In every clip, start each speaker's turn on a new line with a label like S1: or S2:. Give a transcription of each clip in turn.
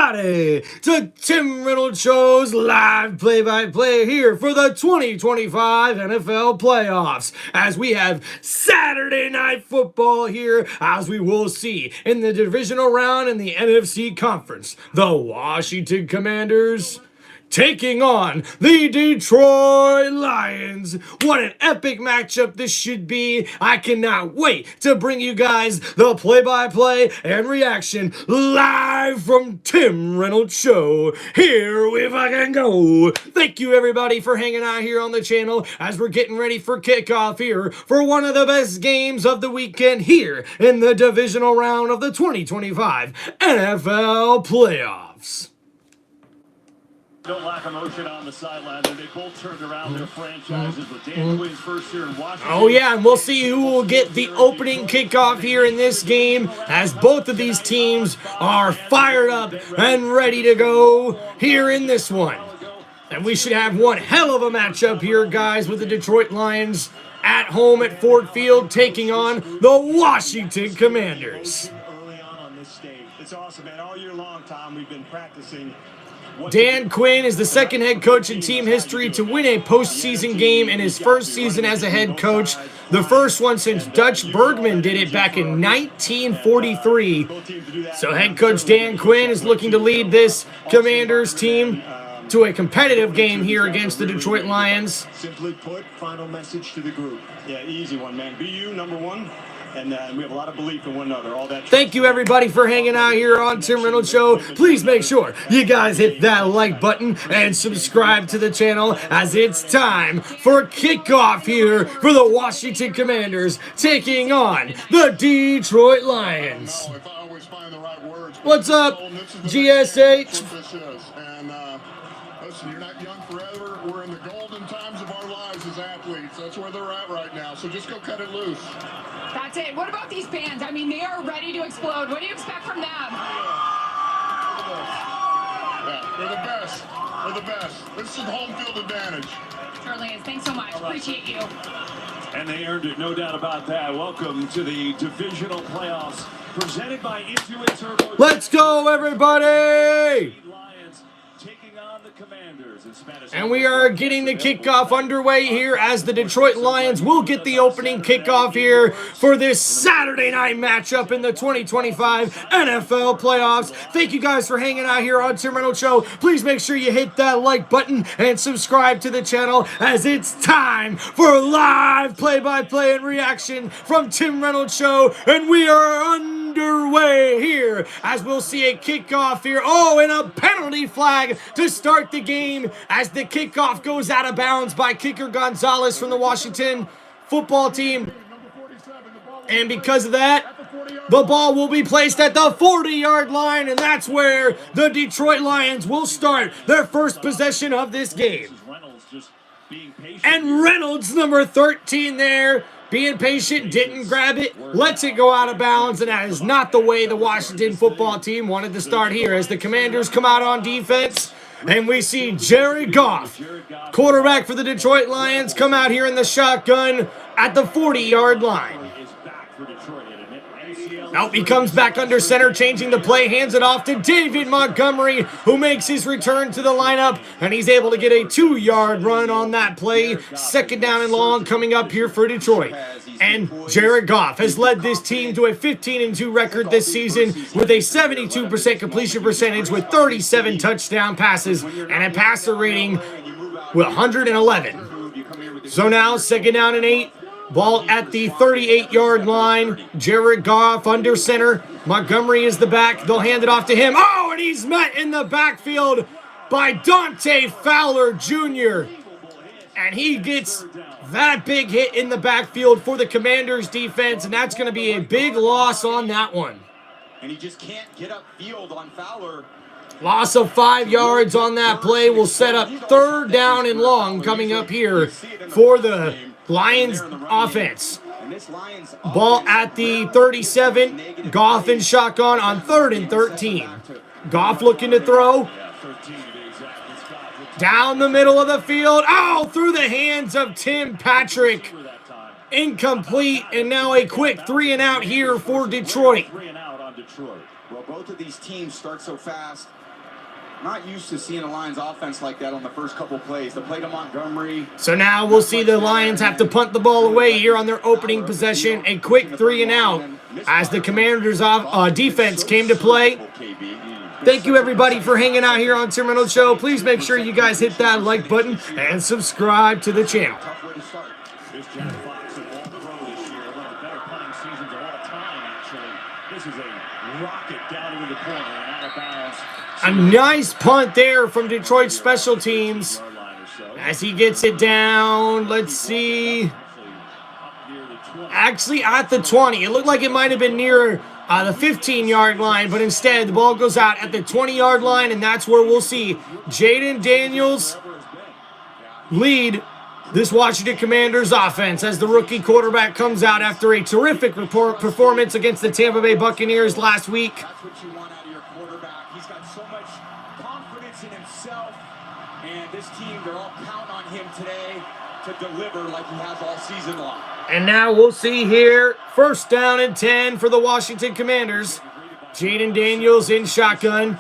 S1: everybody, to Tim Reynolds Show's live play-by-play here for the 2025 NFL playoffs, as we have Saturday Night Football here, as we will see in the divisional round in the NFC Conference. The Washington Commanders taking on the Detroit Lions. What an epic matchup this should be. I cannot wait to bring you guys the play-by-play and reaction live from Tim Reynolds Show. Here we fucking go. Thank you everybody for hanging out here on the channel as we're getting ready for kickoff here for one of the best games of the weekend here in the divisional round of the 2025 NFL playoffs.
S2: Don't lack emotion on the sideline. They both turned around their franchises with Dan Quinn's first year in Washington.
S1: Oh yeah, and we'll see who will get the opening kickoff here in this game, as both of these teams are fired up and ready to go here in this one. And we should have one hell of a matchup here, guys, with the Detroit Lions at home at Ford Field taking on the Washington Commanders.
S3: Early on this stage. It's awesome, man. All year long, Tom, we've been practicing.
S1: Dan Quinn is the second head coach in team history to win a postseason game in his first season as a head coach. The first one since Dutch Bergman did it back in 1943. So head coach Dan Quinn is looking to lead this Commanders team to a competitive game here against the Detroit Lions.
S3: Simply put, final message to the group. Yeah, easy one, man. Be you, number one. And we have a lot of belief in one another. All that.
S1: Thank you, everybody, for hanging out here on Tim Reynolds Show. Please make sure you guys hit that like button and subscribe to the channel, as it's time for kickoff here for the Washington Commanders taking on the Detroit Lions. What's up, GSH?
S4: Listen, you're not young forever. We're in the golden times of our lives as athletes. That's where they're at right now. So just go cut it loose.
S5: That's it. What about these fans? I mean, they are ready to explode. What do you expect from them?
S4: Yeah, they're the best. They're the best. This is home field advantage.
S5: Certainly is. Thanks so much. Appreciate you.
S2: And they earned it, no doubt about that. Welcome to the divisional playoffs presented by Intuit Turbo.
S1: Let's go, everybody! And we are getting the kickoff underway here as the Detroit Lions will get the opening kickoff here for this Saturday night matchup in the 2025 NFL playoffs. Thank you guys for hanging out here on Tim Reynolds Show. Please make sure you hit that like button and subscribe to the channel, as it's time for live play-by-play and reaction from Tim Reynolds Show. And we are underway here as we'll see a kickoff here. Oh, and a penalty flag to start the game as the kickoff goes out of bounds by kicker Gonzalez from the Washington football team. And because of that, the ball will be placed at the 40-yard line, and that's where the Detroit Lions will start their first possession of this game. And Reynolds, number 13 there, being patient, didn't grab it, lets it go out of bounds, and that is not the way the Washington football team wanted to start here, as the Commanders come out on defense. And we see Jared Goff, quarterback for the Detroit Lions, come out here in the shotgun at the 40-yard line. Now he comes back under center, changing the play, hands it off to David Montgomery, who makes his return to the lineup, and he's able to get a 2-yard run on that play. Second down and long coming up here for Detroit. And Jared Goff has led this team to a 15-2 record this season with a 72% completion percentage with 37 touchdown passes and a passer rating with 111. So now second down and 8. Ball at the 38-yard line. Jared Goff under center. Montgomery is the back. They'll hand it off to him. Oh, and he's met in the backfield by Dante Fowler Jr. And he gets that big hit in the backfield for the Commanders defense, and that's going to be a big loss on that one.
S6: And he just can't get upfield on Fowler.
S1: Loss of 5 yards on that play will set up third down and long coming up here for the Lions offense. Ball at the 37. Goff in shotgun on 3rd and 13. Goff looking to throw. Down the middle of the field. Oh, through the hands of Tim Patrick. Incomplete, and now a quick 3 and out here for Detroit.
S6: Well, both of these teams start so fast. Not used to seeing a Lions offense like that on the first couple plays. The play to Montgomery.
S1: So now we'll see the Lions have to punt the ball away here on their opening possession. A quick 3 and out as the Commanders' defense came to play. Thank you, everybody, for hanging out here on Tim Reynolds Show. Please make sure you guys hit that like button and subscribe to the channel.
S2: This Jack Fox and all pro this year, one of the better punting seasons of all time, actually. This is a rocket down into the corner and out of bounds.
S1: A nice punt there from Detroit special teams as he gets it down. Let's see. Actually, at the 20. It looked like it might have been near the 15-yard line, but instead the ball goes out at the 20-yard line, and that's where we'll see Jaden Daniels lead this Washington Commanders offense as the rookie quarterback comes out after a terrific performance against the Tampa Bay Buccaneers last week.
S6: That's what you want out of your quarterback. He's got so much confidence in himself, and this team, they're all counting on him today to deliver like he has all season long.
S1: And now we'll see here, 1st down and 10 for the Washington Commanders. Jaden Daniels in shotgun.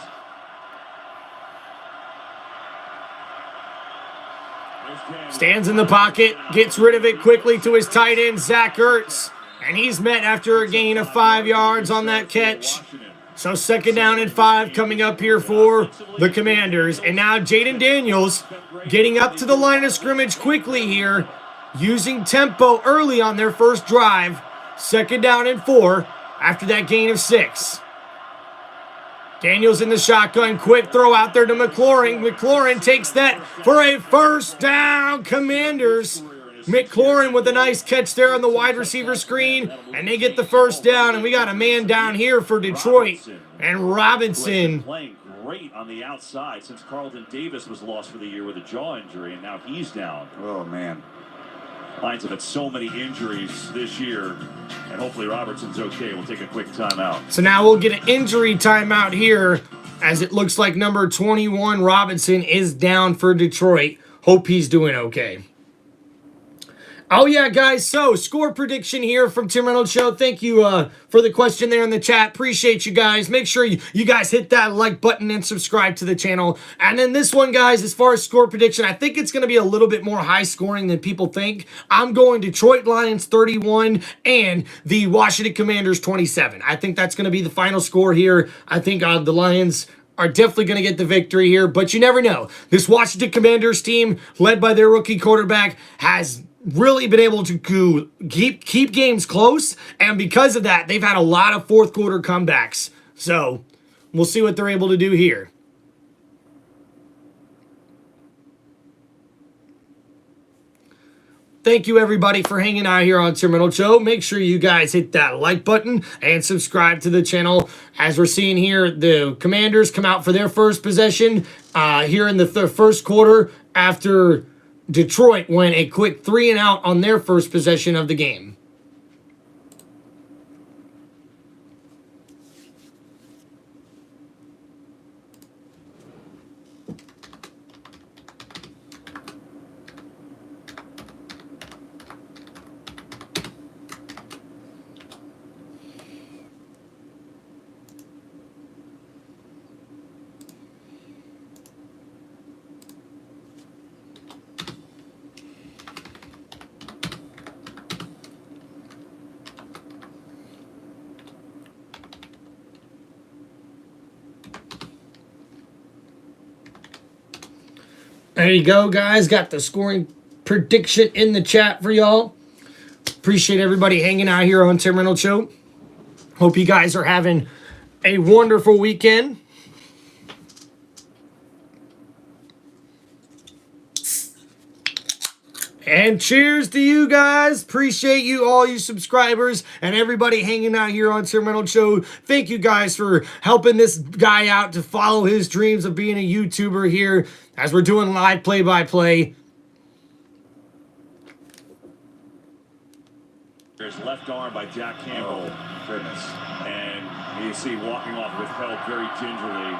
S1: Stands in the pocket, gets rid of it quickly to his tight end, Zach Ertz. And he's met after a gain of 5 yards on that catch. So 2nd down and 5 coming up here for the Commanders. And now Jaden Daniels getting up to the line of scrimmage quickly here, using tempo early on their first drive. 2nd down and 4 after that gain of 6. Daniels in the shotgun, quick throw out there to McLaurin. McLaurin takes that for a 1st down, Commanders. McLaurin with a nice catch there on the wide receiver screen, and they get the 1st down, and we got a man down here for Detroit, and Robinson.
S2: Playing great on the outside since Carlton Davis was lost for the year with a jaw injury, and now he's down.
S6: Oh, man.
S2: Lions have had so many injuries this year, and hopefully Robertson's okay. We'll take a quick timeout.
S1: So now we'll get an injury timeout here, as it looks like number 21, Robinson, is down for Detroit. Hope he's doing okay. Oh, yeah, guys, so score prediction here from Tim Reynolds Show. Thank you for the question there in the chat. Appreciate you guys. Make sure you guys hit that like button and subscribe to the channel. And then this one, guys, as far as score prediction, I think it's going to be a little bit more high scoring than people think. I'm going Detroit Lions 31 and the Washington Commanders 27. I think that's going to be the final score here. I think the Lions are definitely going to get the victory here, but you never know. This Washington Commanders team, led by their rookie quarterback, has really been able to keep games close, and because of that, they've had a lot of 4th quarter comebacks. So we'll see what they're able to do here. Thank you, everybody, for hanging out here on Tim Reynolds Show. Make sure you guys hit that like button and subscribe to the channel. As we're seeing here, the Commanders come out for their first possession here in the 1st quarter after Detroit went a quick 3 and out on their first possession of the game. There you go, guys. Got the scoring prediction in the chat for y'all. Appreciate everybody hanging out here on Tim Reynolds Show. Hope you guys are having a wonderful weekend. And cheers to you guys. Appreciate you, all you subscribers, and everybody hanging out here on Tim Reynolds Show. Thank you guys for helping this guy out to follow his dreams of being a YouTuber here as we're doing live play-by-play.
S2: There's left arm by Jack Campbell.
S6: Oh, goodness.
S2: And you see walking off with help very gingerly.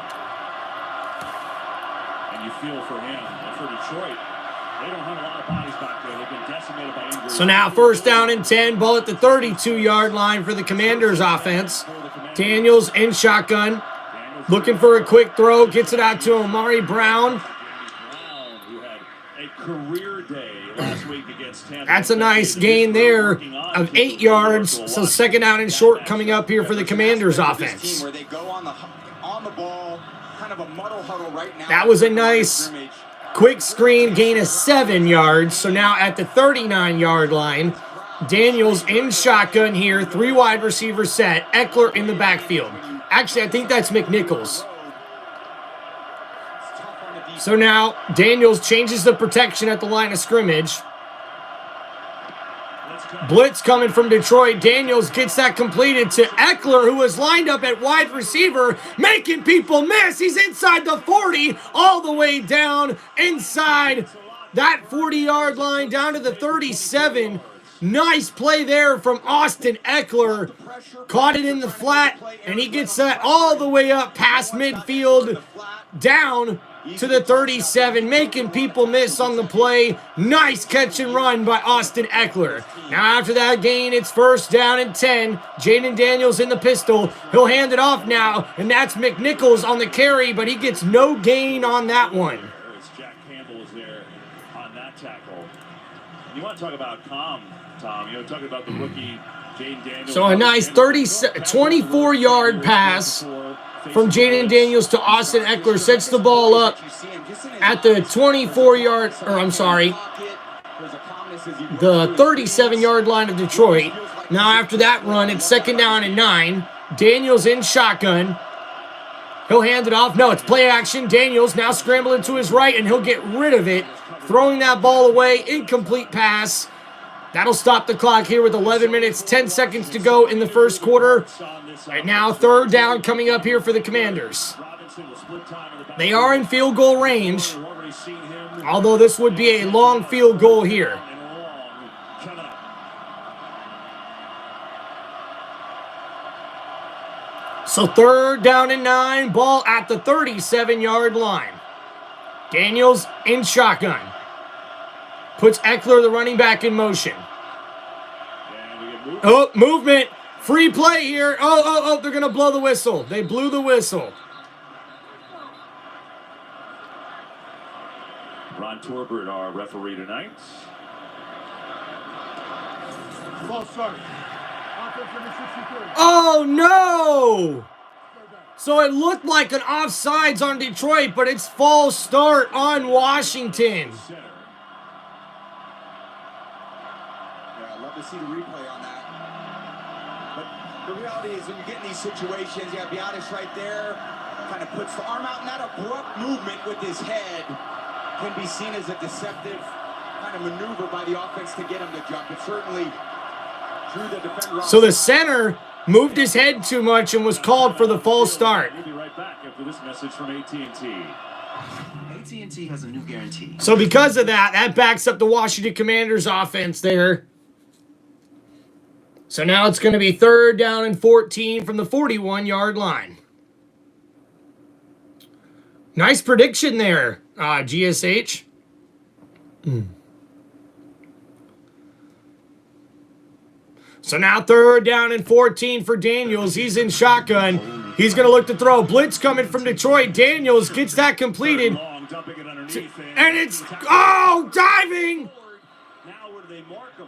S2: And you feel for him. And for Detroit, they don't have a lot of bodies back there. They've been decimated by injuries.
S1: So now 1st down and 10, ball at the 32-yard line for the Commanders offense. Daniels in shotgun.
S2: Daniels
S1: Looking for a quick throw. Gets it out to Amari Brown.
S2: Who had a career day last week against Tampa.
S1: That's a nice gain there of 8 yards. So second down and short coming up here for the Commanders offense.
S6: Where they go on the ball, kind of a muddle huddle right now.
S1: That was a nice quick screen, gain of 7 yards. So now at the 39-yard line, Daniels in shotgun here, 3 wide receiver set, Eckler in the backfield. Actually, I think that's McNichols. So now Daniels changes the protection at the line of scrimmage. Blitz coming from Detroit. Daniels gets that completed to Eckler, who was lined up at wide receiver, making people miss. He's inside the 40, all the way down inside that 40-yard line, down to the 37. Nice play there from Austin Eckler. Caught it in the flat, and he gets that all the way up past midfield, down to the 37, making people miss on the play. Nice catch and run by Austin Eckler. Now after that gain, it's first down and 10. Jaden Daniels in the pistol. He'll hand it off now, and that's McNichols on the carry, but he gets no gain on that one.
S2: Jack Campbell is there on that tackle. You want to talk about calm, Tom. You know, talking about the rookie, Jaden Daniels.
S1: So a nice 24-yard pass from Jaden Daniels to Austin Eckler, sets the ball up at the 24-yard, or I'm sorry, the 37-yard line of Detroit. Now after that run, it's second down and 9. Daniels in shotgun. He'll hand it off. No, it's play action. Daniels now scrambling to his right, and he'll get rid of it, throwing that ball away. Incomplete pass. That'll stop the clock here with 11 minutes, 10 seconds to go in the first quarter. Right now, third down coming up here for the Commanders. They are in field goal range, although this would be a long field goal here. So third down and 9, ball at the 37-yard line. Daniels in shotgun. Puts Eckler, the running back, in motion. Oh, movement. Free play here. Oh, they're going to blow the whistle. They blew the whistle.
S2: Ron Torbert, our referee tonight.
S1: Oh, no! So it looked like an offsides on Detroit, but it's false start on Washington.
S6: Yeah, I'd love to see the replay on that. But the reality is when you get in these situations, you got to be honest right there, kind of puts the arm out, and that abrupt movement with his head can be seen as a deceptive kind of maneuver by the offense to get him to jump. It certainly drew the defender off.
S1: So the center moved his head too much and was called for the false start.
S2: We'll be right back after this message from AT&T.
S7: AT&T has a new guarantee.
S1: So because of that, that backs up the Washington Commanders offense there. So now it's going to be third down and 14 from the 41-yard line. Nice prediction there, GSH. So now third down and 14 for Daniels. He's in shotgun. He's going to look to throw. Blitz coming from Detroit. Daniels gets that completed. And it's, diving.
S2: Now where do they mark him?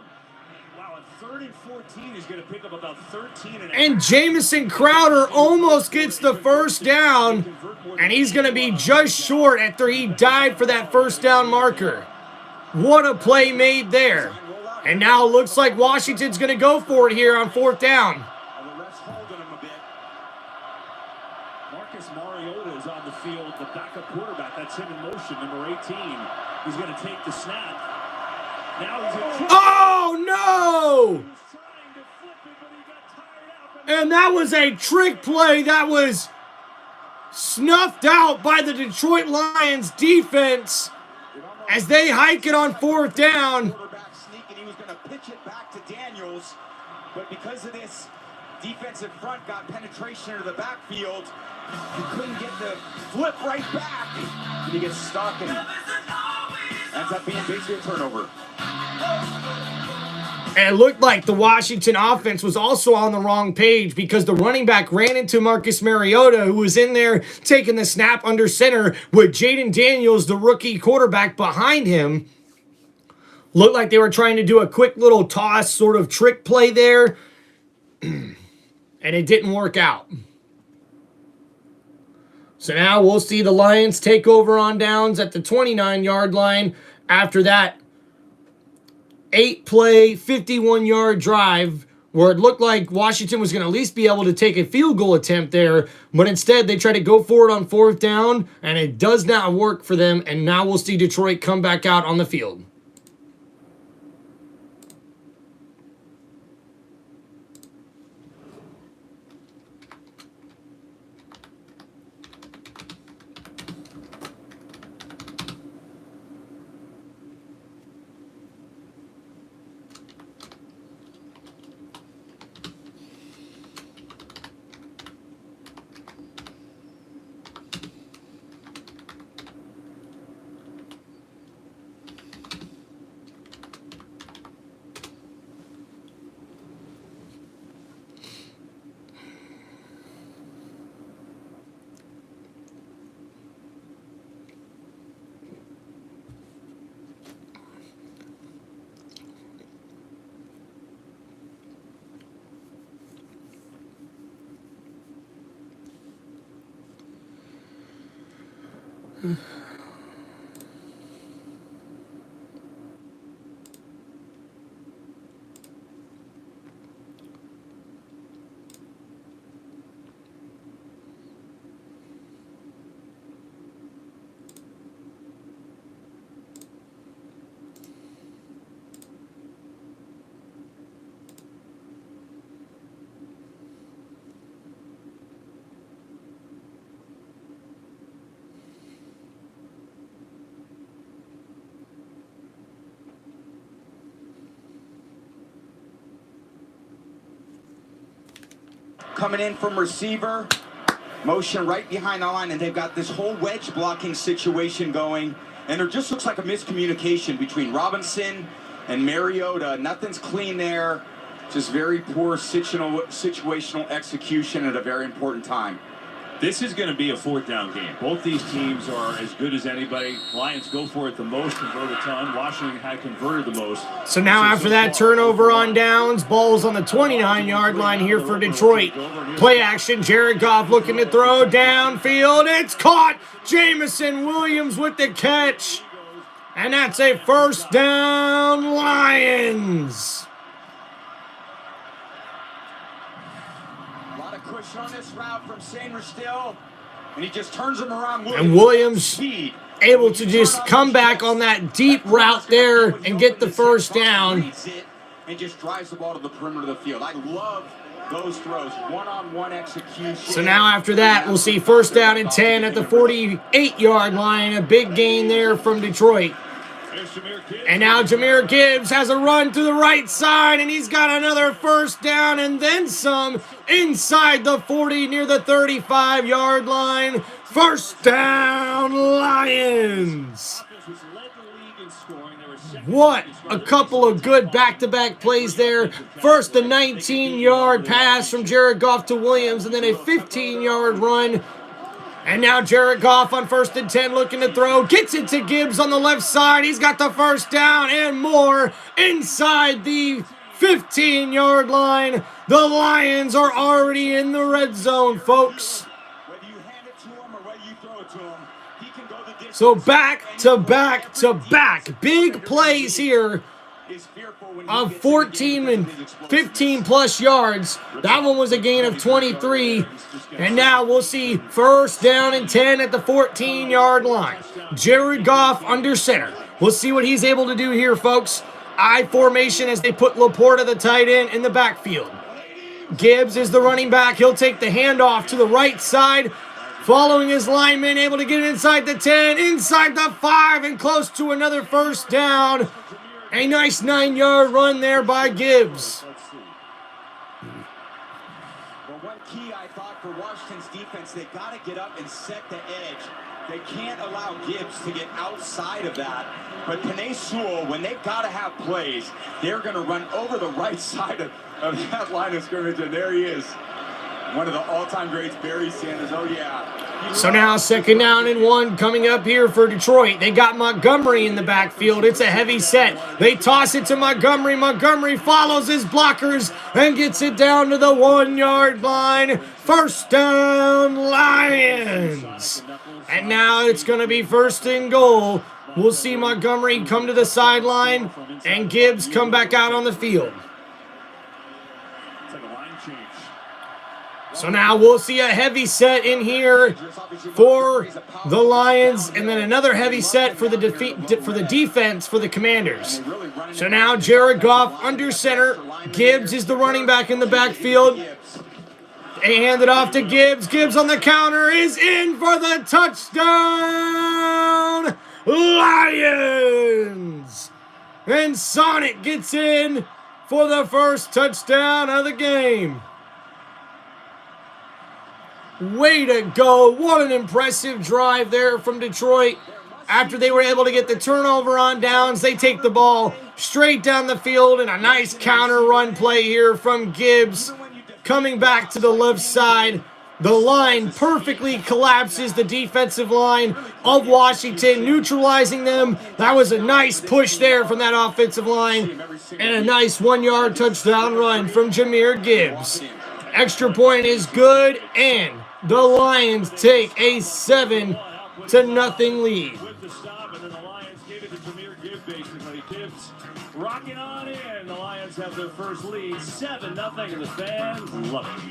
S2: Wow, at 3rd and 14, he's going to pick up about 13
S1: and Jamison Crowder almost gets the first down, and he's going to be just short after he dived for that first down marker. What a play made there. And now it looks like Washington's going to go for it here on 4th down.
S2: The ref's holding him a bit. Marcus Mariota is on the field, the backup quarterback. That's him in motion, number 18. He's going to take the snap. Now he's in.
S1: Oh, no! And that was a trick play that was snuffed out by the Detroit Lions defense as they hike it on 4th down.
S6: He was going to pitch it back to Daniels, but because of this, defensive front got penetration into the backfield. He couldn't get the flip right back, and he gets stuck and ends up being basically a turnover.
S1: And it looked like the Washington offense was also on the wrong page because the running back ran into Marcus Mariota, who was in there taking the snap under center with Jaden Daniels, the rookie quarterback, behind him. Looked like they were trying to do a quick little toss sort of trick play there, and it didn't work out. So now we'll see the Lions take over on downs at the 29-yard line after that 8-play, 51-yard drive where it looked like Washington was going to at least be able to take a field goal attempt there, but instead they try to go for it on 4th down, and it does not work for them, and now we'll see Detroit come back out on the field.
S6: Coming in from receiver, motion right behind the line, and they've got this whole wedge blocking situation going, and there just looks like a miscommunication between Robinson and Mariota. Nothing's clean there, just very poor situational execution at a very important time.
S2: This is going to be a 4th down game. Both these teams are as good as anybody. Lions go for it the most, convert a ton. Washington had converted the most.
S1: So now after that turnover on downs, ball's on the 29-yard line here for Detroit. Play action, Jared Goff looking to throw downfield. It's caught! Jamison Williams with the catch. And that's a 1st down, Lions.
S6: Cushion on this route from Sanders still, and he just turns him around.
S1: And Williams able to just come back on that deep route there and get the 1st down.
S6: And just drives the ball to the perimeter of the field. I love those throws, one-on-one execution.
S1: So now after that, we'll see 1st down and 10 at the 48-yard line. A big gain there from Detroit. And now Jahmyr Gibbs has a run to the right side, and he's got another 1st down and then some inside the 40 near the 35-yard line. 1st down, Lions. What a couple of good back-to-back plays there. First, the 19-yard pass from Jared Goff to Williams, and then a 15-yard run. And now Jared Goff on 1st and 10 looking to throw. Gets it to Gibbs on the left side. He's got the 1st down and more inside the 15-yard line. The Lions are already in the red zone, folks.
S3: Whether you hand it to him or whether you throw it to him, he can go the distance.
S1: So back to back to back. Big plays here of 14 and 15 plus yards. That one was a gain of 23. And now we'll see 1st down and 10 at the 14-yard line. Jared Goff under center. We'll see what he's able to do here, folks. I formation as they put Laporta, the tight end, in the backfield. Gibbs is the running back. He'll take the handoff to the right side. Following his lineman, able to get it inside the 10, inside the 5, and close to another 1st down. A nice 9-yard run there by Gibbs.
S6: Well, one key I thought for Washington's defense defense, they got to get up and set the edge. They can't allow Gibbs to get outside of that. But Penei Sewell, when they've got to have plays, they're going to run over the right side of that line of scrimmage, and there he is. One of the all-time greats, Barry Sanders. Oh, yeah.
S1: So now 2nd down and 1 coming up here for Detroit. They got Montgomery in the backfield. It's a heavy set. They toss it to Montgomery. Montgomery follows his blockers and gets it down to the 1-yard line. 1st down, Lions. And now it's going to be 1st and goal. We'll see Montgomery come to the sideline and Gibbs come back out on the field. So now we'll see a heavy set in here for the Lions, and then another heavy set for the defense for the Commanders. So now Jared Goff under center. Gibbs is the running back in the backfield. They hand it off to Gibbs. Gibbs on the counter is in for the touchdown. Lions! And Sonic gets in for the first touchdown of the game. Way to go. What an impressive drive there from Detroit. After they were able to get the turnover on downs, they take the ball straight down the field, and a nice counter run play here from Gibbs. Coming back to the left side. The line perfectly collapses the defensive line of Washington, neutralizing them. That was a nice push there from that offensive line. And a nice 1-yard touchdown run from Jahmyr Gibbs. Extra point is good, and the Lions take a 7-0 lead.
S2: With the stop, and then the Lions gave it to Jahmyr Gibbs, basically. Gibbs rocking on in. The Lions have their first lead, 7-0, and the fans love it.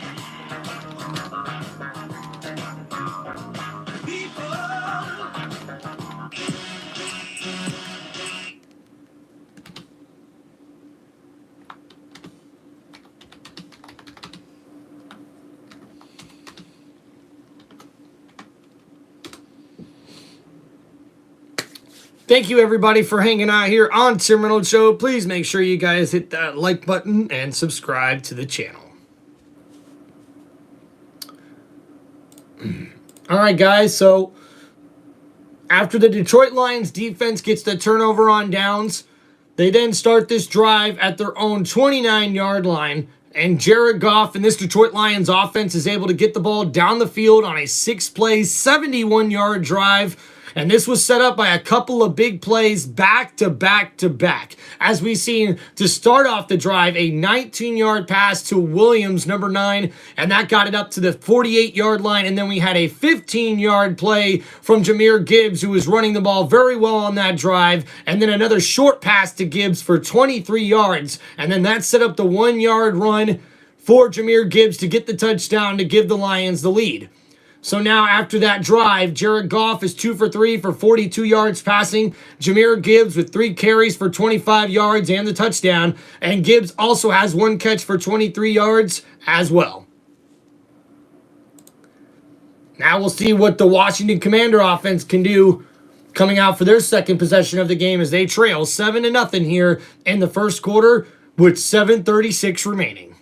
S1: Thank you, everybody, for hanging out here on Tim Reynolds Show. Please make sure you guys hit that like button and subscribe to the channel. All right, guys, so after the Detroit Lions defense gets the turnover on downs, they then start this drive at their own 29-yard line, and Jared Goff and this Detroit Lions offense is able to get the ball down the field on a 6-play, 71-yard drive. And this was set up by a couple of big plays back to back to back. As we've seen to start off the drive, a 19-yard pass to Williams, number 9, and that got it up to the 48-yard line. And then we had a 15-yard play from Jahmyr Gibbs, who was running the ball very well on that drive. And then another short pass to Gibbs for 23 yards. And then that set up the 1-yard run for Jahmyr Gibbs to get the touchdown to give the Lions the lead. So now after that drive, Jared Goff is 2 for 3 for 42 yards passing. Jahmyr Gibbs with 3 carries for 25 yards and the touchdown. And Gibbs also has 1 catch for 23 yards as well. Now we'll see what the Washington Commander offense can do coming out for their second possession of the game as they trail 7-0 here in the first quarter with 7:36 remaining.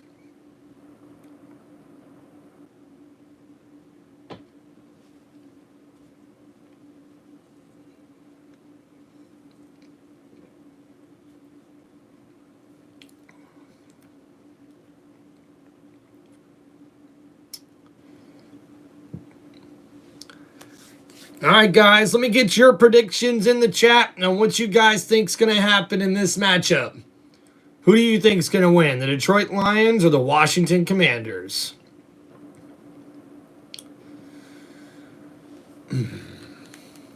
S1: All right, guys, let me get your predictions in the chat on what you guys think is going to happen in this matchup. Who do you think is going to win, the Detroit Lions or the Washington Commanders?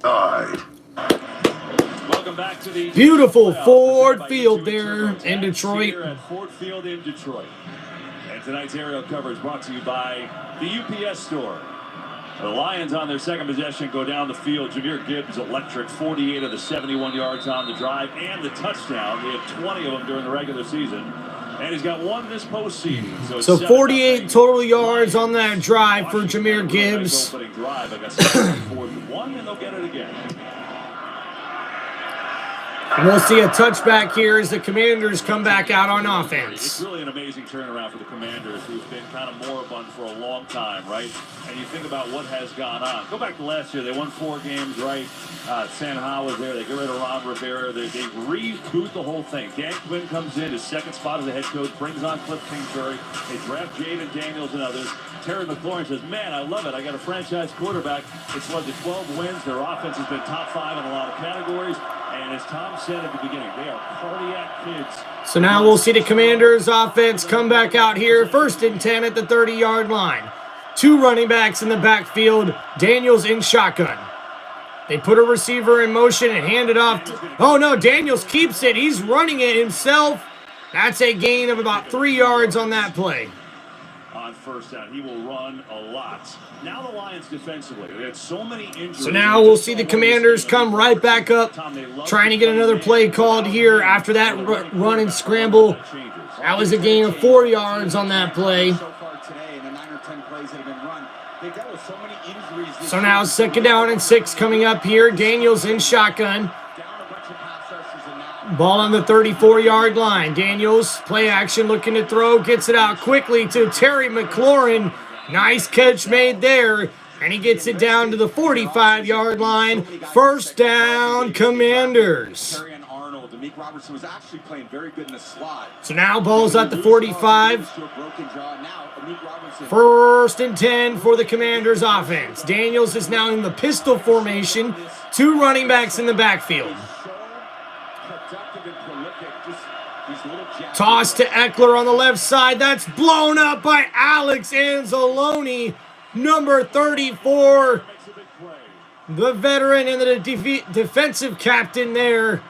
S2: Welcome back to the
S1: beautiful Ford Field there in Detroit.
S2: Here at Ford Field in Detroit. And tonight's aerial coverage brought to you by the UPS Store. The Lions on their second possession go down the field. Jahmyr Gibbs electric, 48 of the 71 yards on the drive and the touchdown. They had 20 of them during the regular season. And he's got 1 this postseason.
S1: So 48 total yards on that drive for Jahmyr Gibbs.
S2: Opening drive, like I said, 4th and 1, and they'll get it again.
S1: And we'll see a touchback here as the Commanders come back out on offense.
S2: It's really an amazing turnaround for the Commanders, who've been kind of moribund for a long time, right? And you think about what has gone on. Go back to last year. They won 4 games, right? Sanha was there. They get rid of Ron Rivera. They reboot the whole thing. Dan Quinn comes in, his second spot as a head coach, brings on Cliff Kingsbury. They draft Jaden Daniels and others. Terry McLaurin says, man, I love it. I got a franchise quarterback. It's led to 12 wins. Their offense has been top 5 in a lot of categories. And as Tom said at the beginning, they are cardiac kids.
S1: So now we'll see the Commanders offense come back out here. 1st and 10 at the 30-yard line. 2 running backs in the backfield. Daniels in shotgun. They put a receiver in motion and hand it off. Oh, no, Daniels keeps it. He's running it himself. That's a gain of about 3 yards on that play.
S2: On 1st down, he will run a lot. Now the Lions defensively, they had so many injuries.
S1: So now we'll see the Commanders come right back up, trying to get another play called here after that run and scramble. That was a gain of 4 yards on that play. So now 2nd down and 6 coming up here. Daniels in shotgun. Ball on the 34-yard line. Daniels, play action, looking to throw. Gets it out quickly to Terry McLaurin. Nice catch made there. And he gets it down to the 45-yard line. 1st down, Commanders. So now ball's at the 45. 1st and 10 for the Commanders offense. Daniels is now in the pistol formation. 2 running backs in the backfield. Toss to Eckler on the left side. That's blown up by Alex Anzalone, number 34. The veteran and the defensive captain there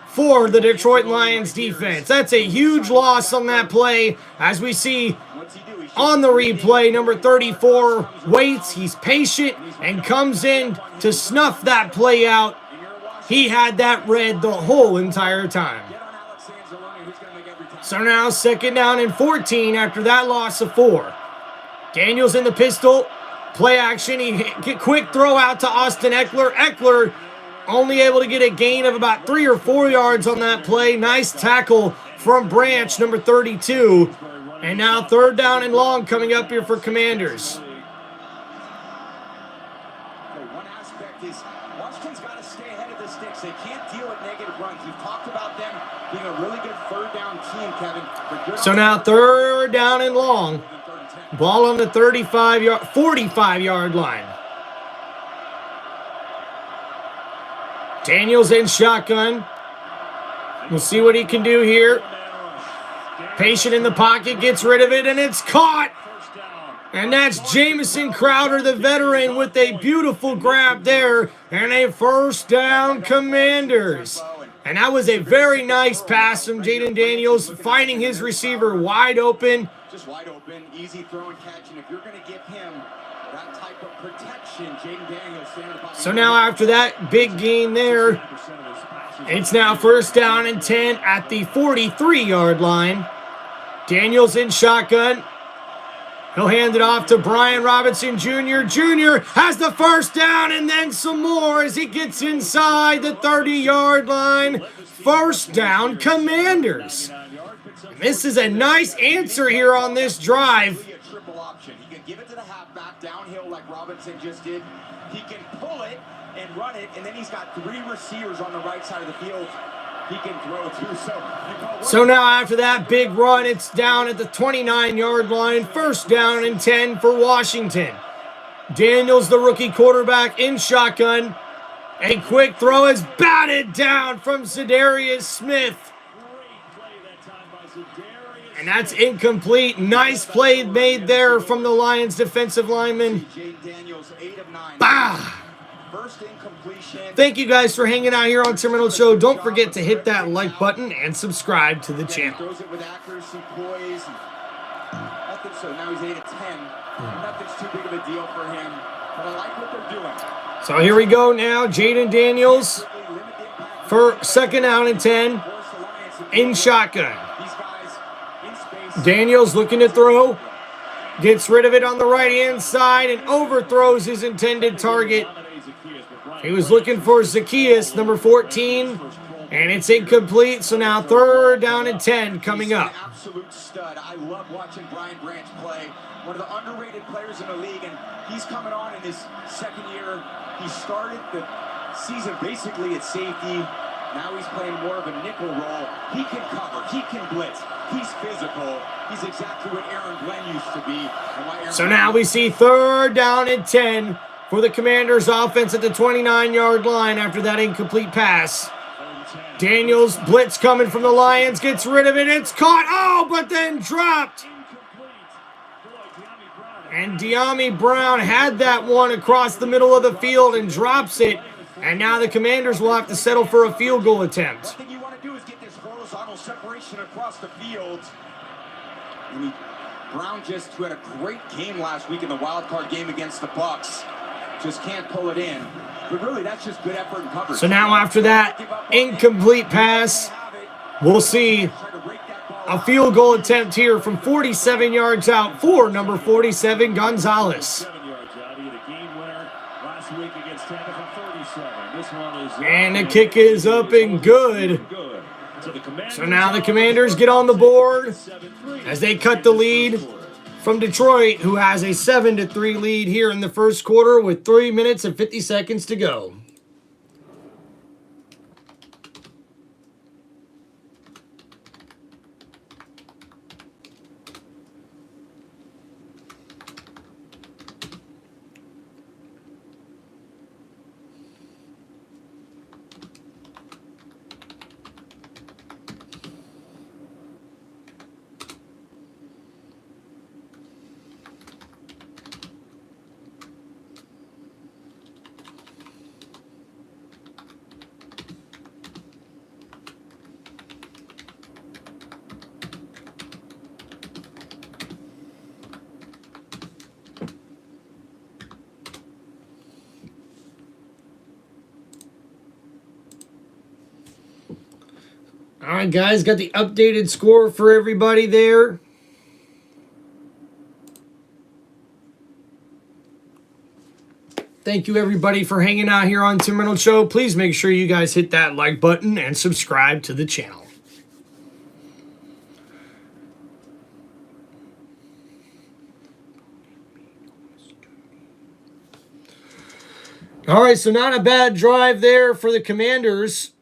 S1: for the Detroit Lions defense. That's a huge loss on that play. As we see on the replay, number 34 waits. He's patient and comes in to snuff that play out. He had that read the whole entire time. So now 2nd down and 14 after that loss of 4. Daniels in the pistol. Play action. He get quick throw out to Austin Eckler. Eckler only able to get a gain of about 3 or 4 yards on that play. Nice tackle from Branch, number 32. And now 3rd down and long coming up here for Commanders.
S6: One aspect is Washington's got to stay ahead of the sticks. They can't deal with negative runs. We've talked about them being a really good 3rd down team, Kevin.
S1: So now 3rd down and long. Ball on the 45-yard line. Daniels in shotgun. We'll see what he can do here. Patient in the pocket, gets rid of it, and it's caught. And that's Jamison Crowder, the veteran, with a beautiful grab there. And a 1st down, Commanders. And that was a very nice pass from Jaden Daniels, finding his receiver wide open.
S6: Just wide open, easy throw and catch. And if you're going to give him that type of protection, Jaden Daniels standing by.
S1: So now after that big gain there, it's now 1st down and 10 at the 43-yard line. Daniels in shotgun. He'll hand it off to Brian Robinson Jr. Jr. has the 1st down and then some more as he gets inside the 30-yard line. 1st down, Commanders. And this is a nice answer here on this drive.
S6: A triple option. He can give it to the halfback downhill like Robinson just did. He can pull it and run it, and then he's got 3 receivers on the right side of the field he can throw to.
S1: So now after that big run, it's down at the 29-yard line. 1st down and 10 for Washington. Daniels, the rookie quarterback, in shotgun. A quick throw is batted down from Za'Darius Smith. And that's incomplete. Nice play made there from the Lions defensive lineman. Bah! Thank you guys for hanging out here on Terminal Show. Don't forget to hit that like button and subscribe to the channel.
S6: Throws it with accuracy, poise. Nothing, so now he's 8 of 10. Nothing's too big of a deal for him. But I like what they're doing.
S1: So here we go now. Jaden Daniels for 2nd down and 10 in shotgun. Daniels looking to throw. Gets rid of it on the right-hand side and overthrows his intended target. He was looking for Zacchaeus, number 14, And it's incomplete, so now 3rd down and 10 coming up.
S6: He's an absolute stud. I love watching Brian Branch play. One of the underrated players in the league, and he's coming on in his 2nd year. He started the season basically at safety. Now he's playing more of a nickel role. He can cover. He can blitz. He's physical. He's exactly what Aaron Glenn used to be.
S1: So now we see 3rd down and 10 for the Commanders offense at the 29-yard line after that incomplete pass. Daniels, blitz coming from the Lions, gets rid of it. It's caught. Oh, but then dropped. And De'Ami Brown had that one across the middle of the field and drops it. And now the Commanders will have to settle for a field goal attempt.
S6: One thing you want to do is get this horizontal separation across the field. And Brown just who had a great game last week in the wild card game against the Bucs. Just can't pull it in. But really, that's just good effort and coverage.
S1: So now after that incomplete pass, we'll see a field goal attempt here from 47 yards out for number 47, Gonzalez. And the kick is up and good. So now the Commanders get on the board as they cut the lead from Detroit, who has a 7-3 lead here in the first quarter with 3 minutes and 50 seconds to go. All right, guys, got the updated score for everybody there. Thank you, everybody, for hanging out here on Tim Reynolds Show. Please make sure you guys hit that like button and subscribe to the channel. All right, so not a bad drive there for the Commanders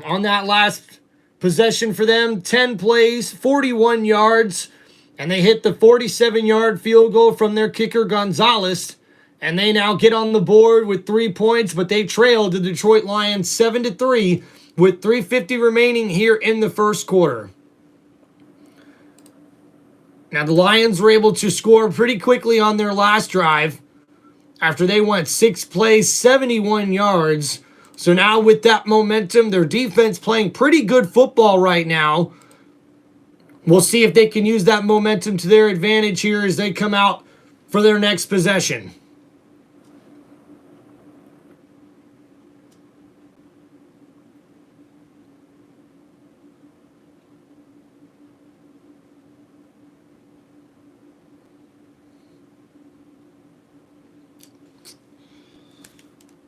S1: on that last possession for them. 10 plays, 41 yards, and they hit the 47-yard field goal from their kicker, Gonzalez, and they now get on the board with 3 points, but they trailed the Detroit Lions 7-3 with 3:50 remaining here in the first quarter. Now, the Lions were able to score pretty quickly on their last drive after they went 6 plays, 71 yards. So now with that momentum, their defense playing pretty good football right now. We'll see if they can use that momentum to their advantage here as they come out for their next possession.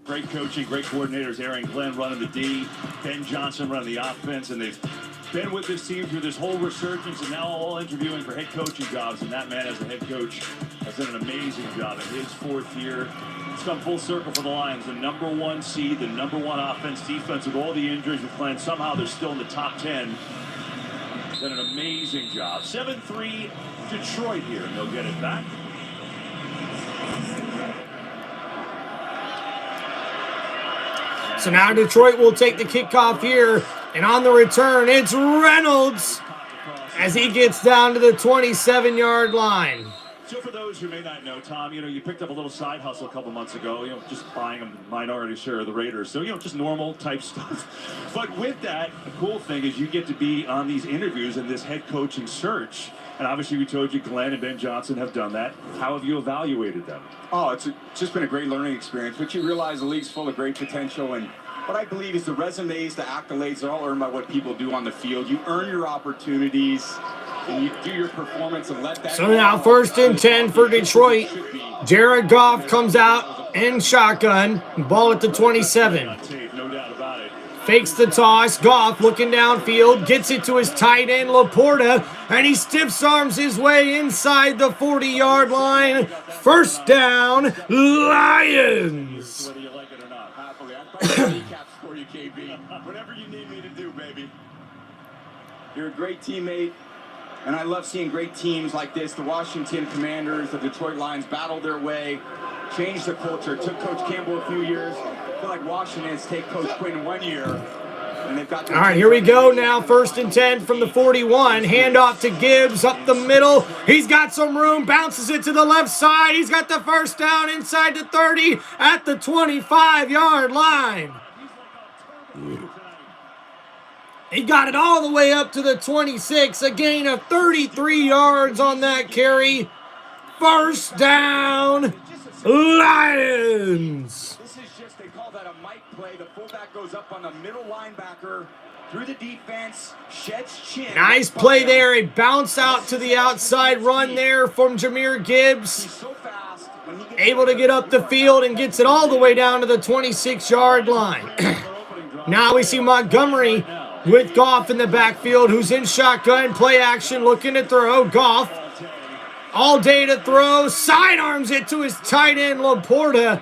S2: Great coaching, great coordinators. Aaron Glenn running the D, Ben Johnson running the offense, and they've been with this team through this whole resurgence and now all interviewing for head coaching jobs. And that man, as a head coach, has done an amazing job in his 4th year. It's come full circle for the Lions. The #1 seed, the #1 offense, defense with all the injuries with Glenn. Somehow they're still in the top 10. Done an amazing job. 7-3 Detroit here, and they'll get it back.
S1: So now Detroit will take the kickoff here. And on the return, it's Reynolds as he gets down to the 27-yard line.
S2: So for those who may not know, Tom, you picked up a little side hustle a couple months ago, just buying a minority share of the Raiders. So, just normal type stuff. But with that, the cool thing is you get to be on these interviews and this head coaching search. And obviously we told you Glenn and Ben Johnson have done that. How have you evaluated them?
S6: Oh, it's just been a great learning experience. But you realize the league's full of great potential, and what I believe is the resumes, the accolades, they're all earned by what people do on the field. You earn your opportunities, and you do your performance and let that...
S1: So now 1st and 10 for Detroit. Jared Goff comes out in shotgun. Ball at the 27.
S2: No doubt about it.
S1: Fakes the toss. Goff looking downfield. Gets it to his tight end, Laporta. And he stiffs arms his way inside the 40-yard line. First down, Lions.
S3: Whether you like it or not. Happily. I'd probably recaps for you, KB. Whatever you need me to do, baby.
S6: You're a great teammate, and I love seeing great teams like this. The Washington Commanders, the Detroit Lions battle their way, change the culture. It took Coach Campbell a few years. I feel like Washington has taken Coach Quinn 1 year. And they've got.
S1: All right, here we go now. 1st and 10 from the 41. Handoff to Gibbs up the middle. He's got some room. Bounces it to the left side. He's got the first down inside the 30 at the 25-yard line. He got it all the way up to the 26. A gain of 33 yards on that carry. First down, Lions.
S6: This is just, they call that a Mike play. The fullback goes up on the middle linebacker through the defense, sheds chin.
S1: Nice play there. A bounce out to the outside run there from Jahmyr Gibbs.
S6: He's so fast. When he gets
S1: Able to get up the field and gets it all the way down to the 26-yard line. Now we see Montgomery with Goff in the backfield, who's in shotgun, play action, looking to throw. Goff, all day to throw, sidearms it to his tight end, Laporta,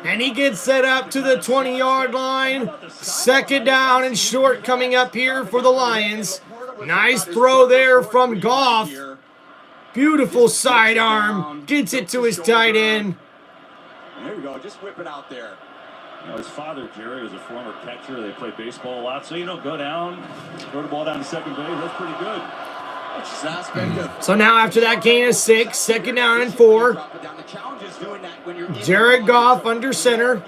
S1: and he gets set up to the 20-yard line. Second down and short coming up here for the Lions. Nice throw there from Goff. Beautiful sidearm, gets it to his tight end.
S6: There we go, just whip it out there.
S2: You know, his father, Jerry, was a former catcher. They played baseball a lot. So, go down, throw the ball down to second base. That's pretty good.
S6: Which is an aspect of
S1: So now after that gain of 6, second down and 4. Jared Goff under center.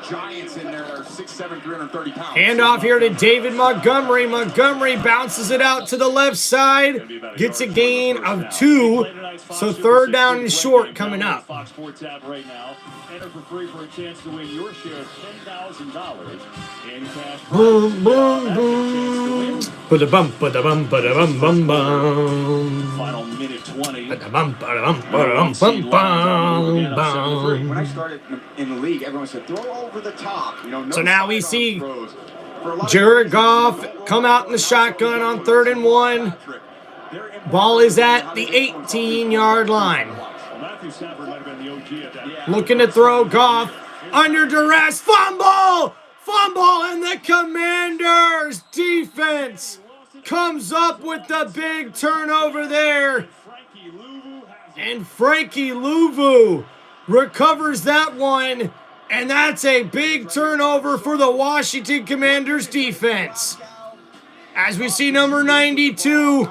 S6: Giants in there that are 6'7", 330 pounds.
S1: Handoff here to David Montgomery. Montgomery bounces it out to the left side. Gets a gain of 2. So third down and short coming up.
S2: Fox Sports app right now. Enter for free for a chance to win your share of $10,000 in cash.
S1: Boom, boom, boom. Ba-da-bum, ba-da-bum, ba-da-bum, bum, bum.
S2: Final minute 20.
S1: Ba-da-bum, ba-da-bum, ba-da-bum, bum, bum, bum.
S6: When I started in the league, everyone said, throw over the top. No
S1: So now we
S6: sidearm
S1: see
S6: throws. For a lot of
S1: Jared
S6: guys,
S1: Goff come out in the shotgun on 3rd and 1. Ball is at the 18-yard line.
S2: Well, Matthew Stafford might have been the OG at that.
S1: Looking to throw. Goff under duress. Fumble! Fumble, and the Commanders defense comes up with the big turnover there. And Frankie Louvu recovers that one. And that's a big turnover for the Washington Commanders defense. As we see number 92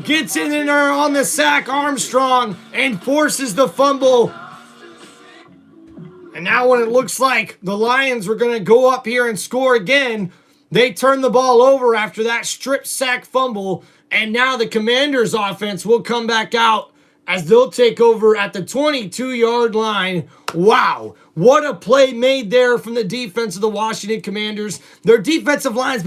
S1: gets in there on the sack, Armstrong, and forces the fumble. And now when it looks like the Lions were going to go up here and score again, they turn the ball over after that strip sack fumble. And now the Commanders offense will come back out as they'll take over at the 22-yard line. Wow, what a play made there from the defense of the Washington Commanders. Their defensive line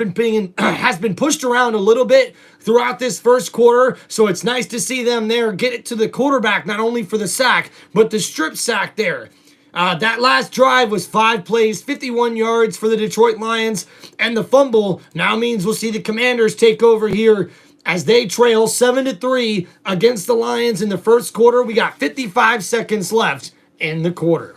S1: has been pushed around a little bit throughout this first quarter, so it's nice to see them there get it to the quarterback, not only for the sack, but the strip sack there. That last drive was 5 plays, 51 yards for the Detroit Lions, and the fumble now means we'll see the Commanders take over here as they trail 7-3 against the Lions in the first quarter. We got 55 seconds left in the quarter.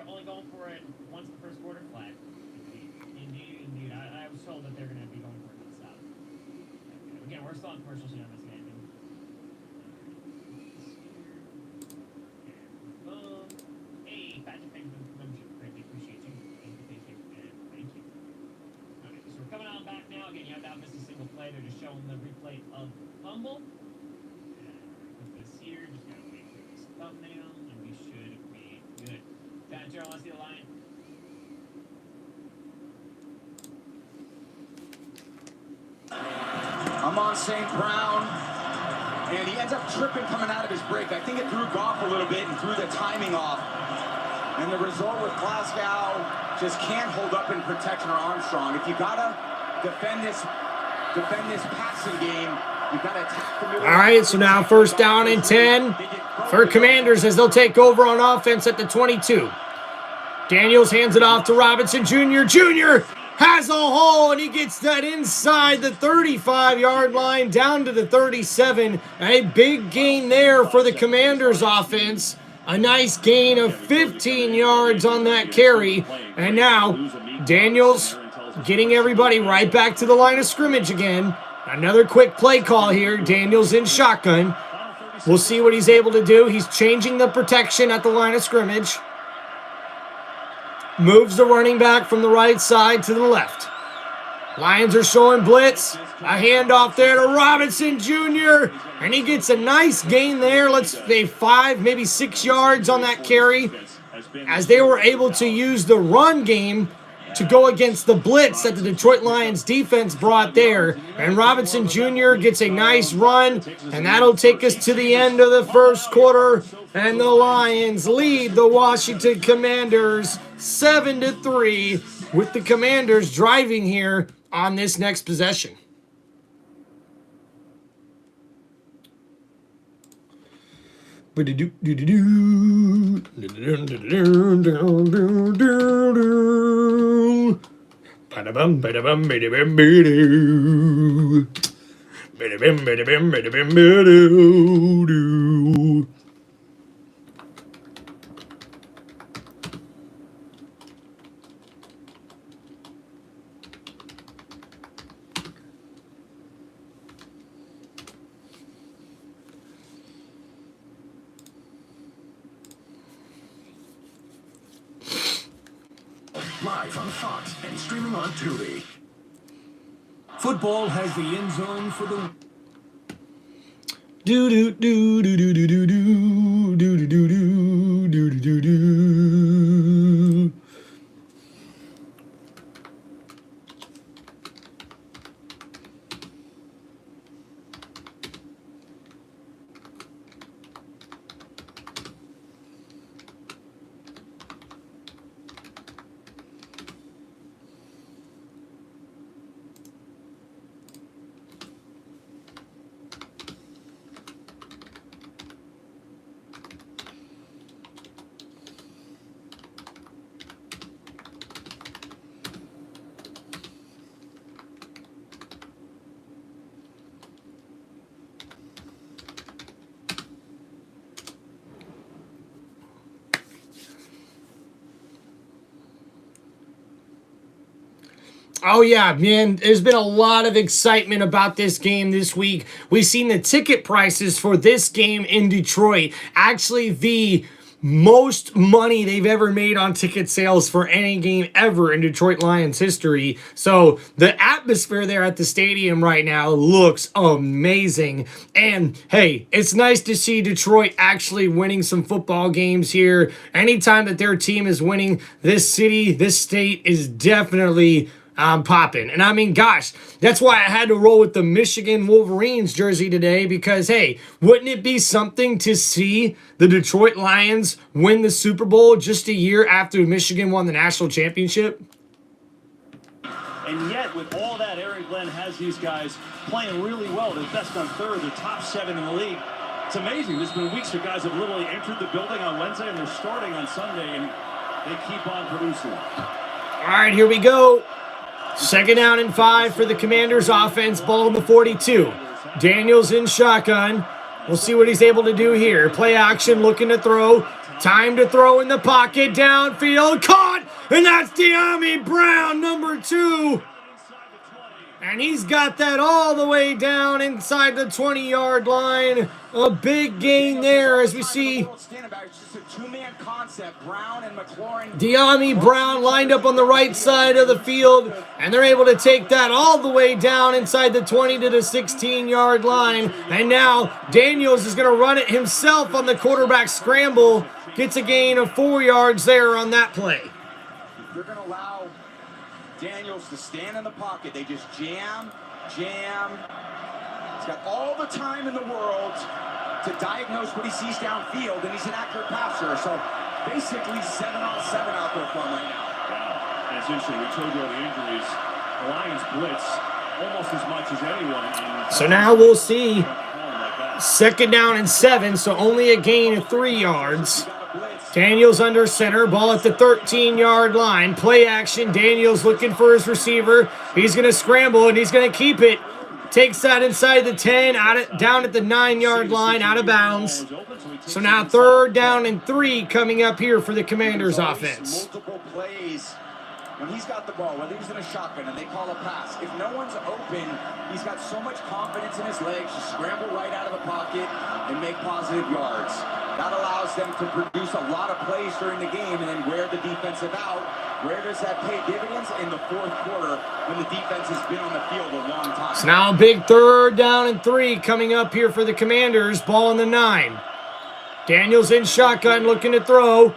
S8: Only going for it once the first quarter flat. Indeed. I was told that they're we're still on commercials here. I'm missing anything. Boom. Hey, Patrick, thank you for the membership. Greatly appreciate you. Thank you. Okay, so we're coming on back now. Again, you have not missed a single play. They're just showing the replay of fumble. Put this here. Just gotta wait for this thumbnail, and we should be good. Patrick, let's see the line.
S6: Amon St. Brown, and he ends up tripping coming out of his break. I think it threw Goff a little bit and threw the timing off. And the result with Glasgow just can't hold up in protection or Armstrong. If you gotta defend this passing game, you gotta attack the middle.
S1: All right, so now first down and 10 for Commanders as they'll take over on offense at the 22. Daniels hands it off to Robinson Jr. Jr. has a hole, and he gets that inside the 35-yard line down to the 37. A big gain there for the Commanders offense. A nice gain of 15 yards on that carry. And now Daniels getting everybody right back to the line of scrimmage again. Another quick play call here. Daniels in shotgun. We'll see what he's able to do. He's changing the protection at the line of scrimmage. Moves the running back from the right side to the left. Lions are showing blitz. A handoff there to Robinson Jr. And he gets a nice gain there. Let's say 5, maybe 6 yards on that carry, as they were able to use the run game to go against the blitz that the Detroit Lions defense brought there. And Robinson Jr. gets a nice run, and that'll take us to the end of the first quarter. And the Lions lead the Washington Commanders 7-3, with the Commanders driving here on this next possession.
S9: Live on Fox and streaming on Tubi. Football has the end zone for the...
S1: Do do do do do do do do do do do do do do. Oh, yeah, man, there's been a lot of excitement about this game this week. We've seen the ticket prices for this game in Detroit. Actually, the most money they've ever made on ticket sales for any game ever in Detroit Lions history. So the atmosphere there at the stadium right now looks amazing. And hey, it's nice to see Detroit actually winning some football games here. Anytime that their team is winning, this city, this state is definitely popping. And I mean, gosh, that's why I had to roll with the Michigan Wolverines jersey today, because, hey, wouldn't it be something to see the Detroit Lions win the Super Bowl just a year after Michigan won the national championship?
S2: And yet, with all that, Aaron Glenn has these guys playing really well. They're best on third. They're top 7 in the league. It's amazing. There's been weeks where guys have literally entered the building on Wednesday and they're starting on Sunday, and they keep on producing.
S1: All right, here we go. Second down and 5 for the Commanders offense. Ball on the 42. Daniels in shotgun. We'll see what he's able to do here. Play action, looking to throw. Time to throw in the pocket, downfield. Caught! And that's De'Ami Brown, number 2. And he's got that all the way down inside the 20-yard line. A big gain there as we see De'Ami Brown lined up on the right side of the field. And they're able to take that all the way down inside the 20 to the 16-yard line. And now Daniels is going to run it himself on the quarterback scramble. Gets a gain of 4 yards there on that play.
S6: You're going to allow Daniels to stand in the pocket. They just jam. He's got all the time in the world to diagnose what he sees downfield, and he's an accurate passer. So basically 7-on-7 out there for him right now.
S2: Yeah, and it's interesting. We told you all the injuries. The Lions blitz almost as much as anyone.
S1: So now we'll see 2nd down and 7, so only a gain of 3 yards. Daniels under center, ball at the 13-yard line. Play action, Daniels looking for his receiver. He's going to scramble, and he's going to keep it. Takes that inside the 10, down at the 9-yard line, out of bounds. So now 3rd down and 3 coming up here for the Commanders offense.
S6: Multiple plays when he's got the ball, whether he's in a shotgun and they call a pass. If no one's open, he's got so much confidence in his legs to scramble right out of the pocket and make positive yards. That allows them to produce a lot of plays during the game and then wear the defensive out. Where does that pay dividends? In the 4th quarter when the defense has been on the field a long time.
S1: So now a big 3rd down and 3 coming up here for the Commanders. Ball on the 9. Daniels in shotgun looking to throw.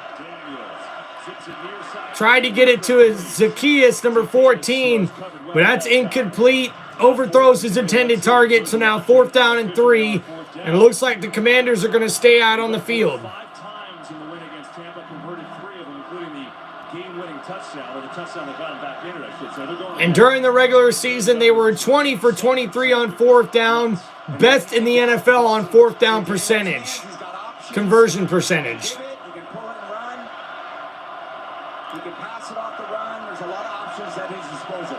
S1: Tried to get it to Zacchaeus, number 14, but that's incomplete. Overthrows his intended target, so now 4th down and 3. And it looks like the Commanders are going to stay out on the field.
S2: 5 times in the win against Tampa, converted 3 of them, including the game-winning touchdown, or the touchdown that got them back in it, I should say. They're going
S1: And during the regular season, they were 20 for 23 on 4th down. Best in the NFL on 4th down percentage. Conversion percentage.
S6: He can pull it and run. He can pass it off the run. There's a lot of options at his disposal.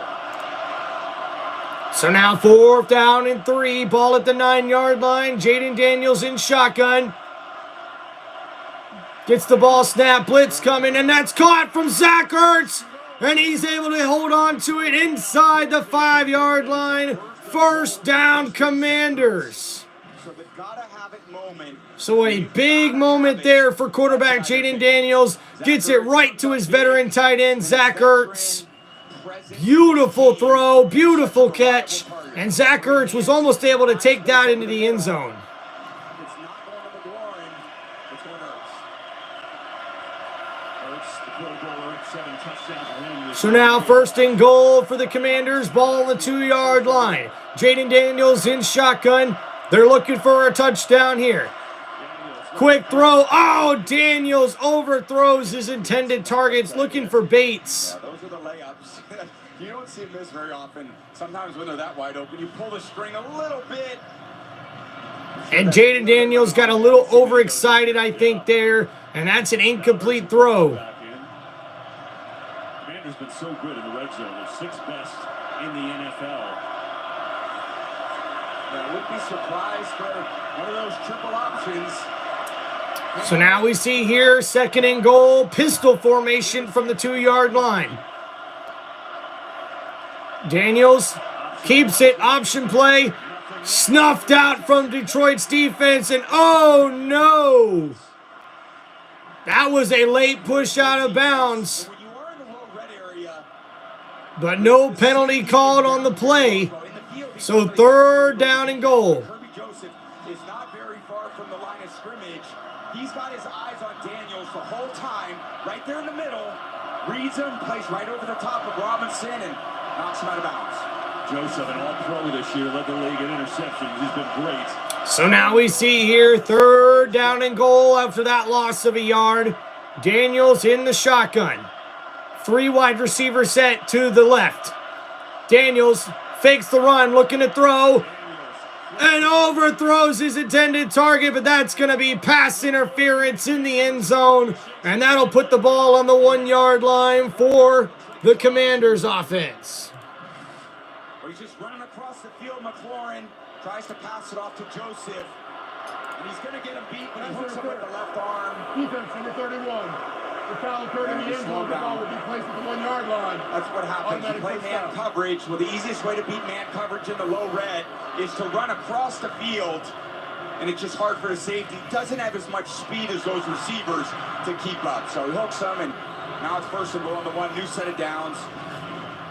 S1: So now 4th down and 3. Ball at the 9-yard line. Jaden Daniels in shotgun. Gets the ball snap. Blitz coming, and that's caught from Zach Ertz. And he's able to hold on to it inside the 5-yard line. 1st down, Commanders.
S6: So the gotta have it moment.
S1: So a big moment there for quarterback Jaden Daniels. Gets it right to his veteran tight end, Zach Ertz. Beautiful throw, beautiful catch. And Zach Ertz was almost able to take that into the end zone.
S6: It's not going to McLaurin. It's going to Ertz.
S1: So now 1st and goal for the Commanders. Ball on the 2-yard line. Jaden Daniels in shotgun. They're looking for a touchdown here. Quick throw. Oh, Daniels overthrows his intended targets, looking for Bates.
S6: Yeah, those are the layups. You don't see them miss very often. Sometimes when they're that wide open, you pull the string a little bit.
S1: And Jaden Daniels got a little overexcited, I think, there. And that's an incomplete throw.
S2: Commanders been so good in the red zone. They're 6th best in the NFL.
S6: I wouldn't be surprised for one of those triple options.
S1: So now we see here 2nd and goal, pistol formation from the 2-yard line. Daniels keeps it, option play, snuffed out from Detroit's defense, and oh no! That was a late push out of bounds. But no penalty called on the play. So 3rd down and goal.
S6: Kirby Joseph is not very far from the line of scrimmage. He's got his eyes on Daniels the whole time, right there in the middle. Reads him, plays right over the top of Robinson, and knocks him out of bounds.
S2: Joseph, an all-pro this year, led the league in interceptions. He's been great.
S1: So now we see here 3rd down and goal after that loss of a yard. Daniels in the shotgun. 3 wide receiver set to the left. Daniels fakes the run, looking to throw, and overthrows his intended target, but that's going to be pass interference in the end zone, and that'll put the ball on the 1-yard line for the Commanders offense.
S6: He's just running across the field. McLaurin tries to pass it off to Joseph, and he's going to get him beat when he hooks him with the left arm.
S4: Defense number 31. The foul occurred in the end zone. The ball will be placed at the 1 yard line.
S6: That's what happens. You play man coverage. Well, the easiest way to beat man coverage in the low red is to run across the field, and it's just hard for the safety. Doesn't have as much speed as those receivers to keep up. So he hooks them, and now it's 1st and goal on the 1. New set of downs.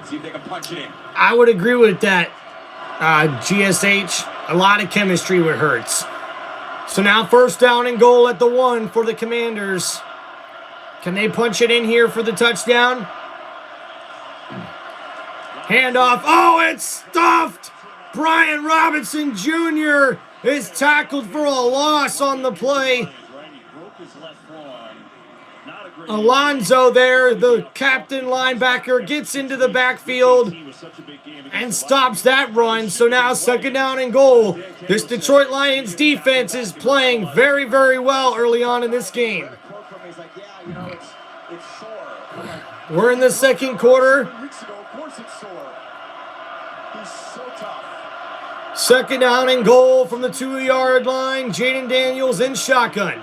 S6: See if they can punch it in.
S1: I would agree with that, GSH. A lot of chemistry with Hurts. So now 1st down and goal at the 1 for the Commanders. Can they punch it in here for the touchdown? Handoff. Oh, it's stuffed. Brian Robinson Jr. is tackled for a loss on the play. Alonzo there, the captain linebacker, gets into the backfield and stops that run. So now 2nd down and goal. This Detroit Lions defense is playing very, very well early on in this game. We're in the 2nd quarter. 2nd down and goal from the 2-yard line. Jaden Daniels in shotgun.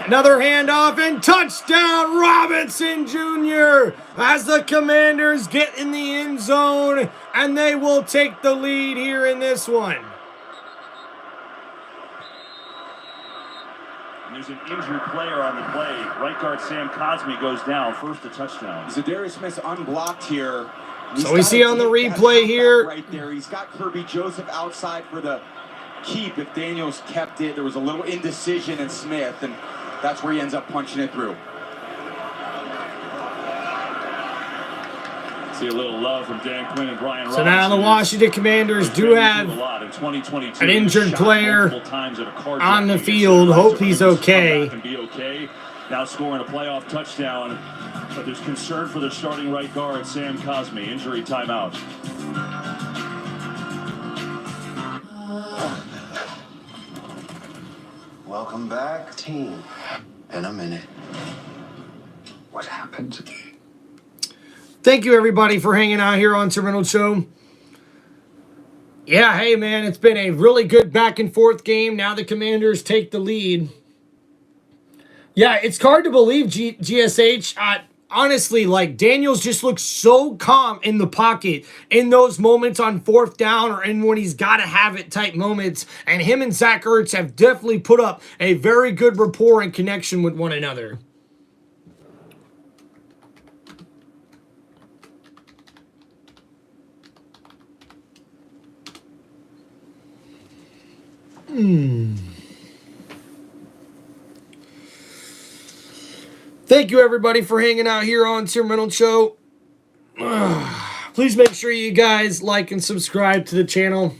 S1: Another handoff and touchdown, Robinson Jr. as the Commanders get in the end zone, and they will take the lead here in this one.
S2: And there's an injured player on the play. Right guard Sam Cosme goes down. First a touchdown.
S6: Zadarius Smith unblocked here.
S1: So we see on the replay here.
S6: Right there. He's got Kirby Joseph outside for the keep. If Daniels kept it, there was a little indecision in Smith, and that's where he ends up punching it through.
S2: See a little love from Dan Quinn and Brian Robinson.
S1: So now the Washington Commanders do have an injured player on the field. Hope he's okay.
S2: Now scoring a playoff touchdown, but there's concern for the starting right guard, Sam Cosme. Injury timeout.
S7: Welcome back, team. In a minute. What happened?
S1: Thank you, everybody, for hanging out here on Terminal Show. Yeah, hey, man, it's been a really good back-and-forth game. Now the Commanders take the lead. Yeah, it's hard to believe, GSH. Honestly, like, Daniels just looks so calm in the pocket in those moments on 4th down or in when he's got to have it type moments. And him and Zach Ertz have definitely put up a very good rapport and connection with one another. Thank you, everybody, for hanging out here on Terminal Show. Please make sure you guys like and subscribe to the channel.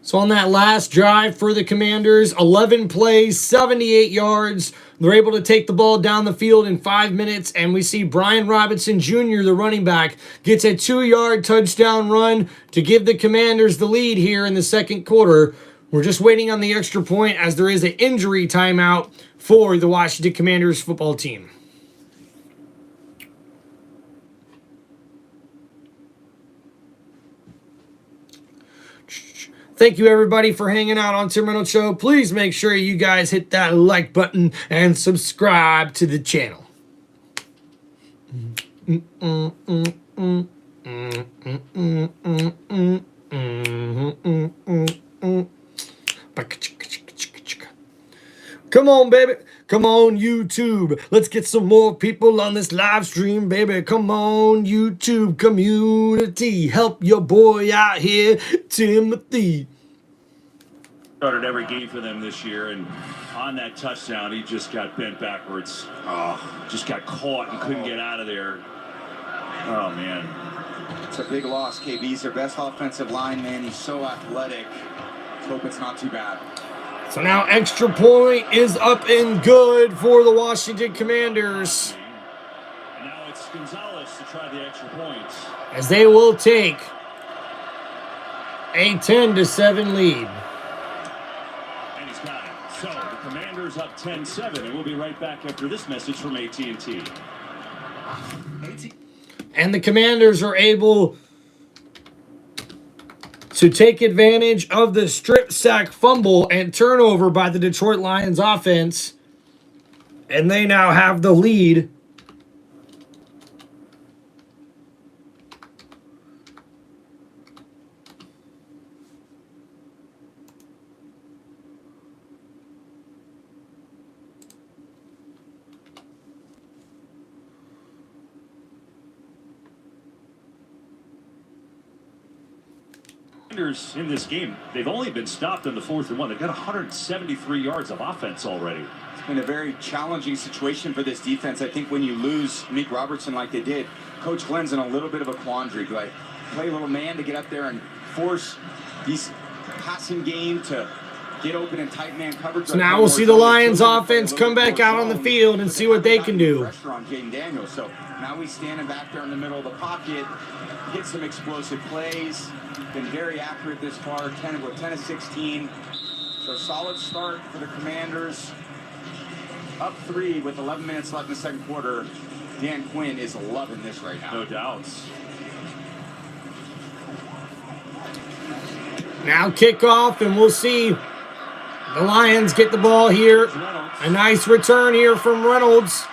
S1: So on that last drive for the Commanders, 11 plays, 78 yards. They're able to take the ball down the field in 5 minutes, and we see Brian Robinson Jr., the running back, gets a 2-yard touchdown run to give the Commanders the lead here in the 2nd quarter. We're just waiting on the extra point as there is an injury timeout for the Washington Commanders football team. Thank you, everybody, for hanging out on Terminal Show. Please make sure you guys hit that like button and subscribe to the channel. Come on, baby. Come on, YouTube. Let's get some more people on this live stream, baby. Come on, YouTube community. Help your boy out here, Timothy.
S2: Started every game for them this year, and on that touchdown, he just got bent backwards. Just got caught and couldn't get out of there. Oh, man.
S6: It's a big loss, KB. He's their best offensive line, man. He's so athletic. Let's hope it's not too bad.
S1: So now extra point is up and good for the Washington Commanders.
S2: And now it's Gonzalez to try the extra points.
S1: As they will take a 10-7 lead.
S2: Commanders up 10-7, and we'll be right back after this message from AT&T.
S1: And the Commanders are able to take advantage of the strip sack, fumble, and turnover by the Detroit Lions offense. And they now have the lead.
S2: In this game, they've only been stopped on the 4th and 1. They've got 173 yards of offense already.
S6: It's been a very challenging situation for this defense. I think when you lose Meek Robertson like they did, Coach Glenn's in a little bit of a quandary. Do I play a little man to get up there and force these passing game to get open and tight man coverage?
S1: So now we'll see the Lions offense come back out on the field and see what they can do.
S6: Pressure on Jaden Daniels. So now he's standing back there in the middle of the pocket, hit some explosive plays. Been very accurate this far, 10 of 16. So solid start for the Commanders. Up 3 with 11 minutes left in the second quarter. Dan Quinn is loving this right now.
S2: No doubts.
S1: Now kickoff, and we'll see the Lions get the ball here. A nice return here from Reynolds.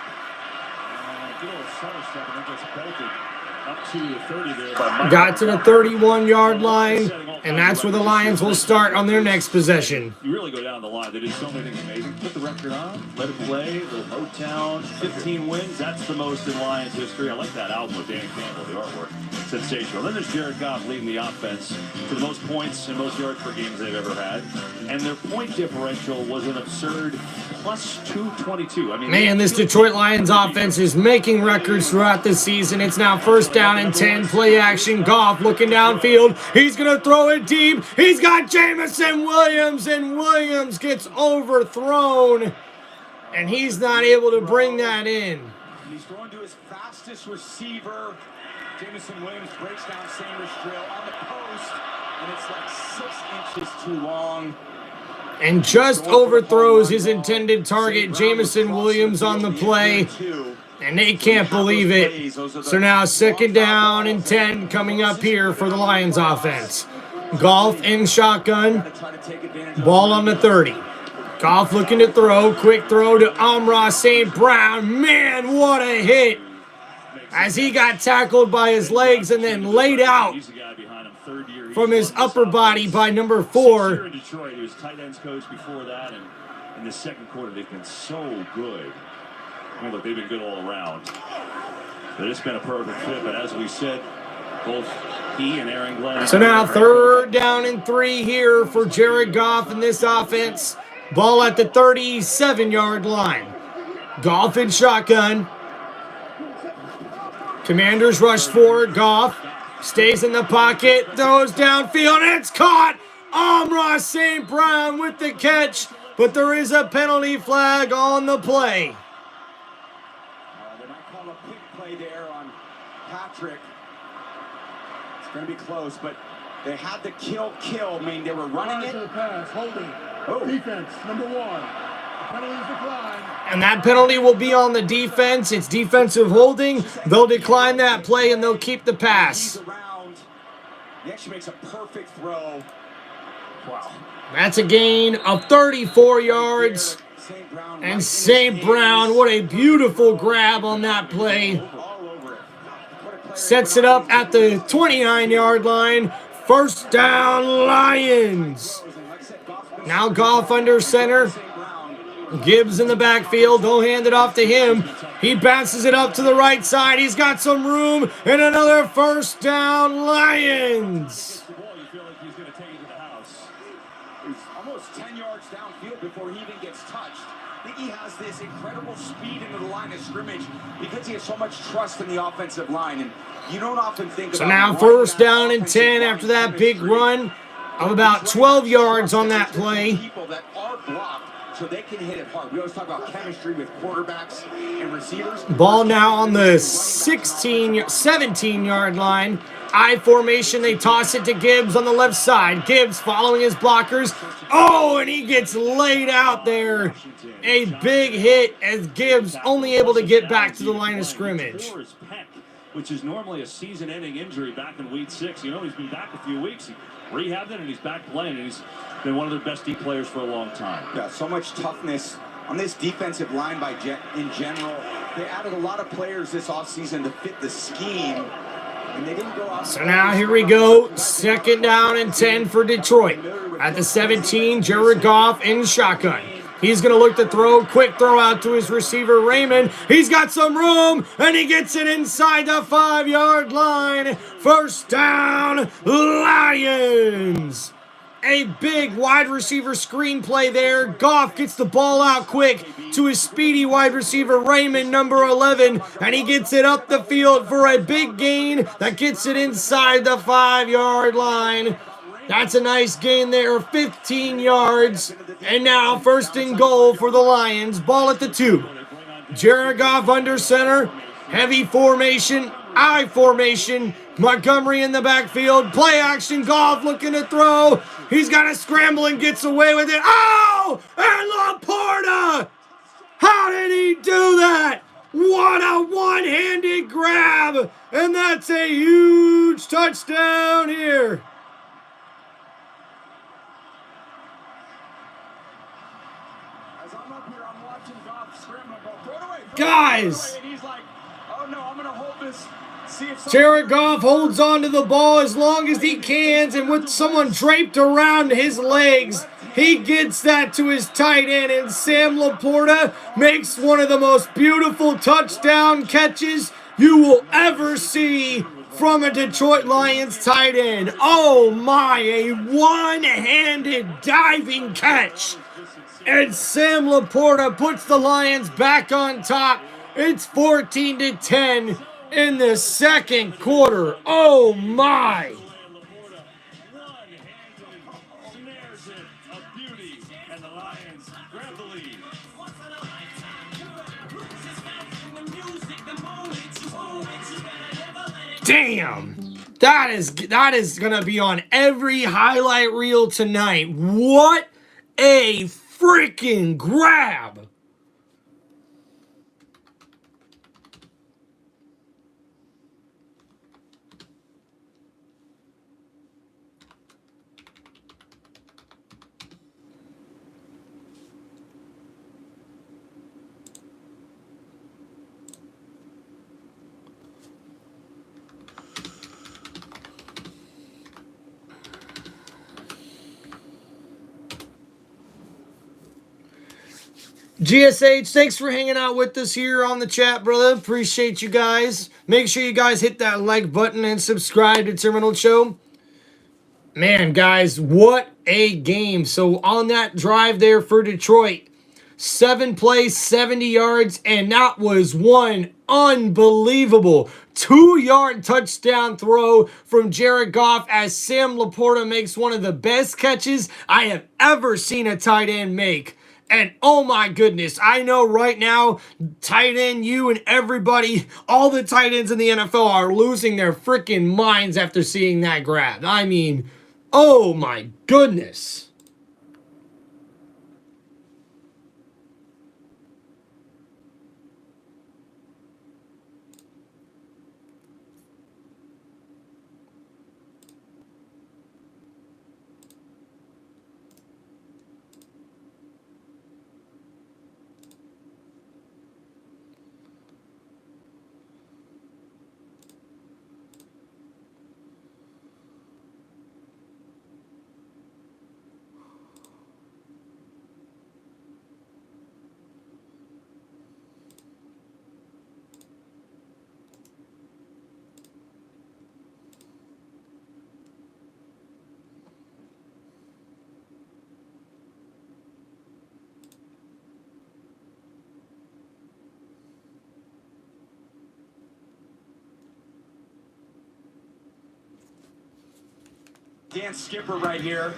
S1: Got to the 31-yard line, and that's where the Lions will start on their next possession.
S2: You really go down the line. They did so many things amazing. Put the record on, let it play, the Motown, 15 wins. That's the most in Lions history. I like that album with Dan Campbell, the artwork. Sensational. Then there's Jared Goff leading the offense for the most points and most yards per games they've ever had. And their point differential was an absurd plus 222. I mean,
S1: man, this Detroit Lions offense is making records throughout the season. It's now 1st down and 10. Play action. Goff looking downfield. He's going to throw it deep. He's got Jameson Williams, and Williams gets overthrown. And he's not able to bring that in.
S6: He's throwing to his fastest receiver. Jameson Williams breaks down Sanders' drill on the post, and it's like 6 inches too long.
S1: And just overthrows his intended target, Jameson Williams, on the play. And they can't believe it. So now 2nd down and 10 coming up here for the Lions offense. Goff in shotgun. Ball on the 30. Goff looking to throw. Quick throw to Amon-Ra St. Brown. Man, what a hit. As he got tackled by his legs and then laid out from his upper body by number 4.
S2: In Detroit, he was tight ends coach before that, and in the second quarter, they've been so good. I mean, look, they've been good all around. But it's been a perfect fit, but as we said, both he and Aaron Glenn.
S1: So now 3rd down and 3 here for Jared Goff in this offense. Ball at the 37-yard line. Goff in shotgun. Commanders rush forward. Goff stays in the pocket, throws downfield, and it's caught. Amon-Ra St. Brown with the catch, but there is a penalty flag on the play.
S6: They might call a pick play there on Patrick. It's going to be close, but they had the kill. I mean, they were running it.
S4: Pass, holding. Defense, number 1. Penalties decline.
S1: And that penalty will be on the defense. It's defensive holding. They'll decline that play, and they'll keep the pass.
S6: He actually makes a perfect throw. Wow.
S1: That's a gain of 34 yards. And St. Brown, what a beautiful grab on that play. Sets it up at the 29-yard line. 1st down, Lions. Now Goff under center. Gibbs in the backfield. Don't hand it off to him. He bounces it up to the right side. He's got some room. And another 1st down, Lions.
S6: He's almost 10 yards downfield before he even gets touched. I think he has this incredible speed into the line of scrimmage because he has so much trust in the offensive line. And you don't often think about.
S1: So now 1st down and 10 after that big run of about 12 yards on that play.
S6: People that are blocked so they can hit it hard. We always talk about chemistry with quarterbacks and receivers.
S1: Ball now on the 17-yard line. I formation, they toss it to Gibbs on the left side. Gibbs following his blockers. Oh, and he gets laid out there. A big hit as Gibbs only able to get back to the line of scrimmage.
S2: Which is normally a season-ending injury back in week 6. You know, he's been back a few weeks. He rehabbed it, and he's back playing, and he's been one of their best deep players for a long time.
S6: Yeah, so much toughness on this defensive line in general. They added a lot of players this offseason to fit the scheme. And they didn't go out.
S1: So now here we go. 2nd down and 10 for Detroit. At the 17, Jared Goff in shotgun. He's going to look to throw. Quick throw out to his receiver, Raymond. He's got some room, and he gets it inside the 5-yard line. 1st down, Lions. A big wide receiver screen play there. Goff gets the ball out quick to his speedy wide receiver, Raymond, number 11, and he gets it up the field for a big gain that gets it inside the 5-yard line. That's a nice gain there, 15 yards. And now 1st and goal for the Lions. Ball at the 2. Jared Goff under center. Heavy formation. I formation. Montgomery in the backfield. Play action. Goff looking to throw. He's got to scramble and gets away with it. Oh! And Laporta! How did he do that? What a one-handed grab! And that's a huge touchdown here. Guys, Jared Goff holds on to the ball as long as he can, and with someone draped around his legs, he gets that to his tight end, and Sam Laporta makes one of the most beautiful touchdown catches you will ever see from a Detroit Lions tight end. Oh my, a one-handed diving catch. And Sam Laporta puts the Lions back on top. It's 14-10 in the 2nd quarter. Oh my! Damn! That is gonna be on every highlight reel tonight. What a freaking grab! GSH, thanks for hanging out with us here on the chat, brother. Appreciate you guys. Make sure you guys hit that like button and subscribe to Terminal Show. Man, guys, what a game. So on that drive there for Detroit, 7 plays, 70 yards, and that was one unbelievable 2-yard touchdown throw from Jared Goff as Sam Laporta makes one of the best catches I have ever seen a tight end make. And oh my goodness, I know right now, tight end, you and everybody, all the tight ends in the NFL are losing their freaking minds after seeing that grab. I mean, oh my goodness.
S6: Dan Skipper right here.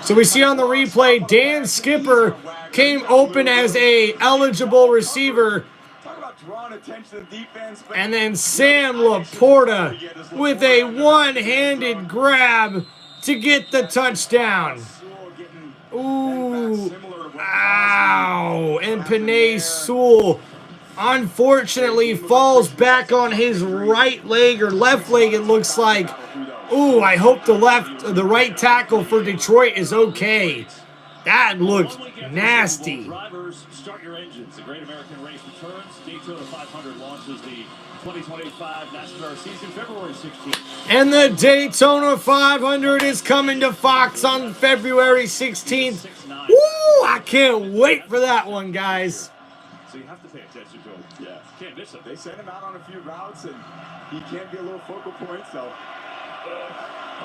S1: So we see on the replay, Dan Skipper came open as a eligible receiver. And then Sam Laporta with a one-handed grab to get the touchdown. Ooh, ow. And Penei Sewell unfortunately falls back on his right leg or left leg, it looks like. Ooh, I hope the right tackle for Detroit is okay. That looked nasty.
S2: Drivers, start your engines. The Great American Race returns. Daytona 500 launches the 2025 NASCAR season February 16th.
S1: And the Daytona 500 is coming to Fox on February 16th. Woo! I can't wait for that one, guys.
S2: So you have to pay attention to him.
S3: Yeah.
S2: Can't miss him.
S3: They sent him out on a few routes, and he can be a little focal point, so.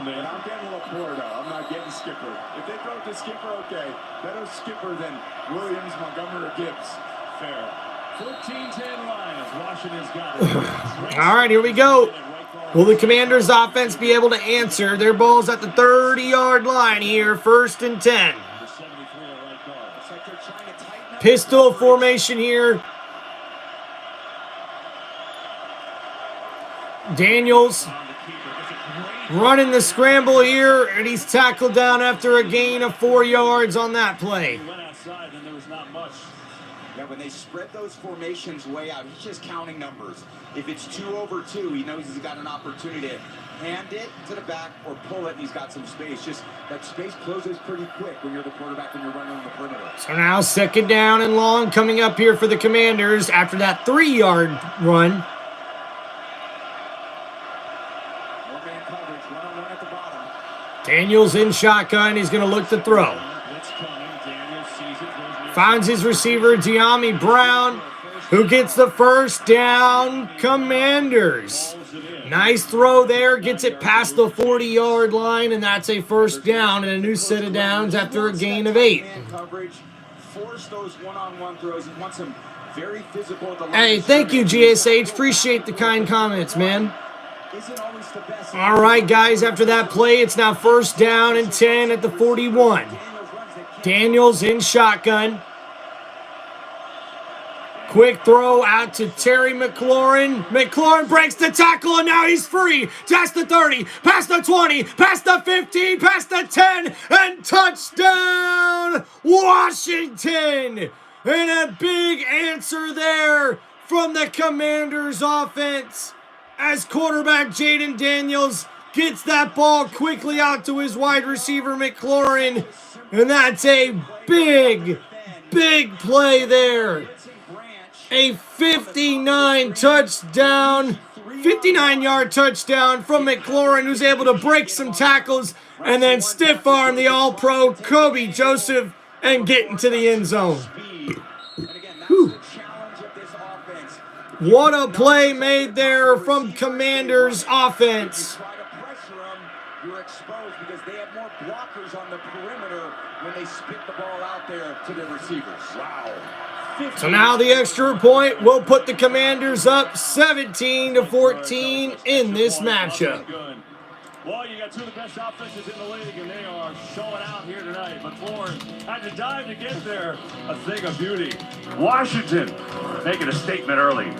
S3: But I'm getting Laporta. I'm not getting Skipper. If they throw it to Skipper, okay. Better Skipper than Williams, Montgomery, or Gibbs.
S2: Fair. 14-10 Lions. Washington's got it.
S1: All right, here we go. Will the Commanders' offense be able to answer? Their ball's at the 30-yard line here, 1st and 10. Pistol formation here. Daniels running the scramble here, and he's tackled down after a gain of 4 yards on that play.
S6: Yeah, when they spread those formations way out, he's just counting numbers. If it's 2 over 2, he knows he's got an opportunity to hand it to the back or pull it, and he's got some space. Just that space closes pretty quick when you're the quarterback and you're running on the perimeter.
S1: So now 2nd down and long coming up here for the Commanders after that 3-yard run. Daniels in shotgun. He's going to look to throw. Finds his receiver, De'Ami Brown, who gets the 1st down. Commanders. Nice throw there. Gets it past the 40-yard line, and that's a 1st down and a new set of downs after a gain of 8.
S6: Force those one-on-one throws. He wants them very physical.
S1: Hey, thank you, GSH. Appreciate the kind comments, man. All right, guys, after that play, it's now 1st down and 10 at the 41. Daniels in shotgun. Quick throw out to Terry McLaurin. McLaurin breaks the tackle, and now he's free. Past the 30, past the 20, past the 15, past the 10, and touchdown, Washington! And a big answer there from the Commanders' offense as quarterback Jaden Daniels gets that ball quickly out to his wide receiver McLaurin. And that's a big, big play there. A 59-yard touchdown from McLaurin, who's able to break some tackles and then stiff arm the all-pro Kobe Joseph and get into the end zone. Whew. What a play made there from Commanders offense.
S6: You're exposed because they have more blockers on the perimeter when they spit the ball out there to their receivers. Wow.
S1: So now the extra point will put the Commanders up 17-14 in this matchup.
S2: Well, you got 2 of the best offenses in the league, and they are showing out here tonight. McLaurin had to dive to get there. A thing of beauty. Washington making a statement early.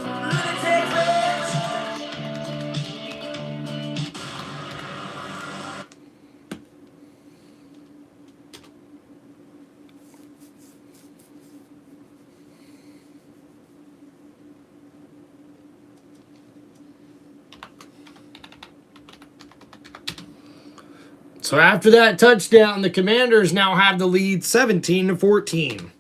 S1: So after that touchdown, the Commanders now have the lead 17-14.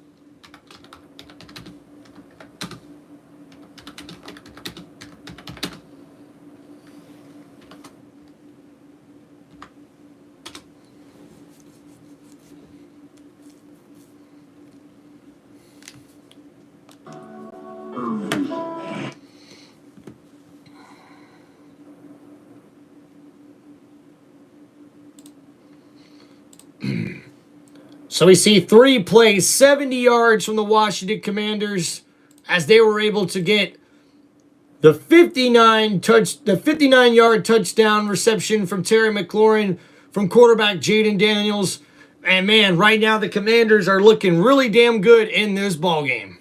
S1: So we see 3 plays, 70 yards from the Washington Commanders as they were able to get the 59-yard touchdown reception from Terry McLaurin from quarterback Jaden Daniels. And man, right now the Commanders are looking really damn good in this ball game.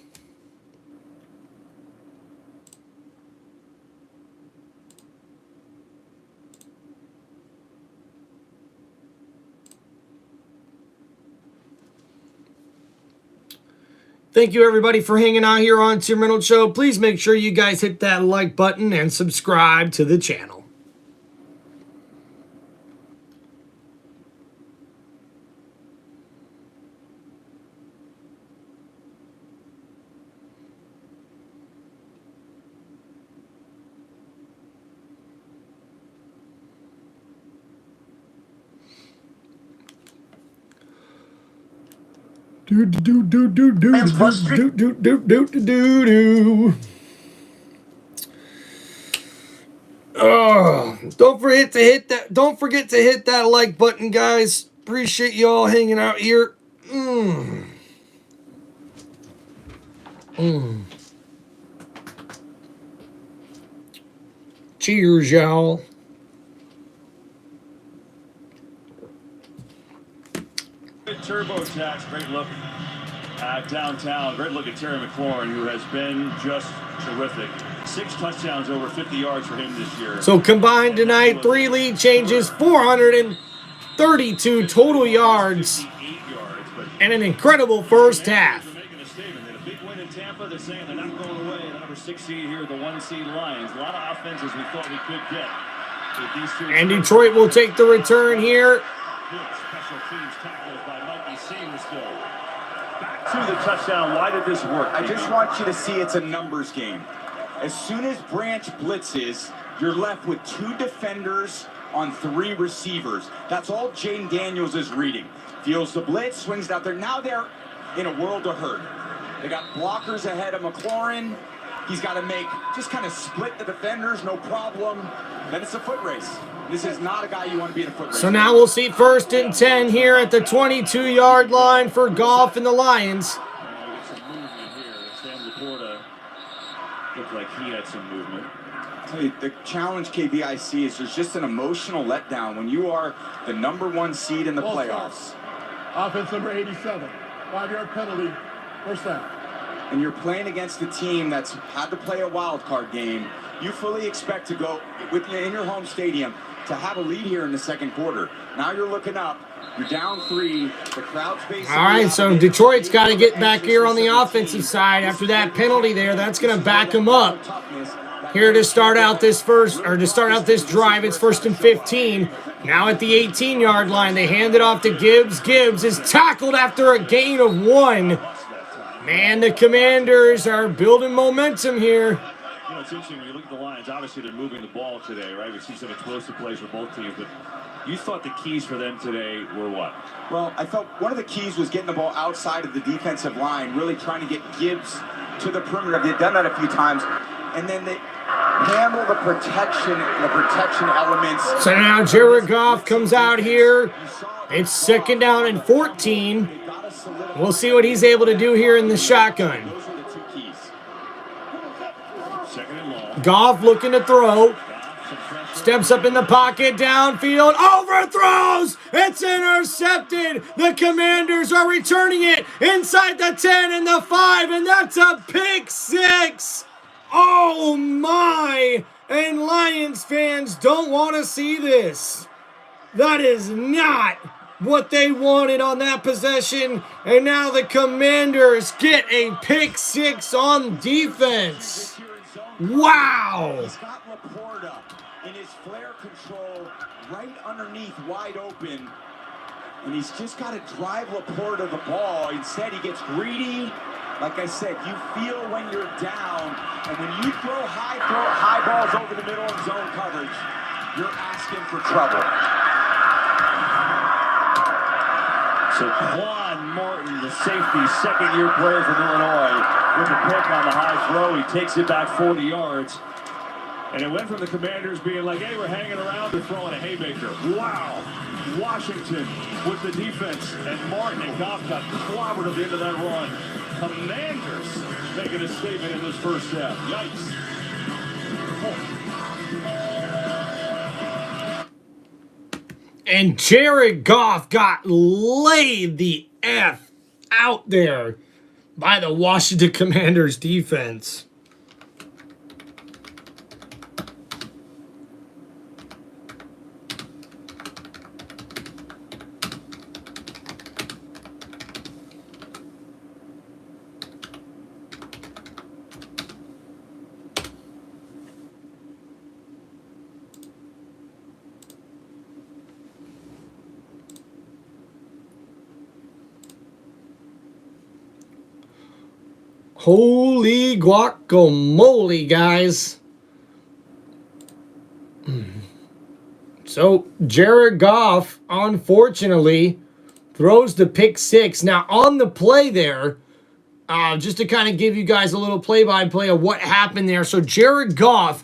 S1: Thank you, everybody, for hanging out here on Tim Reynolds Show. Please make sure you guys hit that like button and subscribe to the channel. Oh, don't forget to hit that. Don't forget to hit that like button, guys. Appreciate you all hanging out here. Cheers, y'all.
S2: TurboTax, great look at downtown. Great look at Terry McLaurin, who has been just terrific. 6 touchdowns, over 50 yards for him this year.
S1: So combined tonight, 3 lead changes, 432 total yards, and an incredible first half.
S2: They're making a statement. They had a big win in Tampa. They're saying they're not going away. The number 6 seed here, the 1 seed Lions. A lot of offenses we thought we could get.
S1: And Detroit will take the return here.
S2: Good special teams tackles by Mikey Sanders. Back to the touchdown. Why did this work?
S6: I just want you to see it's a numbers game. As soon as Branch blitzes, you're left with 2 defenders on 3 receivers. That's all Jaden Daniels is reading. Feels the blitz, swings it out there. Now they're in a world of hurt. They got blockers ahead of McLaurin. He's got to just kind of split the defenders, no problem. Then it's a foot race. This is not a guy you want to be in a foot race.
S1: So now we'll see 1st and 10 here at the 22-yard line for Goff and the Lions.
S2: Get some movement here. Sam Laporta looked like he had some movement.
S6: I'll tell you, the challenge KBIC is there's just an emotional letdown when you are the number 1 seed in the playoffs.
S4: Offense number 87. 5-yard penalty. First down.
S6: And you're playing against a team that's had to play a wild card game. You fully expect to go in your home stadium to have a lead here in the second quarter. Now you're looking up. You're down 3. The crowd's basically...
S1: All right, so Detroit's got to get back here on the offensive side after that penalty there. That's going to back them up. Here to start out this drive, it's 1st and 15. Now at the 18-yard line, they hand it off to Gibbs. Gibbs is tackled after a gain of 1. Man, the Commanders are building momentum here.
S2: You know, it's interesting when you look at the Lions. Obviously, they're moving the ball today, right? We see some explosive plays for both teams, but you thought the keys for them today were what?
S6: Well, I felt one of the keys was getting the ball outside of the defensive line, really trying to get Gibbs to the perimeter. They've done that a few times, and then they handle the protection elements.
S1: So now Jared Goff comes out here. It's 2nd down and 14. We'll see what he's able to do here in the shotgun.
S6: Those are the 2 keys.
S2: Second and long.
S1: Goff looking to throw. Steps up in the pocket, downfield, overthrows! It's intercepted! The Commanders are returning it inside the 10 and the 5, and that's a pick 6! Oh my! And Lions fans don't want to see this. That is not what they wanted on that possession, and now the Commanders get a pick 6 on defense. Wow!
S6: He's got Laporta in his flare control right underneath, wide open, and he's just got to drive Laporta the ball. Instead, he gets greedy. Like I said, you feel when you're down, and when you throw high balls over the middle in zone coverage, you're asking for trouble.
S2: So Quan Martin, the safety, second-year player from Illinois, with a pick on the high throw. He takes it back 40 yards. And it went from the Commanders being like, hey, we're hanging around, to throwing a haymaker. Wow. Washington with the defense. And Martin and Goff got clobbered at the end of that run. Commanders making a statement in this first half. Yikes.
S1: And Jared Goff got laid the F out there by the Washington Commanders defense. Holy guacamole, guys. So, Jared Goff, unfortunately, throws the pick six. Now, on the play there, just to kind of give you guys a little play-by-play of what happened there. So, Jared Goff,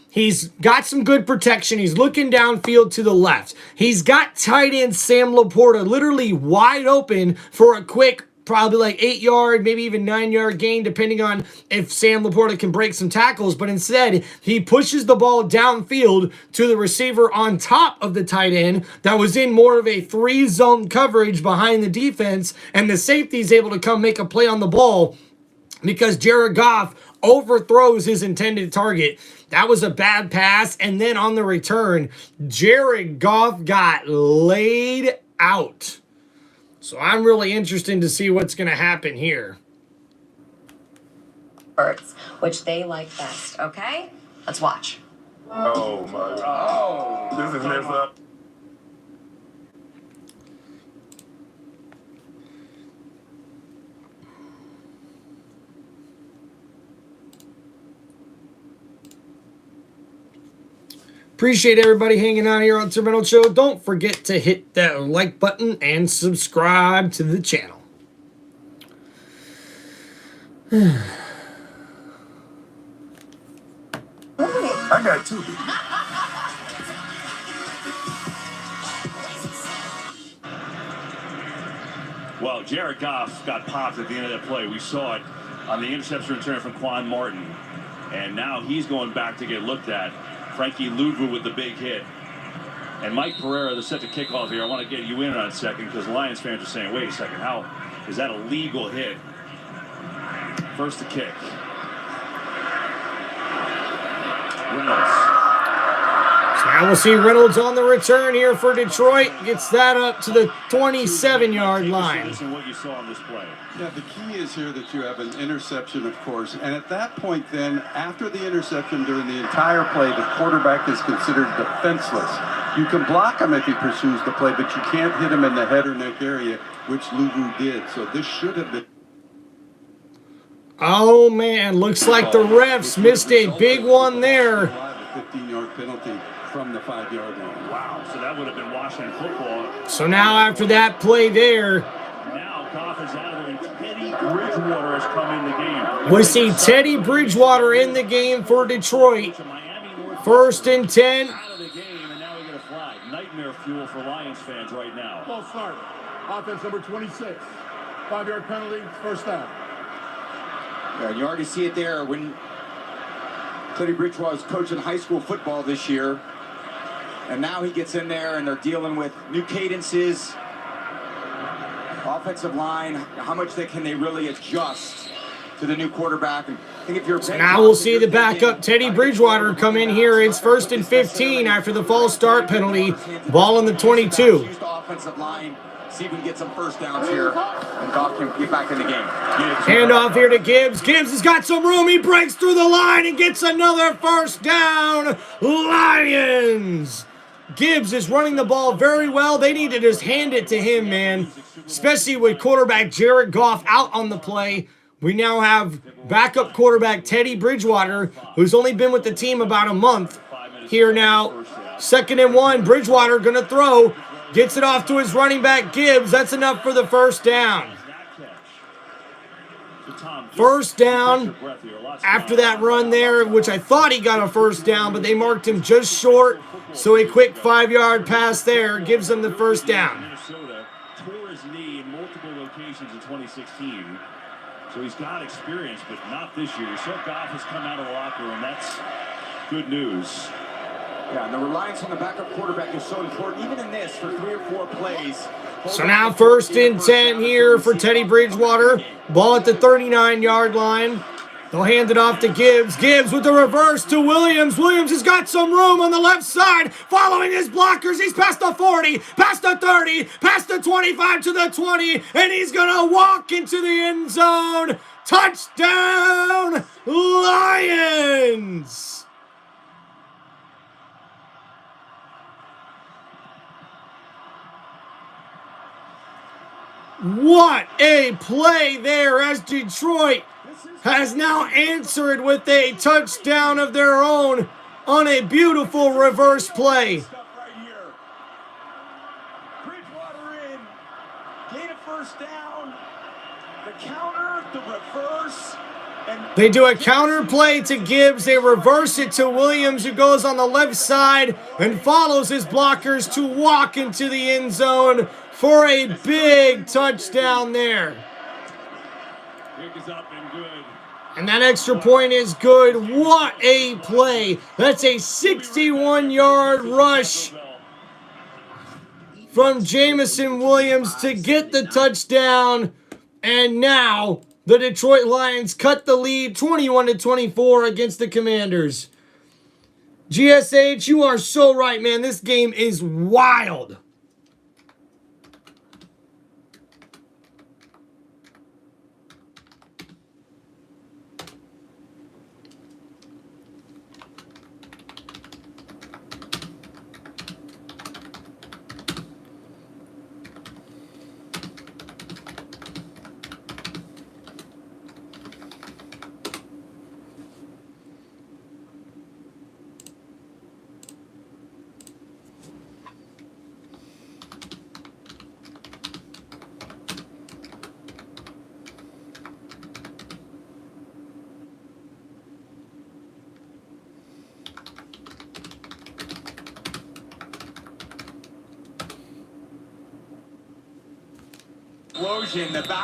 S1: he's got some good protection. He's looking downfield to the left. He's got tight end Sam Laporta literally wide open for a quick, probably like 8-yard, maybe even 9-yard gain, depending on if Sam Laporta can break some tackles. But instead, he pushes the ball downfield to the receiver on top of the tight end that was in more of a 3-zone coverage behind the defense. And the safety is able to come make a play on the ball because Jared Goff overthrows his intended target. That was a bad pass. And then on the return, Jared Goff got laid out. So I'm really interested to see what's going to happen here.
S10: Birds, which they like best, okay? Let's watch.
S4: Oh, my God. This is messed up.
S1: Appreciate everybody hanging out here on Terminal Show. Don't forget to hit that like button and subscribe to the channel.
S4: I got two.
S2: Well, Jared Goff got popped at the end of that play. We saw it on the interception return from Quan Martin. And now he's going back to get looked at. Frankie Louvu with the big hit. And Mike Pereira, the set to kick off here. I want to get you in on a second because Lions fans are saying, wait a second, how is that a legal hit? First to kick. Reynolds.
S1: So now we'll see Reynolds on the return here for Detroit. Gets that up to the 27-yard line.
S2: Listen what you saw on this play.
S11: Yeah, the key is here that you have an interception, of course. And at that point then, after the interception during the entire play, the quarterback is considered defenseless. You can block him if he pursues the play, but you can't hit him in the head or neck area, which Louvu did. So this should have been...
S1: Oh, man. Looks like the refs missed a big one there.
S11: A 15-yard penalty from the 5-yard line.
S2: Wow, so that would have been Washington football.
S1: So now after that play there,
S2: Now Goff is out of it. Teddy Bridgewater has come in the game.
S1: we see Teddy Bridgewater in the game for Detroit. First and 10.
S2: Out of the game, and now we get a flag. Nightmare fuel for Lions fans right now.
S4: False start. Offense number 26. 5-yard penalty, first down.
S6: Yeah, you already see it there when Teddy Bridgewater was coaching high school football this year. And now he gets in there and they're dealing with new cadences, offensive line, how much can they really adjust to the new quarterback. And I think if you're
S1: now we'll see the backup Teddy Bridgewater come in here. It's first and 15 after the false start penalty. Ball on the 22.
S6: Use the offensive line. See if we can get some first downs here, and Goff can get back in the game.
S1: Hand off here to Gibbs. Gibbs has got some room. He breaks through the line and gets another first down. Lions! Gibbs is running the ball very well. They need to just hand it to him, man. Especially with quarterback Jared Goff out on the play. We now have backup quarterback Teddy Bridgewater, who's only been with the team about a month. Here now, 2nd and 1. Bridgewater going to throw. Gets it off to his running back, Gibbs. That's enough for the first down. First down after that run there, which I thought he got a first down, but they marked him just short. So a quick 5-yard pass there gives them the first down.
S2: Minnesota tore his knee in multiple locations in 2016. So he's got experience, but not this year. So Goff has come out of the locker room. That's good news.
S6: Yeah, and the reliance on the backup quarterback is so important, even in this, for 3 or 4 plays.
S1: So now 1st and 10 here for Teddy Bridgewater. Ball at the 39-yard line. They'll hand it off to Gibbs. Gibbs with the reverse to Williams. Williams has got some room on the left side. Following his blockers, he's past the 40, past the 30, past the 25 to the 20, and he's going to walk into the end zone. Touchdown, Lions! What a play there as Detroit has now answered with a touchdown of their own on a beautiful reverse play.
S6: Bridgewater in, gain a first down, the counter, the reverse.
S1: They do a counter play to Gibbs. They reverse it to Williams, who goes on the left side and follows his blockers to walk into the end zone for a big touchdown there. And that extra point is good. What a play. That's a 61-yard rush from Jamison Williams to get the touchdown. And now the Detroit Lions cut the lead 21-24 against the Commanders. GSH, you are so right, man. This game is wild.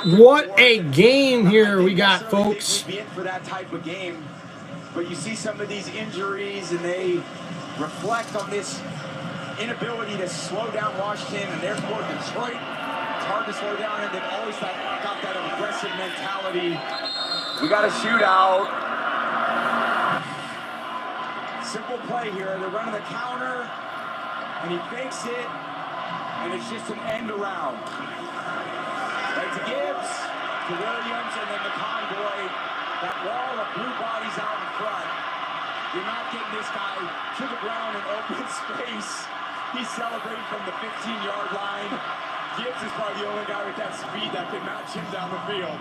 S1: What a game here we got, folks.
S6: Be in for that type of game, but you see some of these injuries, and they reflect on this inability to slow down Washington, and therefore Detroit. It's hard to slow down, and they've always got that aggressive mentality. We got a shootout. Simple play here. They're running the counter, and he fakes it, and it's just an end around. Right to Gibbs, to Williams, and then the convoy. That wall of blue bodies out in front. You're not getting this guy to the ground in open space. He's celebrating from the 15-yard line. Gibbs is probably the only guy with that speed that can match him down the field.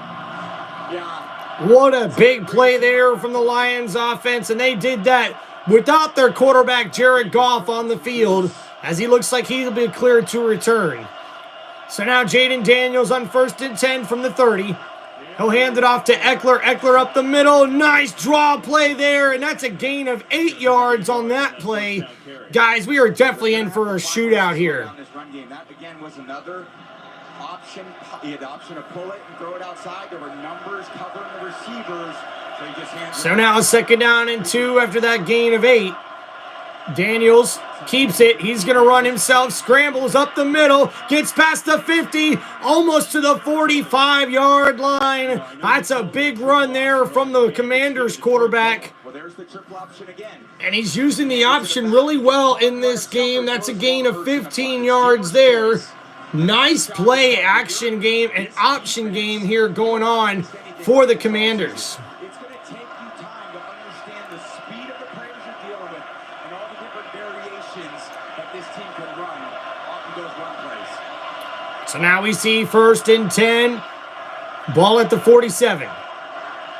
S6: Yeah.
S1: What a big play there from the Lions offense, and they did that without their quarterback Jared Goff on the field, as he looks like he'll be cleared to return. So now Jaden Daniels on 1st and 10 from the 30. He'll hand it off to Eckler. Eckler up the middle. Nice draw play there, and that's a gain of 8 yards on that play. Guys, we are definitely in for a shootout here.
S6: That again was another option. He had the option to pull it and throw it outside. There were numbers covering the receivers.
S1: So now 2nd down and 2 after that gain of 8. Daniels keeps it. He's going to run himself. Scrambles up the middle. Gets past the 50. Almost to the 45-yard line. That's a big run there from the Commanders quarterback.
S6: Well, there's the triple option again.
S1: And he's using the option really well in this game. That's a gain of 15 yards there. Nice play action game and option game here going on for the Commanders.
S6: It's going to take you time to understand the speed of the players you're dealing with and all the different variations that this team can run off of those run plays.
S1: So now we see 1st and 10. Ball at the 47.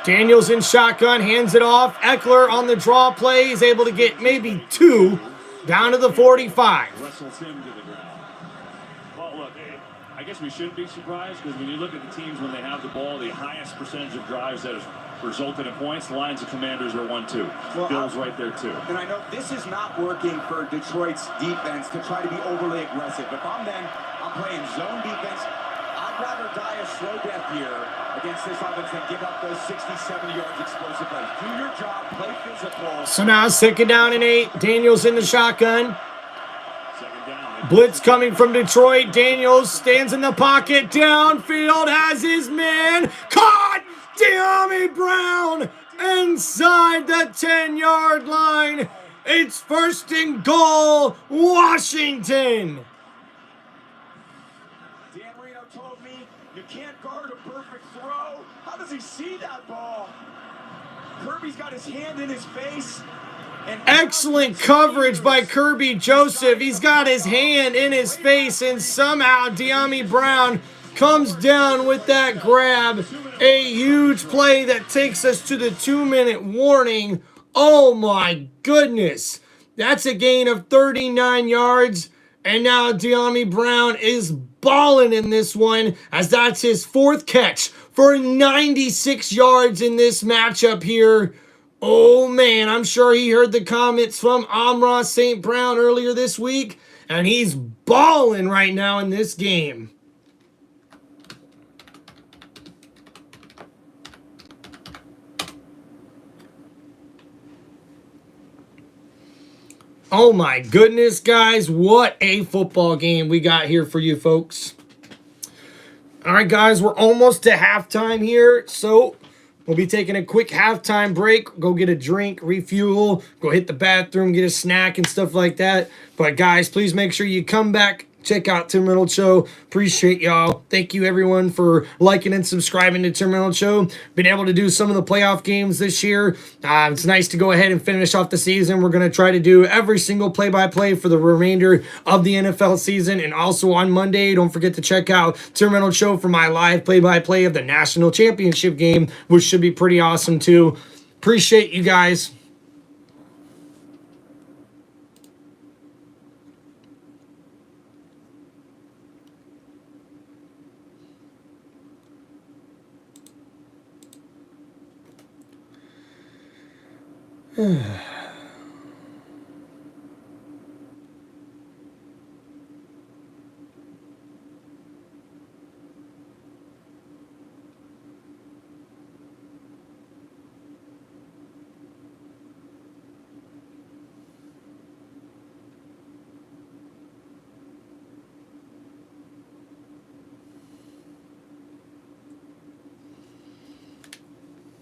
S1: Daniels in shotgun, hands it off. Eckler on the draw play is able to get maybe 2 down to the 45.
S2: Wrestles him to the ground. Well, look, I guess we shouldn't be surprised, because when you look at the teams when they have the ball, the highest percentage of drives that has resulted in points, the Lions and Commanders are 1-2.
S6: Well,
S2: Bills right there too.
S6: And I know this is not working for Detroit's defense to try to be overly aggressive. If I'm them, I'm playing zone defense. I rather die a slow death here against this offense than give up those 60, 70 yards explosive plays. Do your job, play physical.
S1: So now 2nd down and 8. Daniels in the shotgun. Blitz coming from Detroit. Daniels stands in the pocket. Downfield has his man. Caught! Diami Brown inside the 10-yard line. It's 1st and goal, Washington.
S6: Dan Marino told me you can't guard a perfect throw. How does he see that ball? Kirby's got his hand in his face.
S1: Excellent coverage by Kirby Joseph. He's got his hand in his face, and somehow Diami Brown comes down with that grab. A huge play that takes us to the 2-minute warning. Oh my goodness. That's a gain of 39 yards. And now Diami Brown is balling in this one, as that's his 4th catch for 96 yards in this matchup here. Oh man, I'm sure he heard the comments from Amon-Ra St. Brown earlier this week, and he's balling right now in this game. Oh my goodness, guys, what a football game we got here for you folks. All right, guys, we're almost to halftime here, so we'll be taking a quick halftime break. Go get a drink, refuel, go hit the bathroom, get a snack and stuff like that. But guys, please make sure you come back. Check out Tim Reynolds Show. Appreciate y'all. Thank you, everyone, for liking and subscribing to Tim Reynolds Show. Been able to do some of the playoff games this year. It's nice to go ahead and finish off the season. We're going to try to do every single play-by-play for the remainder of the NFL season. And also on Monday, don't forget to check out Tim Reynolds Show for my live play-by-play of the National Championship game, which should be pretty awesome, too. Appreciate you guys.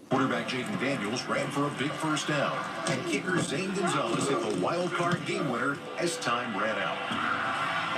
S12: Quarterback Jaden Daniels ran for a big 1st down, and kicker Zane Gonzalez hit the wild card game winner as time ran out.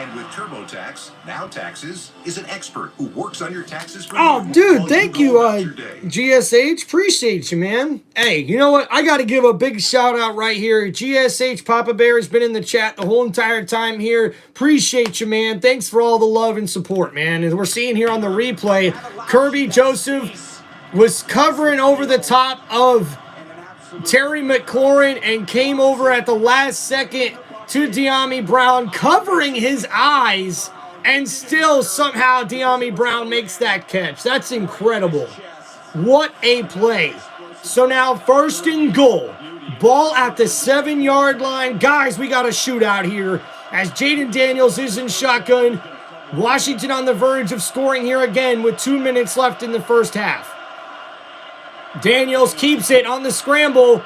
S12: And with TurboTax, Now Taxes is an expert who works on your taxes for
S1: you. Dude, thank you, GSH. Appreciate you, man. Hey, you know what? I got to give a big shout out right here. GSH Papa Bear has been in the chat the whole entire time here. Appreciate you, man. Thanks for all the love and support, man. And we're seeing here on the replay, Kirby Joseph was covering over the top of Terry McLaurin and came over at the last second to Diami Brown, covering his eyes, and still somehow Diami Brown makes that catch. That's incredible. What a play. So now 1st and goal. Ball at the 7-yard line. Guys, we got a shootout here as Jaden Daniels is in shotgun. Washington on the verge of scoring here again with 2 minutes left in the 1st half. Daniels keeps it on the scramble,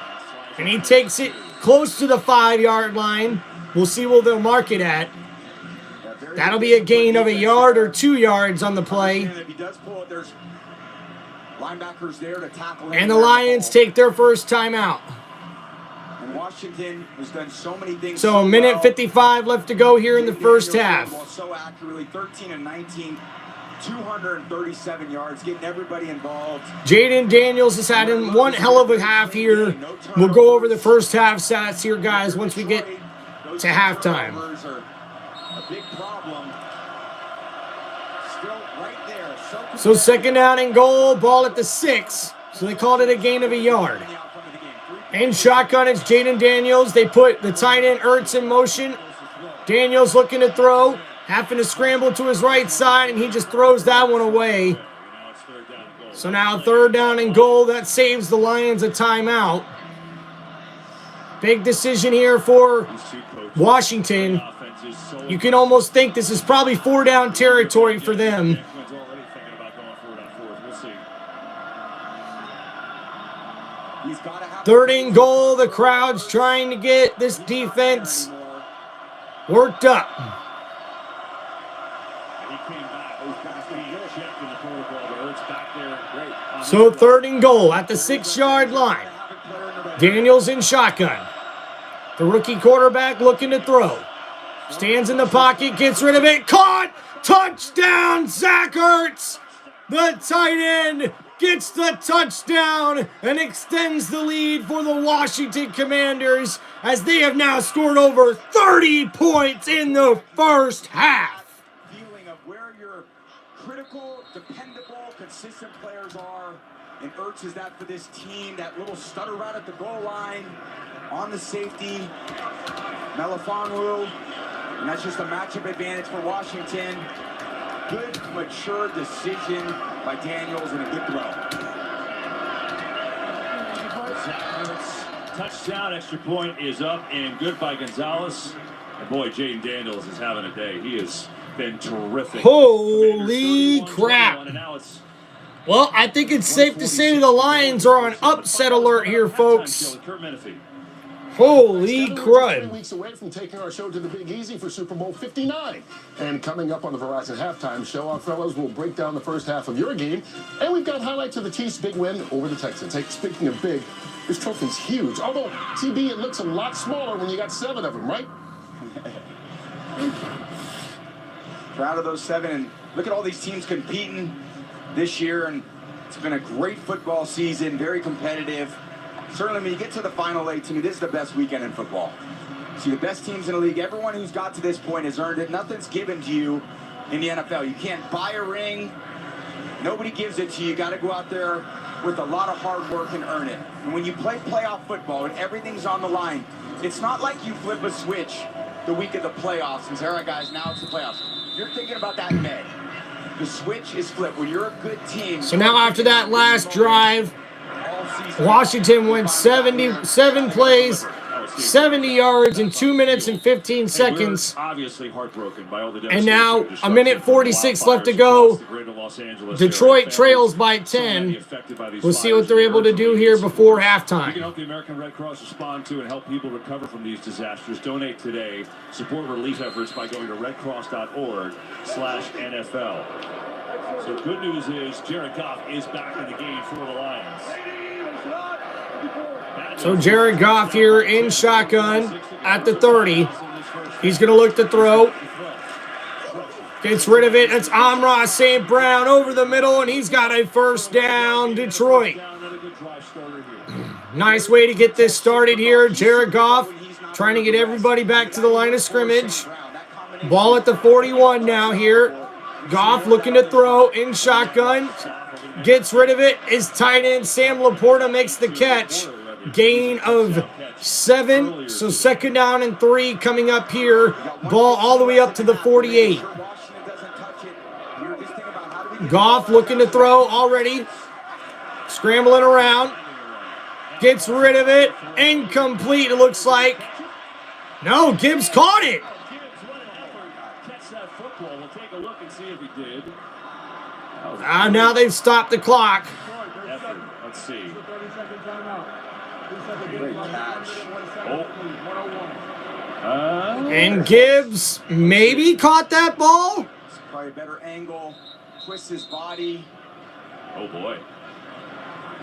S1: and he takes it close to the 5-yard line. We'll see what they'll mark it at. That'll be a gain of a yard or 2 yards on the play. And the Lions take their first timeout.
S6: Washington has done so many things.
S1: So a minute 55 left to go here in the 1st half.
S6: So accurately, 13 and 19. 237 yards, getting everybody involved.
S1: Jaden Daniels has had one hell of a half here. We'll go over the 1st half stats here, guys, once we get to halftime. So 2nd down and goal, ball at the 6. So they called it a gain of a yard. In shotgun, it's Jaden Daniels. They put the tight end Ertz in motion. Daniels looking to throw. Having to scramble to his right side, and he just throws that one away. So now 3rd down and goal. That saves the Lions a timeout. Big decision here for Washington. You can almost think this is probably 4-down territory for them. 3rd and goal. The crowd's trying to get this defense worked up. So 3rd and goal at the 6-yard line. Daniels in shotgun. The rookie quarterback looking to throw. Stands in the pocket, gets rid of it. Caught! Touchdown, Zach Ertz! The tight end gets the touchdown and extends the lead for the Washington Commanders as they have now scored over 30 points in the first half.
S6: Feeling of where your critical, dependable, consistent players are. And Ertz is that for this team. That little stutter right at the goal line on the safety. Melifonwu. And that's just a matchup advantage for Washington. Good, mature decision by Daniels and a good throw.
S2: Touchdown, extra point is up and good by Gonzalez. And boy, Jaden Daniels is having a day. He has been terrific.
S1: Holy crap. Well, I think it's safe to say the Lions are on upset alert here, folks. Holy crud.
S4: 3 weeks away from taking our show to the Big Easy for Super Bowl 59. And coming up on the Verizon Halftime Show, our fellows will break down the first half of your game. And we've got highlights of the Chiefs' big win over the Texans. Hey, speaking of big, this trophy's huge. Although, TB, it looks a lot smaller when you got 7 of them, right?
S6: Proud of those 7. And look at all these teams competing this year. And it's been a great football season, very competitive. Certainly, when you get to the final 8, to me, this is the best weekend in football. See, the best teams in the league, everyone who's got to this point has earned it. Nothing's given to you in the NFL. You can't buy a ring. Nobody gives it to you. You got to go out there with a lot of hard work and earn it. And when you play playoff football and everything's on the line, it's not like you flip a switch the week of the playoffs and say, all right, guys, now it's the playoffs. You're thinking about that in May. The switch is flipped. When you're a good team.
S1: So now after that last drive, Washington went 77 plays, 70 yards in 2 minutes and 15 seconds.
S2: Obviously heartbroken by all the
S1: and now a minute 46 left to go. Detroit trails by 10. We'll see what they're able to do here before halftime.
S2: You can help the American Red Cross respond to and help people recover from these disasters. Donate today. Support relief efforts by going to redcross.org/NFL. So good news is Jared Goff is back in the game for the Lions.
S1: So Jared Goff here in shotgun at the 30. He's going to look to throw. Gets rid of it. It's Amon-Ra St. Brown over the middle, and he's got a first down, Detroit. Nice way to get this started here. Jared Goff trying to get everybody back to the line of scrimmage. Ball at the 41 now here. Goff looking to throw in shotgun. Gets rid of it. His tight end, Sam Laporta, makes the catch. Gain of 7. So 2nd down and 3 coming up here. Ball all the way up to the 48. Goff looking to throw already. Scrambling around. Gets rid of it. Incomplete, it looks like. No, Gibbs caught it. Now they've stopped the clock.
S2: Let's see.
S6: Great catch.
S1: And Gibbs maybe caught that ball.
S6: Probably a better angle. Twists his body.
S2: Oh boy.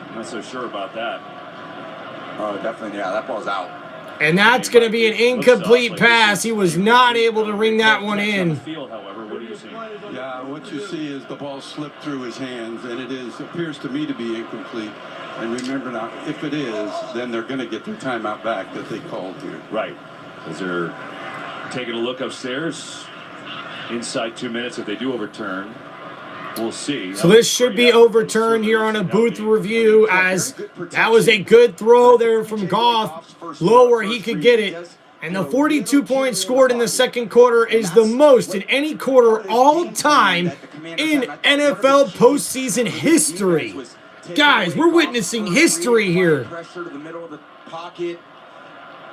S2: I'm not so sure about that.
S6: Oh, definitely. Yeah, that ball's out.
S1: And that's going to be an incomplete pass. He was not able to ring that one in.
S11: Yeah, what you see is the ball slipped through his hands, and it appears to me to be incomplete. And remember now, if it is, then they're going to get their timeout back that they called here.
S2: Right. As they're taking a look upstairs. Inside 2 minutes, if they do overturn, we'll see.
S1: So this should be overturned here on a booth review, as that was a good throw there from Goff, low where he could get it. And the 42 points scored in the second quarter is the most in any quarter all time in NFL postseason history. Guys, we're witnessing history here.
S6: Pressure to the middle of the pocket,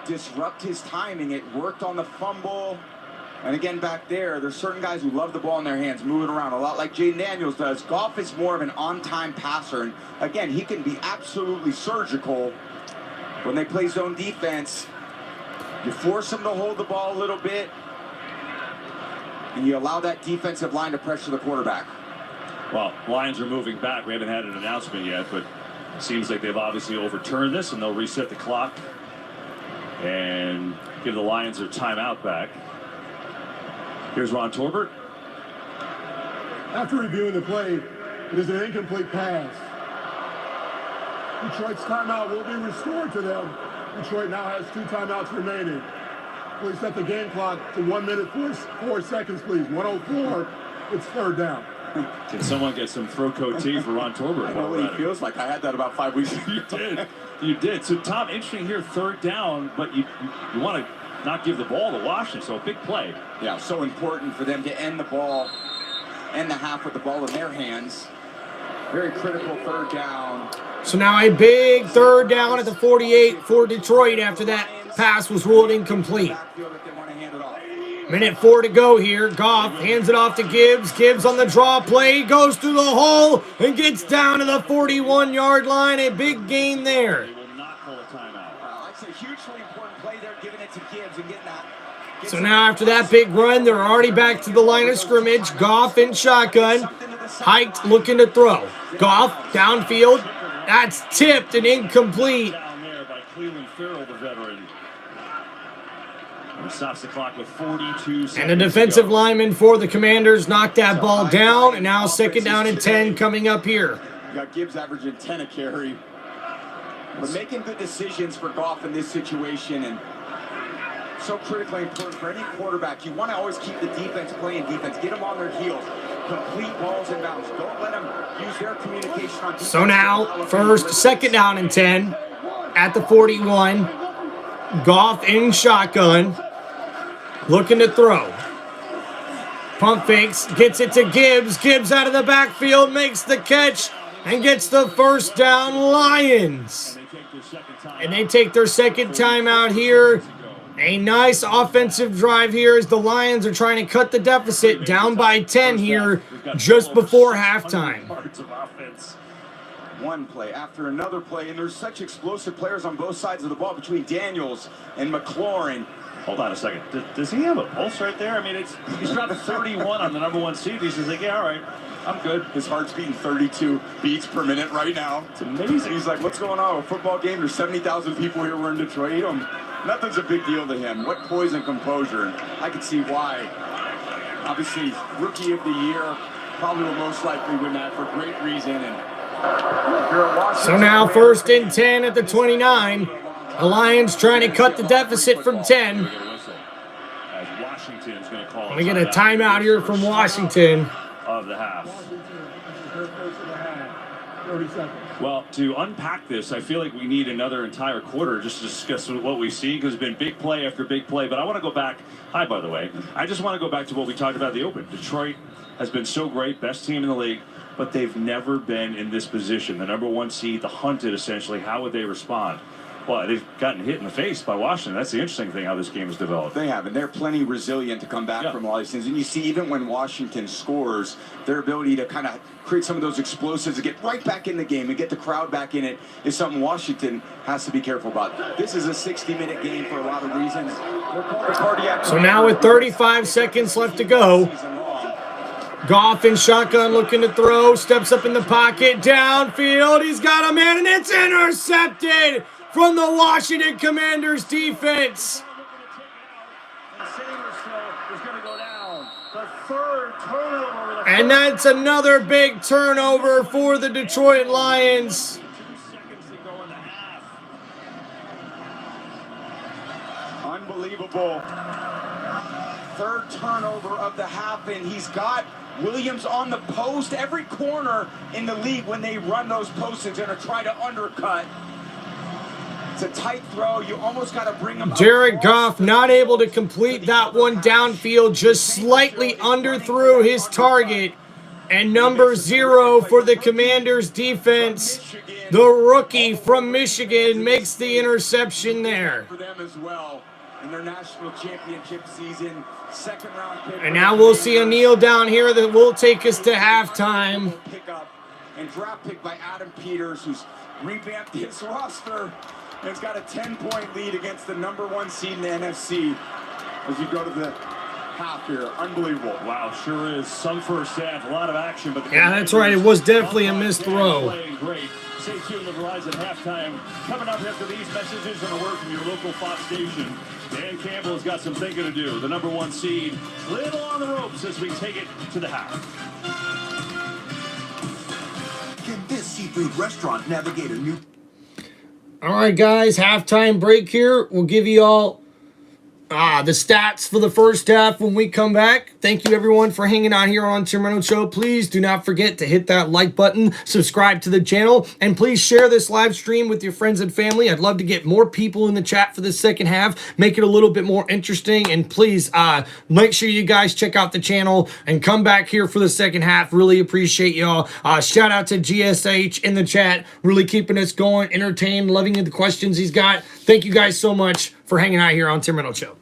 S6: disrupt his timing. It worked on the fumble. And again, back there's certain guys who love the ball in their hands, moving around a lot like Jaden Daniels does. Goff is more of an on-time passer. And again, he can be absolutely surgical when they play zone defense, you force them to hold the ball a little bit, and you allow that defensive line to pressure the quarterback.
S2: Well, Lions are moving back. We haven't had an announcement yet, but it seems like they've obviously overturned this, and they'll reset the clock and give the Lions their timeout back. Here's Ron Torbert.
S13: After reviewing the play, it is an incomplete pass. Detroit's timeout will be restored to them. Detroit now has 2 timeouts remaining. Please set the game clock to 1 minute 4 seconds, please. 1:04. It's 3rd down.
S2: Can someone get some throw coat tea for Ron Torbert?
S3: I know what he feels like. I had that about 5 weeks ago.
S2: You did. You did. So, Tom, interesting here, 3rd down, but you want to not give the ball to Washington, so a big play.
S6: Yeah, so important for them to end the half with the ball in their hands. Very critical 3rd down.
S1: So now a big 3rd down at the 48 for Detroit after that pass was ruled incomplete. Minute 4 to go here. Goff hands it off to Gibbs. Gibbs on the draw play, goes through the hole and gets down to the 41-yard line. A big gain there.
S2: They will not pull a timeout.
S6: That's a hugely important play there, giving it to Gibbs and getting that.
S1: So now after that big run, they're already back to the line of scrimmage. Goff in shotgun. Hiked, looking to throw. Goff downfield. That's tipped and incomplete.
S2: Down there by Cleveland Farrell, the veteran. And stops the clock with 42 seconds.
S1: And the defensive lineman for the Commanders knocked that ball down. And now 2nd down and 10 coming up here.
S6: You got Gibbs averaging 10 a carry. But making good decisions for Goff in this situation, and so critically important for any quarterback. You want to always keep the defense playing defense. Get them on their heels. Complete balls in bounds. Don't let them use their communication on defense.
S1: So now, 2nd down and 10 at the 41. Goff in shotgun. Looking to throw. Pump fakes. Gets it to Gibbs. Gibbs out of the backfield. Makes the catch. And gets the 1st down, Lions. And they take their 2nd timeout here. A nice offensive drive here as the Lions are trying to cut the deficit down by 10 here just before halftime.
S6: One play after another play, and there's such explosive players on both sides of the ball between Daniels and McLaurin.
S2: Hold on a second. Does he have a pulse right there? I mean, he's dropped 31 on the #1 seed. He's just like, yeah, all right, I'm good.
S6: His heart's beating 32 beats per minute right now.
S2: It's amazing.
S6: He's like, what's going on? A football game? There's 70,000 people here. We're in Detroit. Nothing's a big deal to him. What poise and composure. And I can see why. Obviously, Rookie of the Year probably will most likely win that for great reason. And
S1: so now 1st and 10 at the 29. The Lions trying to cut the deficit from 10. We get a timeout here from Washington.
S2: Of the half.
S13: 30 seconds.
S2: Well, to unpack this, I feel like we need another entire quarter just to discuss what we see, because it's been big play after big play. But I want to go back. Hi, by the way. I just want to go back to what we talked about at the open. Detroit has been so great, best team in the league, but they've never been in this position. The #1 seed, the hunted, essentially. How would they respond? Well, they've gotten hit in the face by Washington. That's the interesting thing, how this game has developed.
S6: They have, and they're plenty resilient to come back from all these things. And you see, even when Washington scores, their ability to kind of create some of those explosives to get right back in the game and get the crowd back in it is something Washington has to be careful about. This is a 60-minute game for a lot of reasons.
S1: So now with 35 seconds left to go, Goff in shotgun looking to throw, steps up in the pocket, downfield, he's got a man, and it's intercepted from the Washington Commanders defense. And that's another big turnover for the Detroit Lions.
S6: Unbelievable. 3rd turnover of the half, and he's got Williams on the post. Every corner in the league, when they run those posts, is going to try to undercut. It's a tight throw. You almost got to bring him up.
S1: Jared Goff not able to complete that one downfield, just slightly underthrew his target. And number 0 for the Commanders defense, the rookie from Michigan, makes the interception there.
S6: For them as well in their national championship season, 2nd round pick.
S1: And now we'll see a kneel down here that will take us to halftime.
S6: Pick up and draft pick by Adam Peters, who's revamped his roster.
S3: and it's got a 10-point lead against the #1 seed in the NFC as you go to the half here. Unbelievable.
S2: Wow, sure is. Some first half, a lot of action, but
S1: yeah, that's right. It was definitely a missed throw.
S2: Playing great. Stay tuned to Verizon halftime. Coming up after these messages and a word from your local Fox station. Dan Campbell has got some thinking to do. The #1 seed, little on the ropes as we take it to the half.
S14: Can this seafood restaurant navigate a new...
S1: All right, guys, halftime break here. We'll give you all the stats for the first half when we come back. Thank you, everyone, for hanging out here on Tim Reynolds Show. Please do not forget to hit that like button, subscribe to the channel, and please share this live stream with your friends and family. I'd love to get more people in the chat for the second half, make it a little bit more interesting, and please make sure you guys check out the channel and come back here for the second half. Really appreciate y'all. Shout out to GSH in the chat, really keeping us going, entertained, loving the questions he's got. Thank you guys so much for hanging out here on Tim Reynolds Show.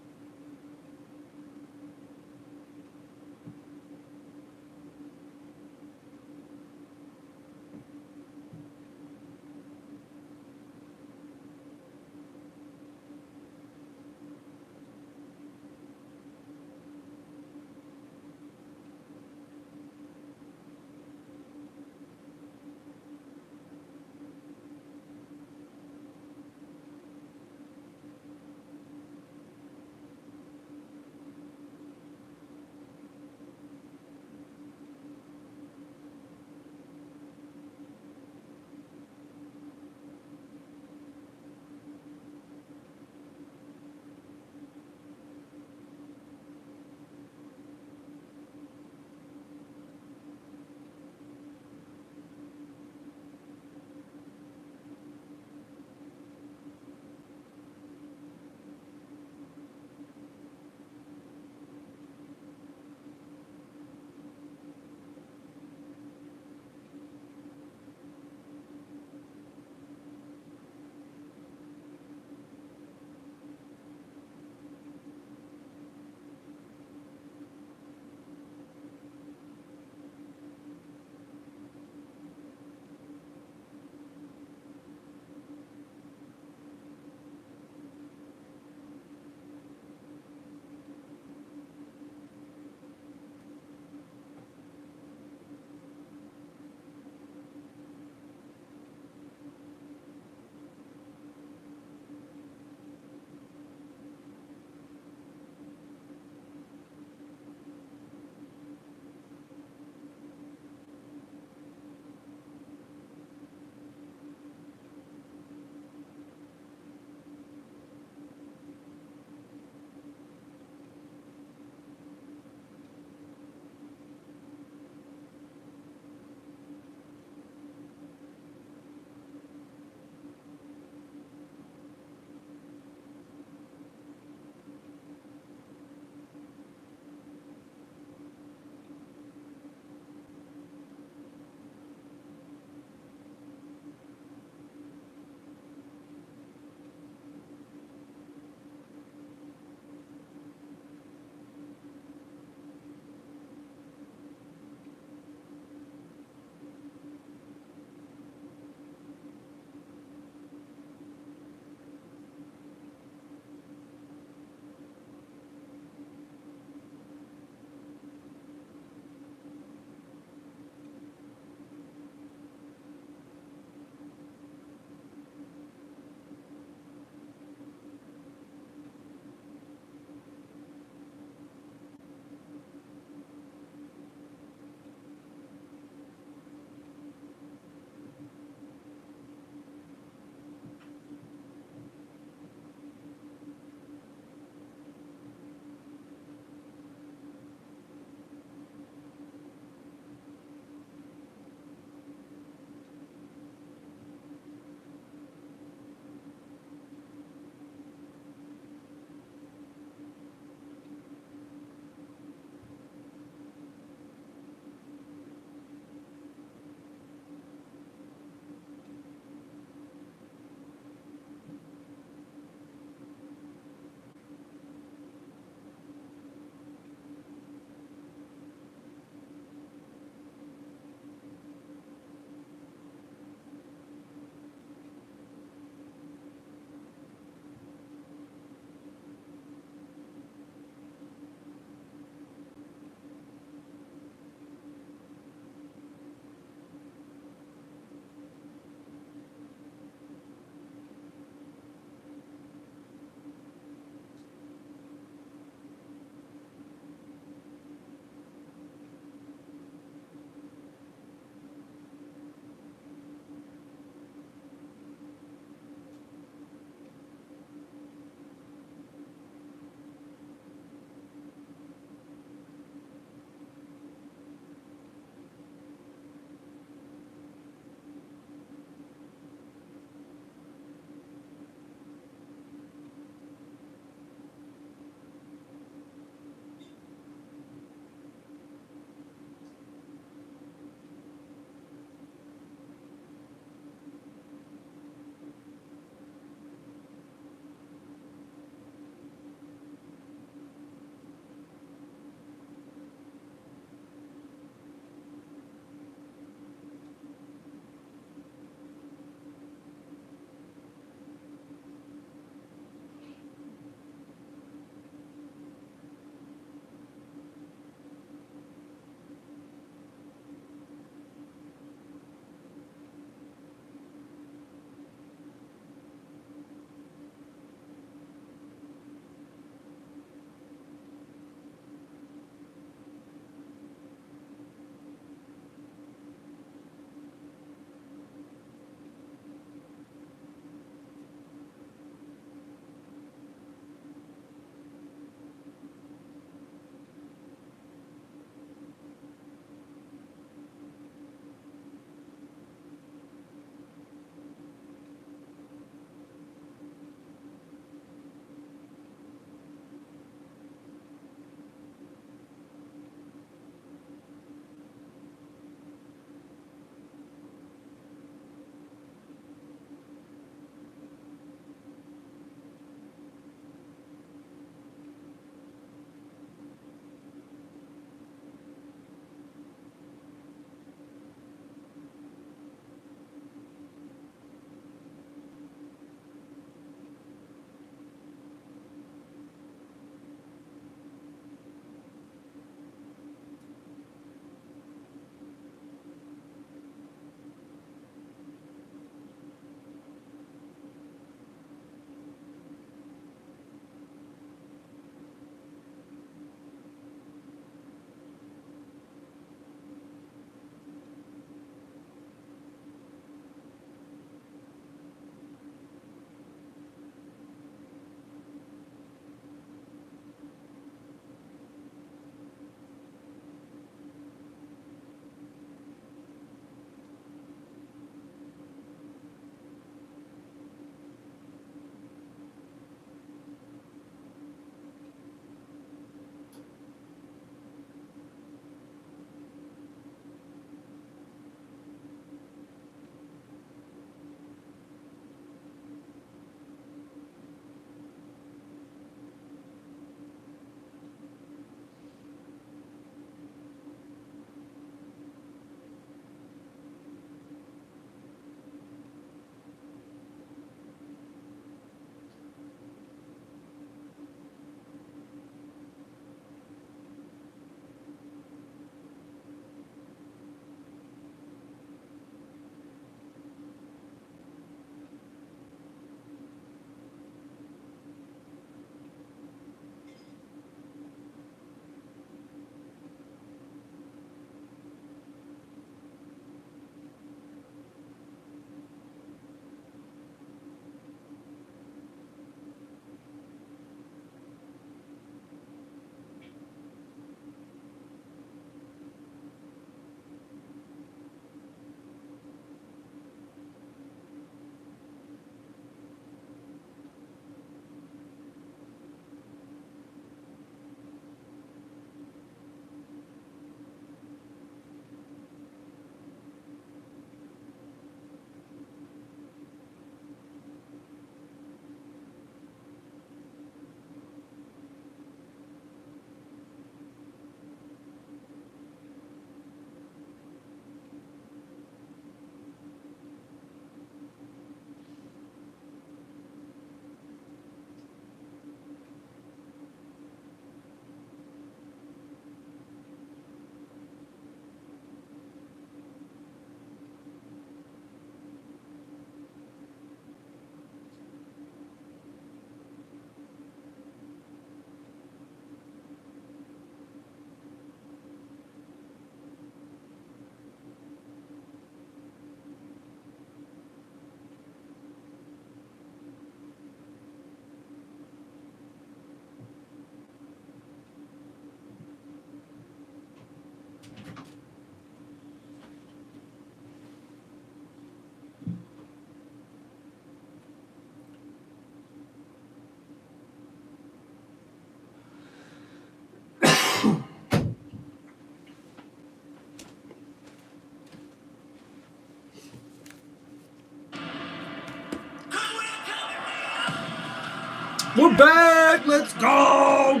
S1: We're back. Let's go.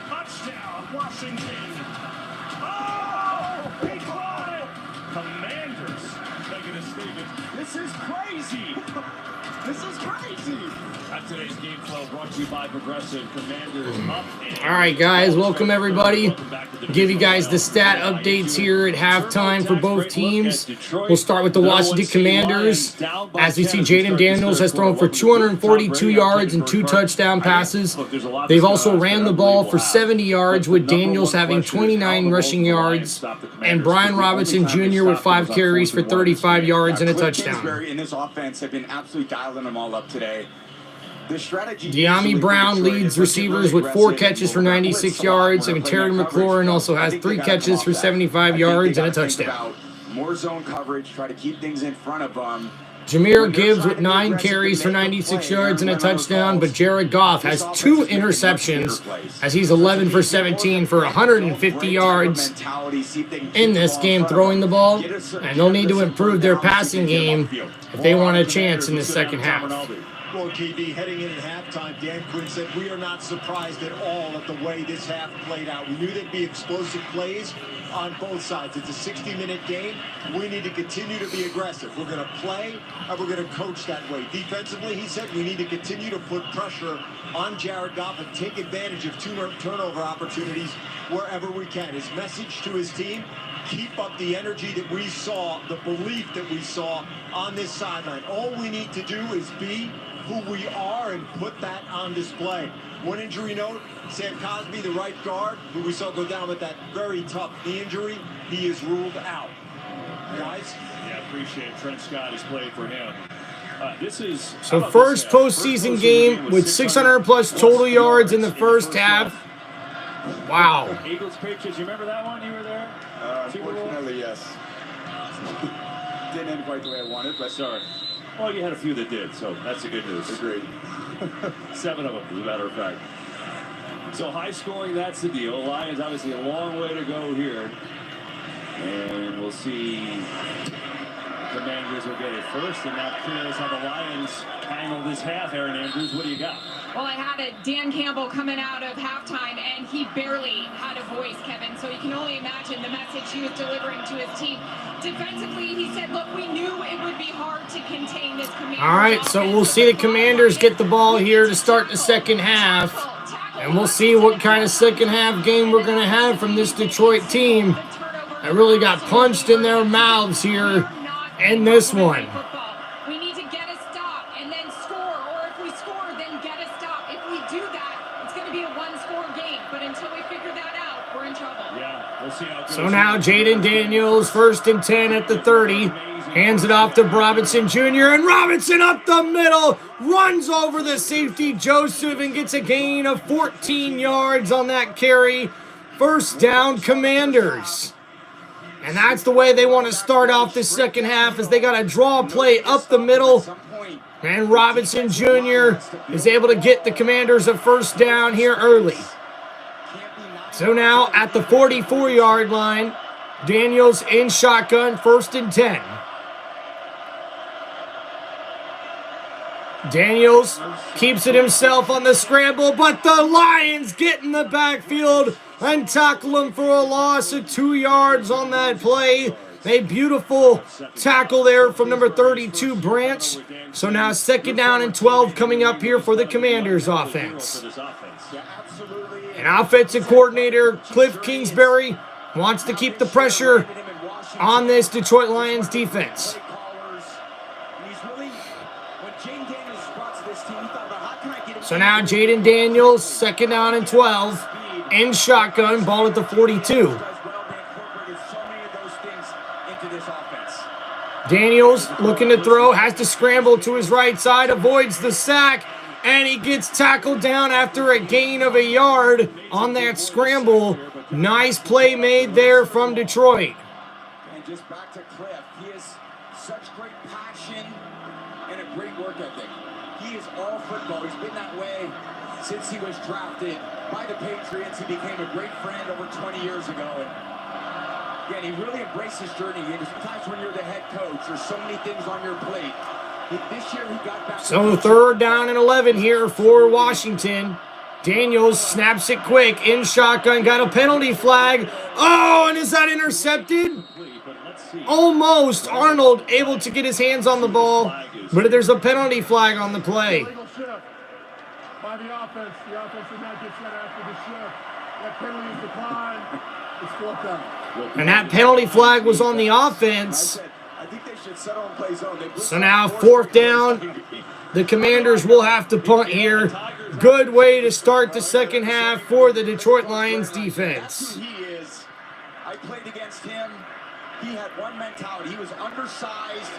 S2: Touchdown, Washington. Oh, he caught it. Commanders making a statement. This is crazy. This is crazy. At today's game flow brought to you by Progressive. Commanders up.
S1: All right, guys, welcome everybody. Give you guys the stat updates here at halftime for both teams. We'll start with the Washington Commanders. As we see, Jaden Daniels has thrown for 242 yards and 2 touchdown passes. They've also ran the ball for 70 yards, with Daniels having 29 rushing yards, and Brian Robinson Jr. with 5 carries for 35 yards and a touchdown.
S6: And this offense have been absolutely dialing them all up today. The strategy.
S1: De'Ami Brown leads receivers with 4 catches for 96 yards, and Terry McLaurin also has 3 catches for 75 yards and a touchdown.
S6: More zone coverage, try to keep things in front of them.
S1: Jameer Gibbs with 9 carries for 96 yards and a touchdown, but Jared Goff has 2 interceptions as he's 11 for 17 for 150 yards in this game throwing the ball, and they'll need to improve their passing game if they want a chance in the second half.
S15: Well, KB, heading in at halftime, Dan Quinn said, we are not surprised at all at the way this half played out. We knew there'd be explosive plays on both sides. It's a 60-minute game. We need to continue to be aggressive. We're going to play, and we're going to coach that way. Defensively, he said, we need to continue to put pressure on Jared Goff and take advantage of turnover opportunities wherever we can. His message to his team: keep up the energy that we saw, the belief that we saw on this sideline. All we need to do is be who we are and put that on display. One injury note, Sam Cosby, the right guard, who we saw go down with that very tough knee injury, he is ruled out. Guys?
S2: Yeah, appreciate it. Trent Scott has played for him.
S1: So first postseason game with 600-plus total yards in the first half. Wow.
S2: Eagles Patriots, you remember that one? You were there?
S3: Unfortunately, yes. Didn't end quite the way I wanted, but
S2: sorry. Well, you had a few that did, so that's the good news.
S3: Agreed.
S2: 7 of them, as a matter of fact. So high scoring, that's the deal. Lions obviously a long way to go here. And we'll see. Commanders will get it first, and that clears how the Lions handle this half. Aaron Andrews, what do you got?
S5: Well, I had a Dan Campbell coming out of halftime, and he barely had a voice, Kevin. So you can only imagine the message he was delivering to his team. Defensively, he said, look, we knew it would be hard to contain this Commanders.
S1: All right, so we'll see the Commanders get the ball here to start the second half. And we'll see what kind of second half game we're going to have from this Detroit team that really got punched in their mouths here in this one.
S5: We need to get a stop and then score, or if we score, then get a stop. If we do that, it's going to be a one-score game. But until we figure that out, we're in trouble.
S2: Yeah, we'll see how it goes.
S1: So now Jaden Daniels, 1st and 10 at the 30. Hands it off to Robinson Jr., and Robinson up the middle, runs over the safety Joseph and gets a gain of 14 yards on that carry. First down, Commanders. And that's the way they want to start off the second half, as they got a draw play up the middle. And Robinson Jr. is able to get the Commanders a first down here early. So now at the 44-yard line, Daniels in shotgun, 1st and 10. Daniels keeps it himself on the scramble, but the Lions get in the backfield and tackle him for a loss of 2 yards on that play. A beautiful tackle there from number 32, Branch. So now 2nd down and 12 coming up here for the Commanders offense. And offensive coordinator Cliff Kingsbury wants to keep the pressure on this Detroit Lions defense. So now Jaden Daniels, 2nd down and 12, in shotgun, ball at the 42. Daniels looking to throw, has to scramble to his right side, avoids the sack, and he gets tackled down after a gain of a yard on that scramble. Nice play made there from Detroit.
S6: And just back to Cliff. He has such great passion and a great work ethic. He is all football. He's been that way since he was drafted by the Patriots. He became a great friend over 20 years ago. And he really embraced his journey. And sometimes when you're the head coach, there's so many things on your plate. This year he got back.
S1: So 3rd down and 11 here for Washington. Daniels snaps it quick in shotgun, got a penalty flag. Oh, and is that intercepted? Almost. Arnold able to get his hands on the ball, but there's a penalty flag on the play.
S13: Illegal shift by the offense. The offense did not get set after the shift. That penalty is declined. It's 4th down.
S1: And that penalty flag was on the offense.
S3: I think they should settle and play zone.
S1: So now 4th down. The Commanders will have to punt here. Good way to start the second half for the Detroit Lions defense.
S6: That's who he is. I played against him. He had one mentality. He was undersized.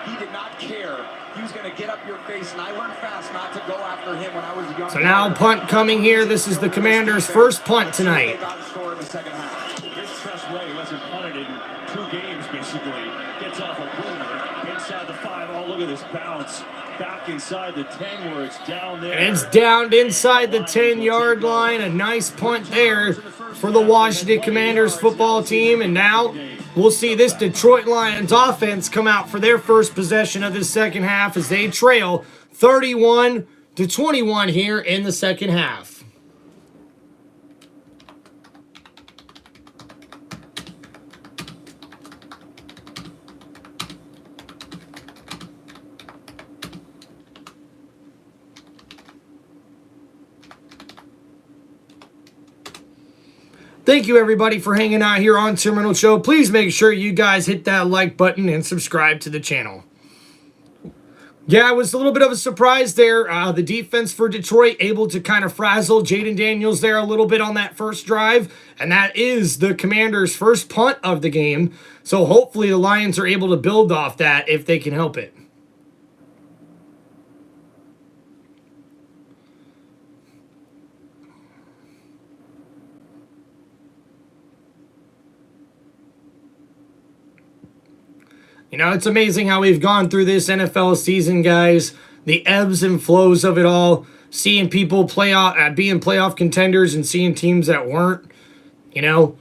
S6: He did not care. He was going to get up your face, and I learned fast not to go after him when I was a young
S1: So now punt coming here. This is the Commanders' first punt tonight.
S2: This Tress Way wasn't punted in 2 games, basically. Gets off a boomer inside the 5. Oh, look at this bounce. Back inside the 10 where it's down there.
S1: And it's downed inside the 10-yard line. A nice punt there for the Washington Commanders football team. And now we'll see this Detroit Lions offense come out for their first possession of the second half as they trail 31-21 here in the second half. Thank you, everybody, for hanging out here on Terminal Show. Please make sure you guys hit that like button and subscribe to the channel. Yeah, it was a little bit of a surprise there. The defense for Detroit able to kind of frazzle Jaden Daniels there a little bit on that first drive. And that is the Commanders' first punt of the game. So hopefully the Lions are able to build off that if they can help it. You know, it's amazing how we've gone through this NFL season, guys. The ebbs and flows of it all. Seeing people being playoff contenders and seeing teams that weren't. You know,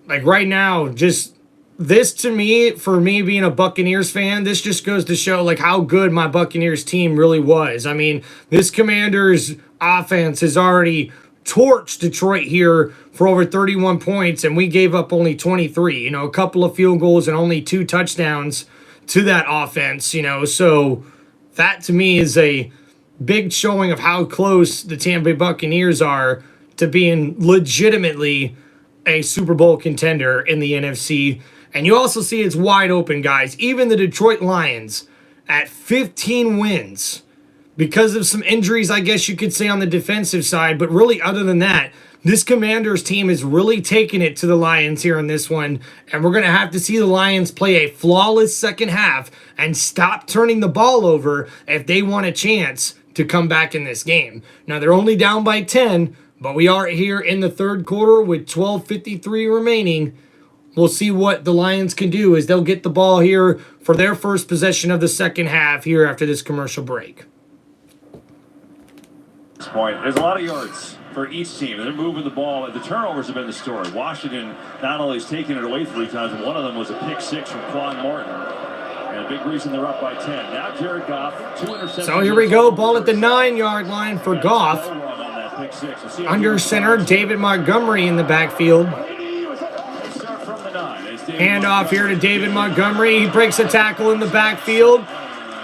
S1: like right now, just this to me, for me being a Buccaneers fan, this just goes to show like how good my Buccaneers team really was. I mean, this Commanders offense has already torched Detroit here for over 31 points, and we gave up only 23. You know, a couple of field goals and only 2 touchdowns to that offense, you know. So that to me is a big showing of how close the Tampa Bay Buccaneers are to being legitimately a Super Bowl contender in the NFC. And you also see it's wide open, guys. Even the Detroit Lions at 15 wins, because of some injuries, I guess you could say, on the defensive side. But really, other than that, this Commanders team is really taking it to the Lions here in this one. And we're going to have to see the Lions play a flawless second half and stop turning the ball over if they want a chance to come back in this game. Now, they're only down by 10, but we are here in the third quarter with 12:53 remaining. We'll see what the Lions can do as they'll get the ball here for their first possession of the second half here after this commercial break.
S2: Point. There's a lot of yards for each team. They're moving the ball. The turnovers have been the story. Washington not only has taken it away 3 times, but one of them was a pick 6 from Quan Martin. And a big reason they're up by 10. Now Jared Goff, 2 interceptions.
S1: So here we go. Ball at the 9-yard line for Goff. Under center, David Montgomery in the backfield. Hand off here to David Montgomery. He breaks a tackle in the backfield.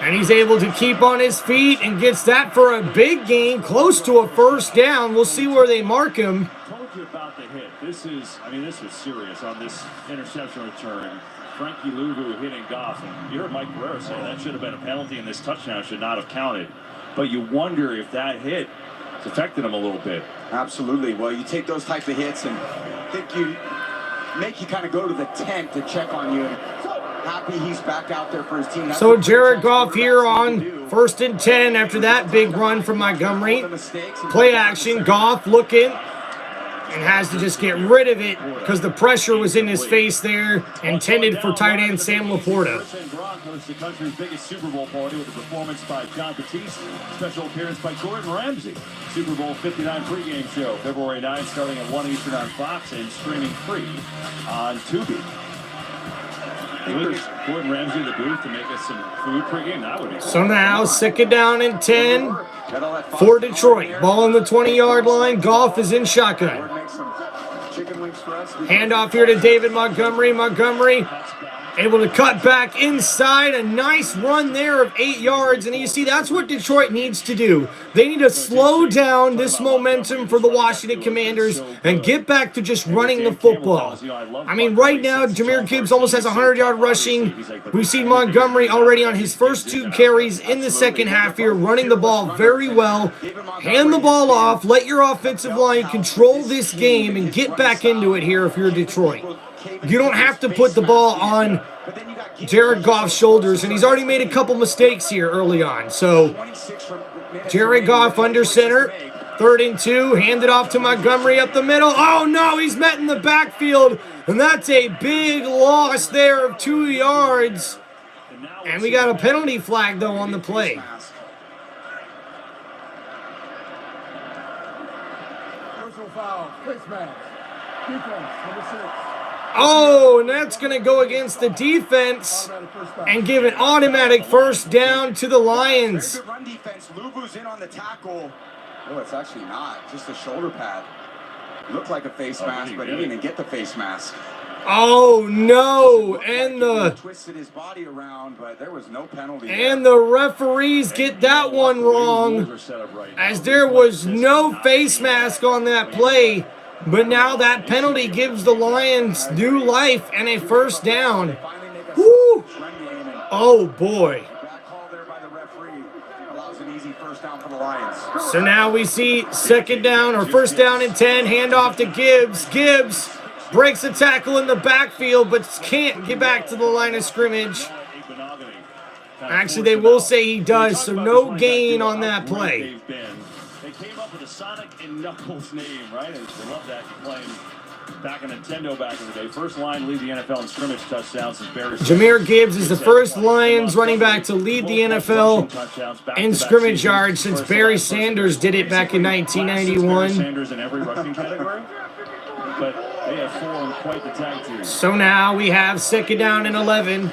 S1: And he's able to keep on his feet and gets that for a big gain, close to a first down. We'll see where they mark him.
S2: I told you about the hit. This is serious on this interception return. Frankie Louvu hitting Goff. And you heard Mike Guerrero say that should have been a penalty and this touchdown should not have counted. But you wonder if that hit has affected him a little bit.
S6: Absolutely. Well, you take those type of hits and I think you make you kind of go to the tent to check on you. Happy he's back out there for his team.
S1: So Jared Goff here on 1st and 10 after that big run from Montgomery. Play action, Goff looking and has to just get rid of it because the pressure was in his face there, intended for tight end Sam Laporta.
S2: The country's biggest Super Bowl party with a performance by John Batiste, special appearance by Gordon Ramsay. Super Bowl 59 pregame show, February 9th, starting at 1 Eastern on Fox and streaming free on Tubi. think there's Gordon Ramsay in the booth to make us some food pregame. That would be
S1: So now, second down and 10 for Detroit. Ball on the 20-yard line. Goff is in shotgun. Handoff here to David Montgomery. Montgomery able to cut back inside. A nice run there of 8 yards. And you see, that's what Detroit needs to do. They need to slow down this momentum for the Washington Commanders and get back to just running the football. I mean, right now, Jahmyr Gibbs almost has 100-yard rushing. We've seen Montgomery already on his first 2 carries in the second half here, running the ball very well. Hand the ball off. Let your offensive line control this game and get back into it here if you're Detroit. You don't have to put the ball on Jared Goff's shoulders, and he's already made a couple mistakes here early on. So, Jared Goff under center, 3rd and 2, handed off to Montgomery up the middle. Oh no, he's met in the backfield, and that's a big loss there of 2 yards. And we got a penalty flag, though, on the play.
S13: Personal foul, face mask. Defense, number 6.
S1: Oh, and that's going to go against the defense and give an automatic first down to the Lions.
S6: Very good run defense. Luvu's in on the tackle. Oh, it's actually not. Just a shoulder pad. Looked like a face mask, but he didn't even get the face mask.
S1: Oh no! And the
S6: twisted his body around, but there was no penalty.
S1: And the referees get that one wrong, as there was no face mask on that play. But now that penalty gives the Lions new life and a first down. Woo! Oh boy. So now we see second down or first down and 10. Handoff to Gibbs. Gibbs breaks a tackle in the backfield, but can't get back to the line of scrimmage. Actually, they will say he does, so no gain on that play.
S2: They came up with a Sonic and Knuckles name, right? I love that playing back in Nintendo back in the day. First line lead the NFL in scrimmage touchdowns since Barry.
S1: Jahmyr Gibbs is the first Lions running back to lead the NFL in scrimmage yards since Barry Sanders did it back in 1991.
S2: Sanders in every rushing category, but they have formed quite the tag team.
S1: So now we have second down and 11.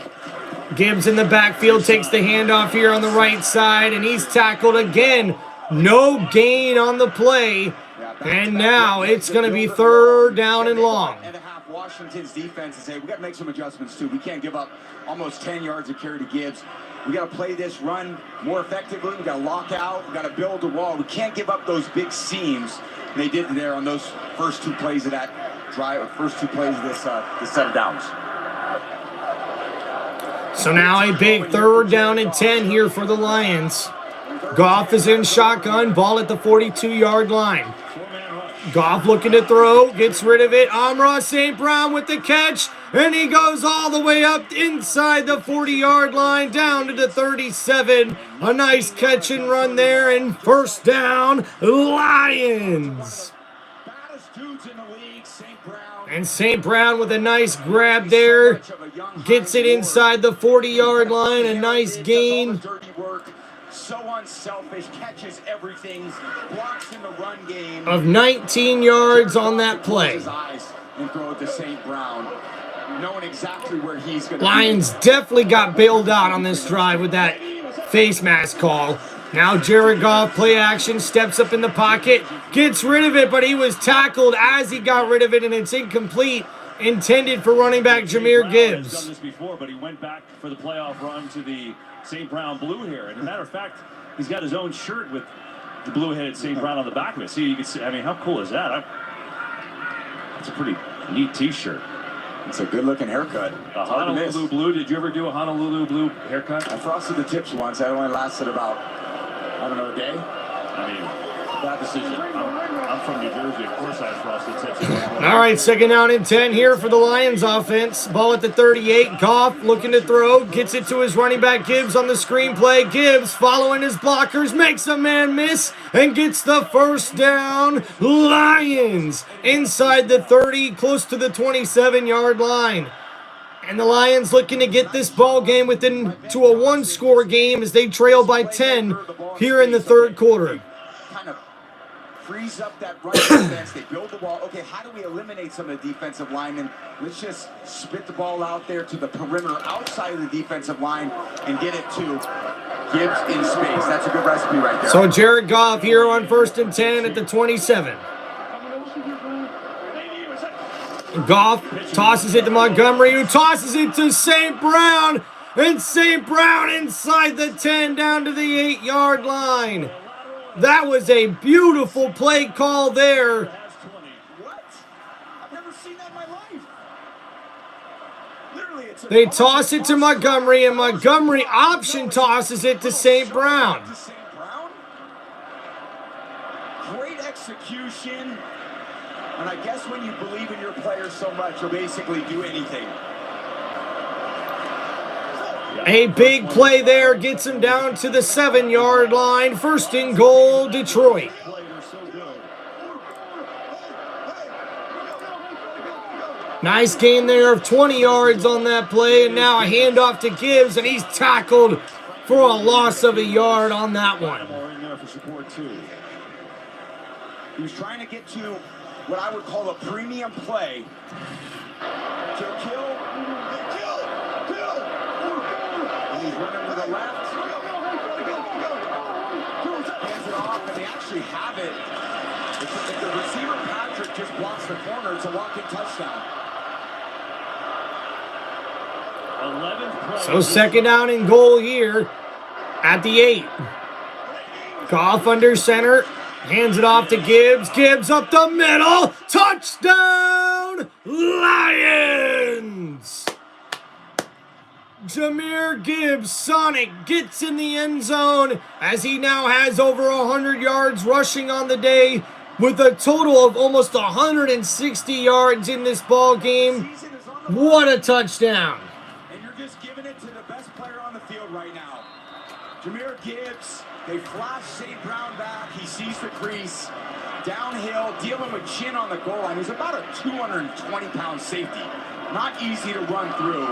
S1: Gibbs in the backfield takes the handoff here on the right side, and he's tackled again. No gain on the play, and now it's going to be third down and long.
S6: Washington's defense is saying we got to make some adjustments too. We can't give up almost 10 yards of carry to Gibbs. We got to play this run more effectively. We got to lock out. We got to build a wall. We can't give up those big seams. And they did there on those first 2 plays of that drive, or first 2 plays of this set of downs.
S1: So now a big third down and 10 here for the Lions. Goff is in shotgun, ball at the 42-yard line. Goff looking to throw, gets rid of it. Amon-Ra St. Brown with the catch, and he goes all the way up inside the 40-yard line, down to the 37. A nice catch and run there, and first down, Lions. And St. Brown with a nice grab there, gets it inside the 40-yard line, a nice gain.
S6: So unselfish, catches everything, blocks in the run game.
S1: Of 19 yards on that play.
S6: And throw it to St. Brown, knowing exactly where he's going to
S1: Lions definitely got bailed out on this drive with that face mask call. Now Jared Goff, play action, steps up in the pocket, gets rid of it, but he was tackled as he got rid of it, and it's incomplete. Intended for running back Jahmyr Gibbs.
S2: He's done this before, but he went back for the playoff run to the St. Brown blue here. And as a matter of fact, he's got his own shirt with the blue-headed St. Brown on the back of it. See, you can see, I mean, how cool is that? That's a pretty neat T-shirt.
S6: It's a good-looking haircut.
S2: A Honolulu blue. Did you ever do a Honolulu blue haircut?
S6: I frosted the tips once. That only lasted about, I don't know, a day.
S2: I mean, bad decision. I'm from New Jersey. Of course I frosted tips.
S1: All right, second down and 10 here for the Lions offense. Ball at the 38. Goff looking to throw. Gets it to his running back Gibbs on the screenplay. Gibbs following his blockers. Makes a man miss and gets the first down. Lions inside the 30, close to the 27-yard line. And the Lions looking to get this ball game to a one-score game as they trail by 10 here in the third quarter.
S6: frees up that right defense. They build the wall. Okay, how do we eliminate some of the defensive linemen? Let's just spit the ball out there to the perimeter outside of the defensive line and get it to Gibbs in space. That's a good recipe right there.
S1: So Jared Goff here on 1st and 10 at the 27. Goff tosses it to Montgomery, who tosses it to St. Brown. And St. Brown inside the 10 down to the 8-yard line. That was a beautiful play call there.
S6: What? I've never seen that in my life. Literally, it's
S1: They toss it to Montgomery, and Montgomery option tosses it to St. Brown.
S6: Great execution. And I guess when you believe in your players so much, you'll basically do anything.
S1: A big play there gets him down to the 7-yard line. 1st and goal, Detroit. Nice gain there of 20 yards on that play, and now a handoff to Gibbs, and he's tackled for a loss of a yard on that one.
S6: He was trying to get to what I would call a premium play. Kill. And he's running to the left. Hands it off, and they actually have it. If the receiver, Patrick, just blocks the corner, it's a walking touchdown.
S1: So 2nd down and goal here at the 8. Goff under center. Hands it off to Gibbs. Gibbs up the middle. Touchdown, Lions! Jahmyr Gibbs, Sonic, gets in the end zone as he now has over 100 yards rushing on the day with a total of almost 160 yards in this ball game. What a touchdown.
S6: And you're just giving it to the best player on the field right now. Jahmyr Gibbs. They flash St. Brown back. He sees the crease. Downhill, dealing with chin on the goal line. He's about a 220-pound safety. Not easy to run through.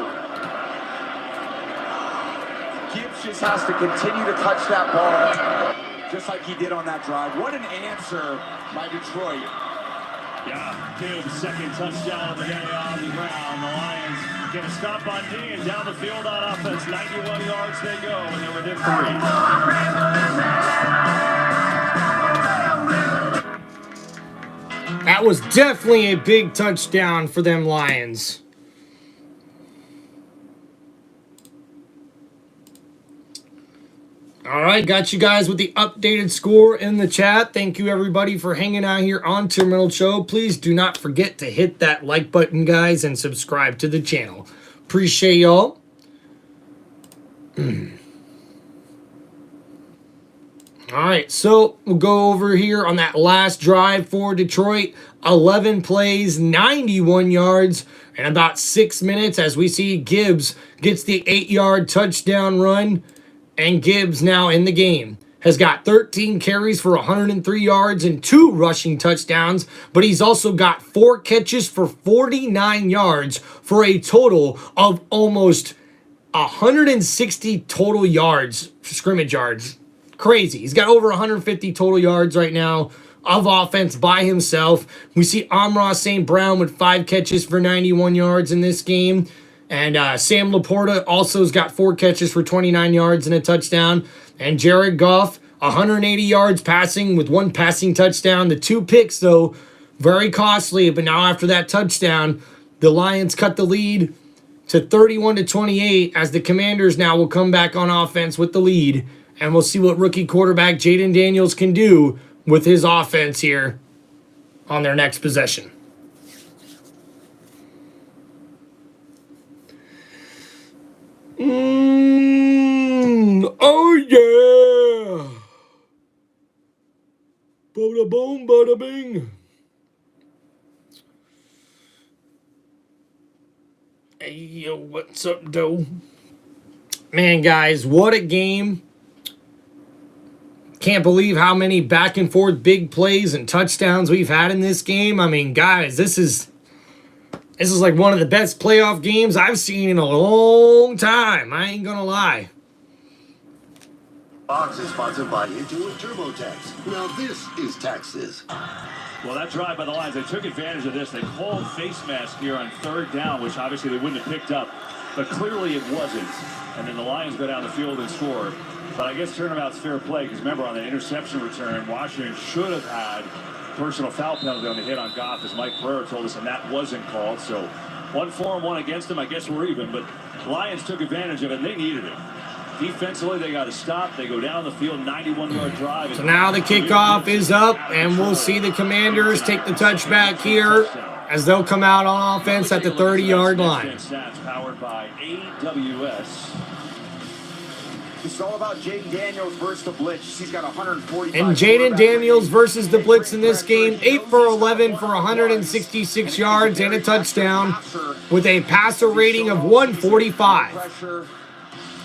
S6: Gibbs just has to continue to touch that ball, just like he did on that drive. What an answer by Detroit.
S2: Yeah, Gibbs, 2nd touchdown of the day on the ground. The Lions get a stop on D, and down the field on offense. 91 yards they go, and they're within 3.
S1: That was definitely a big touchdown for them Lions. All right, got you guys with the updated score in the chat. Thank you, everybody, for hanging out here on Terminal Show. Please do not forget to hit that like button, guys, and subscribe to the channel. Appreciate y'all. All right, so we'll go over here on that last drive for Detroit. 11 plays, 91 yards, and about 6 minutes as we see Gibbs gets the 8-yard touchdown run. And Gibbs now in the game has got 13 carries for 103 yards and 2 rushing touchdowns, but he's also got 4 catches for 49 yards for a total of almost 160 total yards, scrimmage yards. Crazy. He's got over 150 total yards right now of offense by himself. We see Amon-Ra St. Brown with 5 catches for 91 yards in this game. And Sam Laporta also has got 4 catches for 29 yards and a touchdown. And Jared Goff, 180 yards passing with 1 passing touchdown. The 2 picks, though, very costly. But now after that touchdown, the Lions cut the lead to 31-28 as the Commanders now will come back on offense with the lead. And we'll see what rookie quarterback Jaden Daniels can do with his offense here on their next possession. Oh yeah! Bada boom, bada bing. Hey yo, what's up, doe? Man, guys, what a game! Can't believe how many back and forth big plays and touchdowns we've had in this game. I mean, guys, this is like one of the best playoff games I've seen in a long time. I ain't gonna lie.
S14: Box is sponsored by Intuit TurboTax. Now this is taxes.
S2: Well, that drive by the Lions, they took advantage of this. They called face mask here on 3rd down, which obviously they wouldn't have picked up. But clearly it wasn't. And then the Lions go down the field and score. But I guess turnabout's fair play, because remember, on the interception return, Washington should have had personal foul penalty on the hit on Goff, as Mike Pereira told us, and that wasn't called. So 1 for him, 1 against him. I guess we're even. But the Lions took advantage of it, and they needed it. Defensively, they got to stop. They go down the field, 91-yard drive.
S1: So now the kickoff is up, and we'll see the Commanders take the touchback here as they'll come out on offense at the 30-yard line.
S2: Powered by AWS.
S6: It's all about Jaden Daniels versus the blitz. He's got 145.
S1: And Jaden Daniels versus the blitz in this game, 8 for 11 for 166 yards and a touchdown with a passer rating of 145.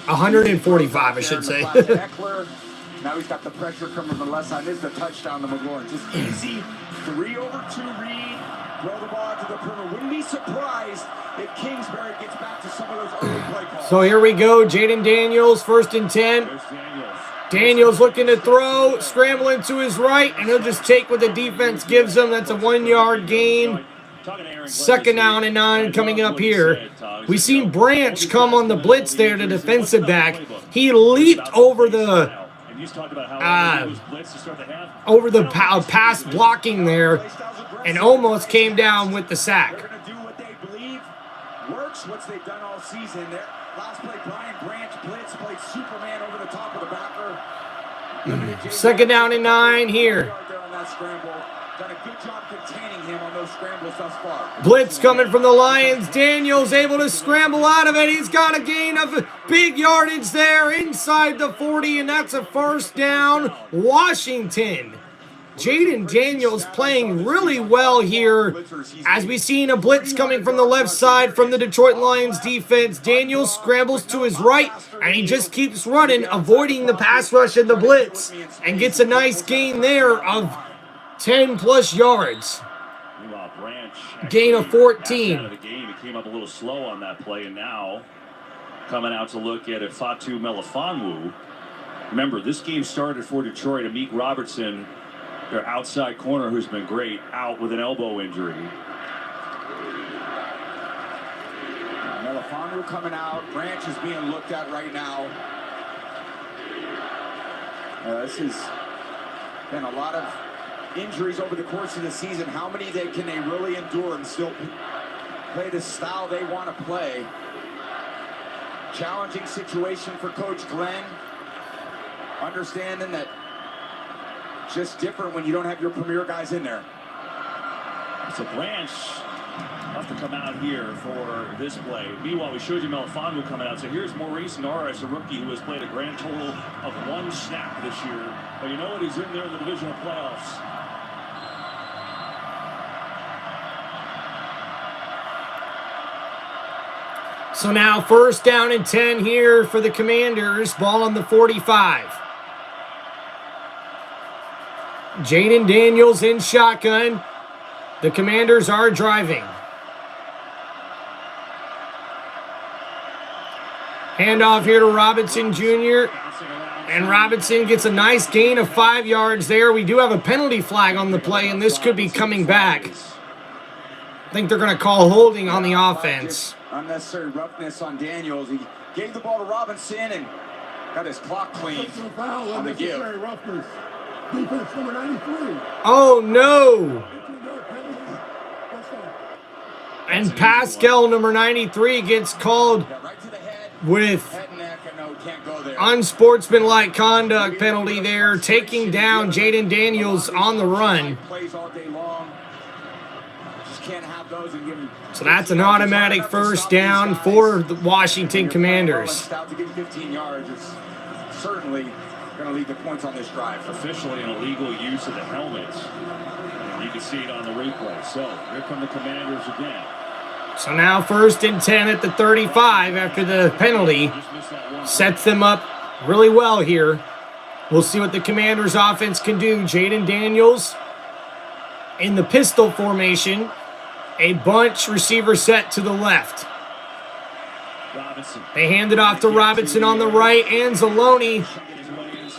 S1: 145, I should say.
S6: Now he's got the pressure coming from the left side. This is the touchdown to McLaurin. Just easy 3-over-2 read. Throw the ball to the perimeter. Wouldn't be surprised if Kingsbury gets back to some of those early play calls.
S1: So here we go. Jaden Daniels, 1st and 10. Daniels looking to throw, scrambling to his right, and he'll just take what the defense gives him. That's a 1-yard gain. 2nd down and 9 coming up here. We seen Branch come on the blitz there, the defensive back. He leaped over the pass blocking there and almost came down with the sack.
S6: They're going to do what they believe works, what they've done all season. Their last play, Brian Branch blitz, played Superman over the top of the backer.
S1: 2nd down and 9 here.
S6: Done a good job containing him on those scrambles thus far.
S1: Blitz coming from the Lions. Daniels able to scramble out of it. He's got a gain of big yardage there inside the 40, and that's a 1st down. Washington. Jaden Daniels playing really well here as we seen a blitz coming from the left side from the Detroit Lions defense. Daniels scrambles to his right, and he just keeps running, avoiding the pass rush and the blitz, and gets a nice gain there of 10+ yards. Gain of 14.
S2: Out of the game. He came up a little slow on that play, and now coming out to look at it, Fatu Melifonwu. Remember, this game started for Detroit. Amik Robertson, their outside corner, who's been great, out with an elbow injury.
S6: Melifonwu coming out. Branch is being looked at right now. This has been a lot of injuries over the course of the season. How many can they really endure and still play the style they want to play? Challenging situation for Coach Glenn. Understanding that just different when you don't have your premier guys in there.
S2: So Branch have to come out here for this play. Meanwhile, we showed you Melifonwu coming out. So here's Maurice Norris, a rookie who has played a grand total of 1 snap this year. But you know what? He's in there in the divisional playoffs.
S1: So now 1st down and 10 here for the Commanders. Ball on the 45. Jaden Daniels in shotgun. The Commanders are driving. Handoff here to Robinson Jr. And Robinson gets a nice gain of 5 yards there. We do have a penalty flag on the play, and this could be coming back. I think they're going to call holding on the offense.
S6: Unnecessary roughness on Daniels. He gave the ball to Robinson and got his clock clean on the give.
S13: Roughness. Defense number 93.
S1: Oh, no. And Pascal, number 93, gets called with unsportsmanlike conduct penalty there, taking down Jaden Daniels on the run. So that's an automatic 1st down for the Washington Commanders.
S6: Certainly going to lead the points on this drive.
S2: Officially an illegal use of the helmet. And you can see it on the replay. So here come the Commanders again.
S1: So now 1st and 10 at the 35 after the penalty. Sets them up really well here. We'll see what the Commanders offense can do. Jaden Daniels in the pistol formation. A bunch receiver set to the left. They hand it off to Robinson on the right. Anzalone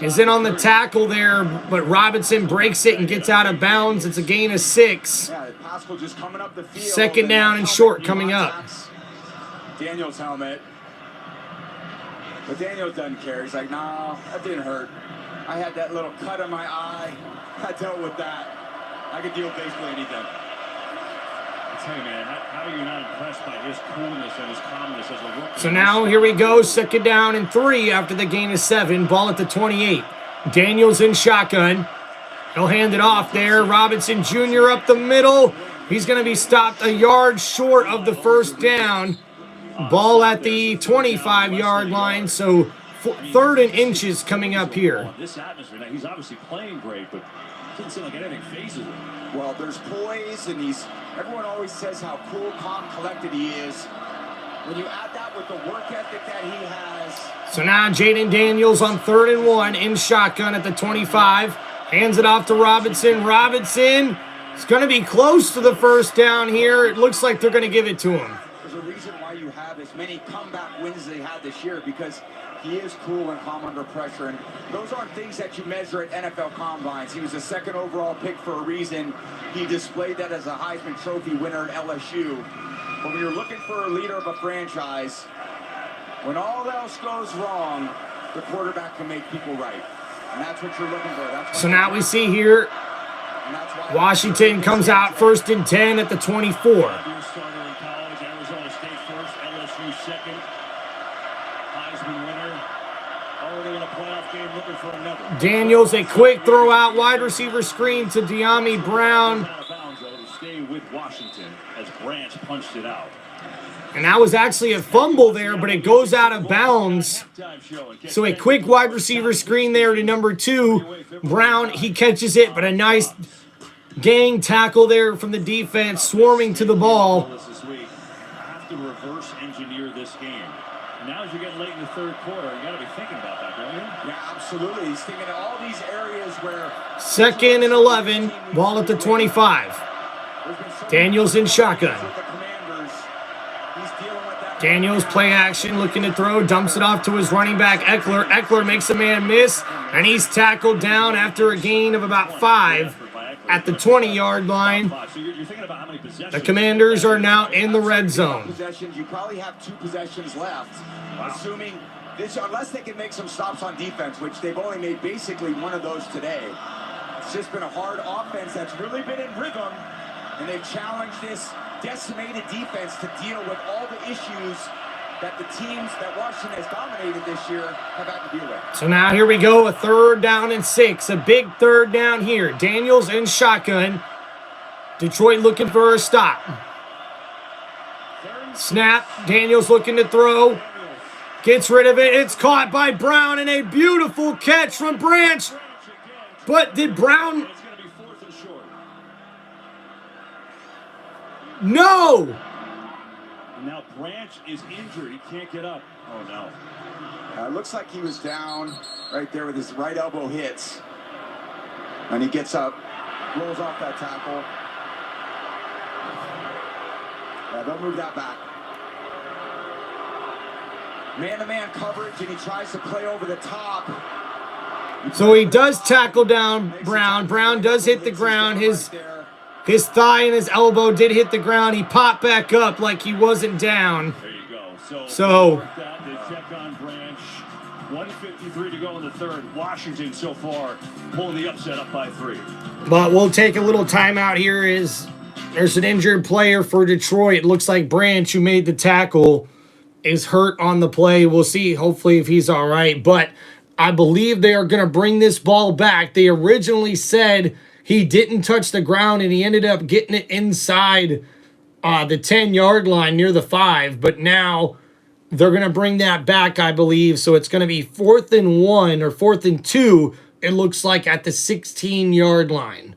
S1: is in on the tackle there, but Robinson breaks it and gets out of bounds. It's a gain of 6.
S6: Yeah, Pascal just coming up the field.
S1: Second down and short coming up.
S6: Daniel's helmet. But Daniel doesn't care. He's like, nah, that didn't hurt. I had that little cut on my eye. I dealt with that. I could deal with basically anything.
S2: I tell you, man, how are you not impressed by his coolness and his calmness as a rookie?
S1: So now here we go, second down and 3 after the gain of 7. Ball at the 28. Daniels in shotgun. He'll hand it off there. Robinson Jr. up the middle. He's going to be stopped a yard short of the first down. Ball at the 25-yard line, so 3rd and inches coming up here.
S2: This atmosphere, now he's obviously playing great, but it doesn't seem like anything phases him.
S6: Well, there's poise, and everyone always says how cool, calm, collected he is. When you add that with the work ethic that he has.
S1: So now Jaden Daniels on 3rd and 1 in shotgun at the 25. Hands it off to Robinson. Robinson is going to be close to the first down here. It looks like they're going to give it to him.
S6: There's a reason why you have as many comeback wins as they had this year, because he is cool and calm under pressure, and those aren't things that you measure at NFL combines. He was a 2nd overall pick for a reason. He displayed that as a Heisman Trophy winner at LSU. But when you're looking for a leader of a franchise, when all else goes wrong, the quarterback can make people right, and that's what you're looking for.
S1: So now we see here, Washington comes out 1st and 10 at the 24. Daniels, a quick throw out, wide receiver screen to De'Ami Brown. And that was actually a fumble there, but it goes out of bounds. So a quick wide receiver screen there to number 2. Brown, he catches it, but a nice gang tackle there from the defense, swarming to the ball.
S2: Have to reverse engineer this game. And now as you get late in the 3rd quarter, you got to be thinking about that, don't you?
S6: Yeah, absolutely. He's thinking of all these areas where...
S1: 2nd and 11, ball at the 25. Daniels in shotgun. Daniels play action, looking to throw, dumps it off to his running back, Eckler. Eckler makes a man miss, and he's tackled down after a gain of about 5 at the 20-yard line. The Commanders are now in the red zone.
S6: You probably have 2 possessions left, assuming this, unless they can make some stops on defense, which they've only made basically one of those today. It's just been a hard offense that's really been in rhythm, and they've challenged this decimated defense to deal with all the issues that the teams that Washington has dominated this year have had to deal with.
S1: So now here we go, a 3rd down and 6, a big 3rd down here. Daniels in shotgun. Detroit looking for a stop. Snap, Daniels looking to throw. Gets rid of it, it's caught by Brown, and a beautiful catch from Branch. But did Brown... No!
S2: And now Branch is injured. He can't get up. Oh, no.
S6: It looks like he was down right there with his right elbow hits. And he gets up, rolls off that tackle. Yeah, they'll move that back. Man-to-man coverage, and he tries to play over the top.
S1: So he does tackle down Brown. Brown does hit the ground. His thigh and his elbow did hit the ground. He popped back up like he wasn't down.
S2: There you go.
S1: So
S2: they check on Branch. 1:53 to go in the 3rd. Washington so far pulling the upset up by 3.
S1: But we'll take a little timeout here. There's an injured player for Detroit. It looks like Branch, who made the tackle, is hurt on the play. We'll see, hopefully, if he's all right. But I believe they are going to bring this ball back. They originally said he didn't touch the ground, and he ended up getting it inside the 10-yard line near the 5. But now they're going to bring that back, I believe. So it's going to be 4th and 1 or 4th and 2, it looks like, at the 16-yard line.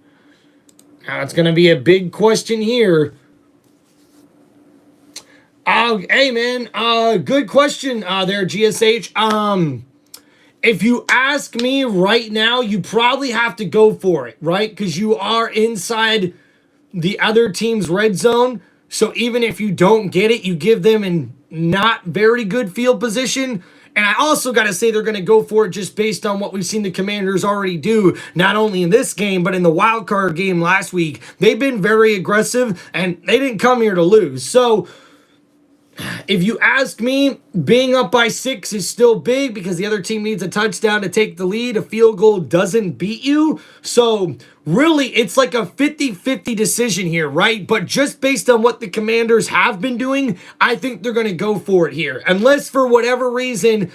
S1: Now it's going to be a big question here. Hey, man, good question there, GSH. If you ask me right now, you probably have to go for it, right? Because you are inside the other team's red zone. So even if you don't get it, you give them in not very good field position. And I also got to say they're going to go for it just based on what we've seen the Commanders already do, not only in this game, but in the wild card game last week. They've been very aggressive, and they didn't come here to lose. So if you ask me, being up by 6 is still big because the other team needs a touchdown to take the lead. A field goal doesn't beat you. So really, it's like a 50-50 decision here, right? But just based on what the Commanders have been doing, I think they're going to go for it here. Unless for whatever reason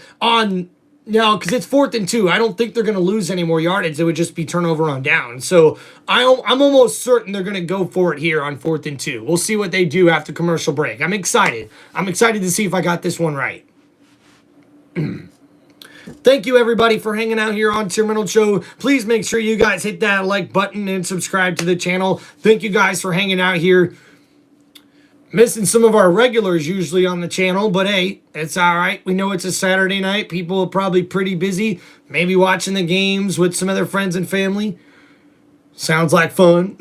S1: because it's 4th and 2. I don't think they're going to lose any more yardage. It would just be turnover on down. So I'm almost certain they're going to go for it here on 4th and 2. We'll see what they do after commercial break. I'm excited. I'm excited to see if I got this one right. Thank you, everybody, for hanging out here on Tim Reynolds Show. Please make sure you guys hit that like button and subscribe to the channel. Thank you guys for hanging out here. Missing some of our regulars usually on the channel, but hey, it's all right. We know it's a Saturday night. People are probably pretty busy, maybe watching the games with some of their friends and family. Sounds like fun.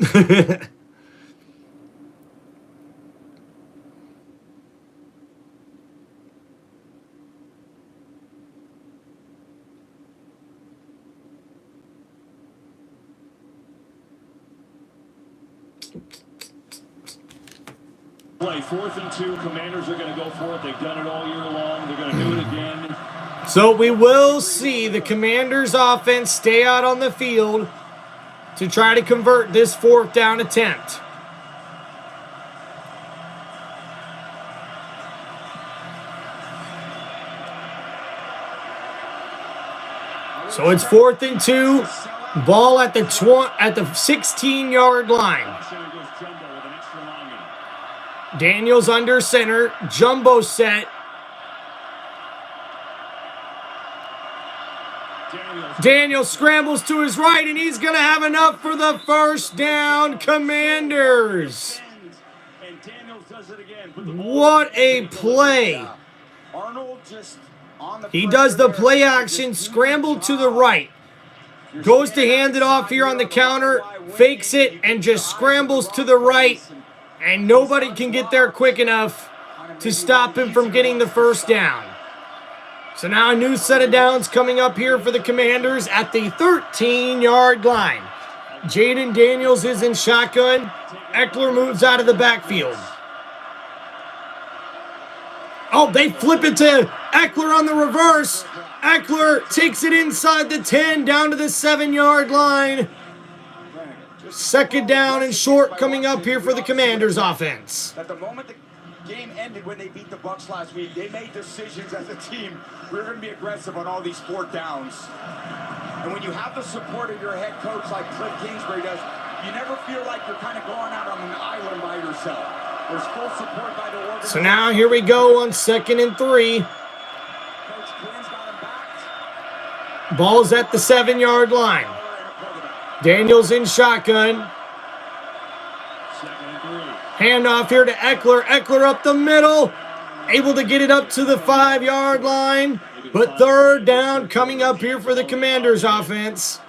S2: Play 4th and 2. Commanders are going to go for it. They've done it all year long. They're going to do it again.
S1: So we will see the Commanders offense stay out on the field to try to convert this 4th down attempt. So it's 4th and 2. Ball at the 16-yard line. Daniels under center. Jumbo set. Daniels scrambles to his right, and he's going to have enough for the first down. Commanders. What a play. He does the play action, scramble to the right. Goes to hand it off here on the counter, fakes it, and just scrambles to the right. And nobody can get there quick enough to stop him from getting the first down. So now a new set of downs coming up here for the Commanders at the 13-yard line. Jaden Daniels is in shotgun. Eckler moves out of the backfield. Oh, they flip it to Eckler on the reverse. Eckler takes it inside the 10 down to the 7-yard line. 2nd down and short coming up here for the Commanders offense.
S6: At the moment the game ended when they beat the Bucs last week, they made decisions as a team. We're going to be aggressive on all these 4th downs. And when you have the support of your head coach like Cliff Kingsbury does, you never feel like you're kind of going out on an island by yourself. There's full support by the organization.
S1: So now here we go on 2nd and 3.
S6: Coach Quinn's got him back.
S1: Ball's at the 7-yard line. Daniels in shotgun. Handoff here to Eckler. Eckler up the middle. Able to get it up to the 5-yard line. But 3rd down coming up here for the Commanders offense.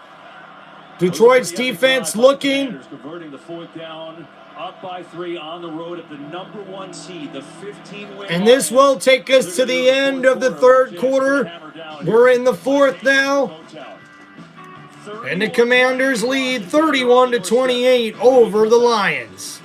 S1: Detroit's defense looking.
S2: Converting the 4th down. Up by 3 on the road at the -- 1 seed. The 15-win.
S1: And this will take us to the end of the 3rd quarter. We're in the 4th now. And the Commanders lead 31-28 over the Lions.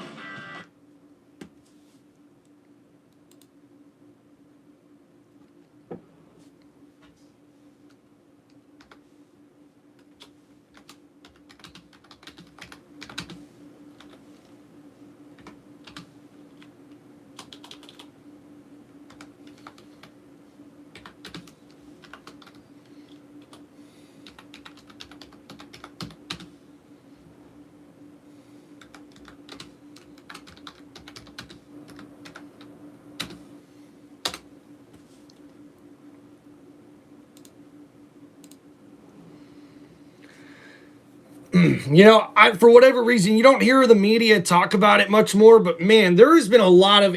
S1: You know, for whatever reason, you don't hear the media talk about it much more, but man, there has been a lot of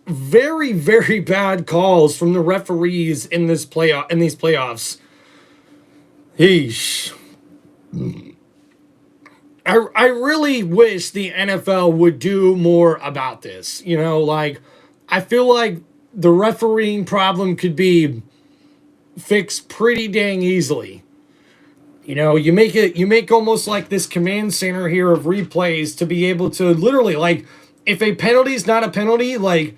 S1: very, very bad calls from the referees in these playoffs. Yeesh. I really wish the NFL would do more about this. You know, like, I feel like the refereeing problem could be fix pretty dang easily. You know, you make almost like this command center here of replays to be able to literally, like, if a penalty is not a penalty, like,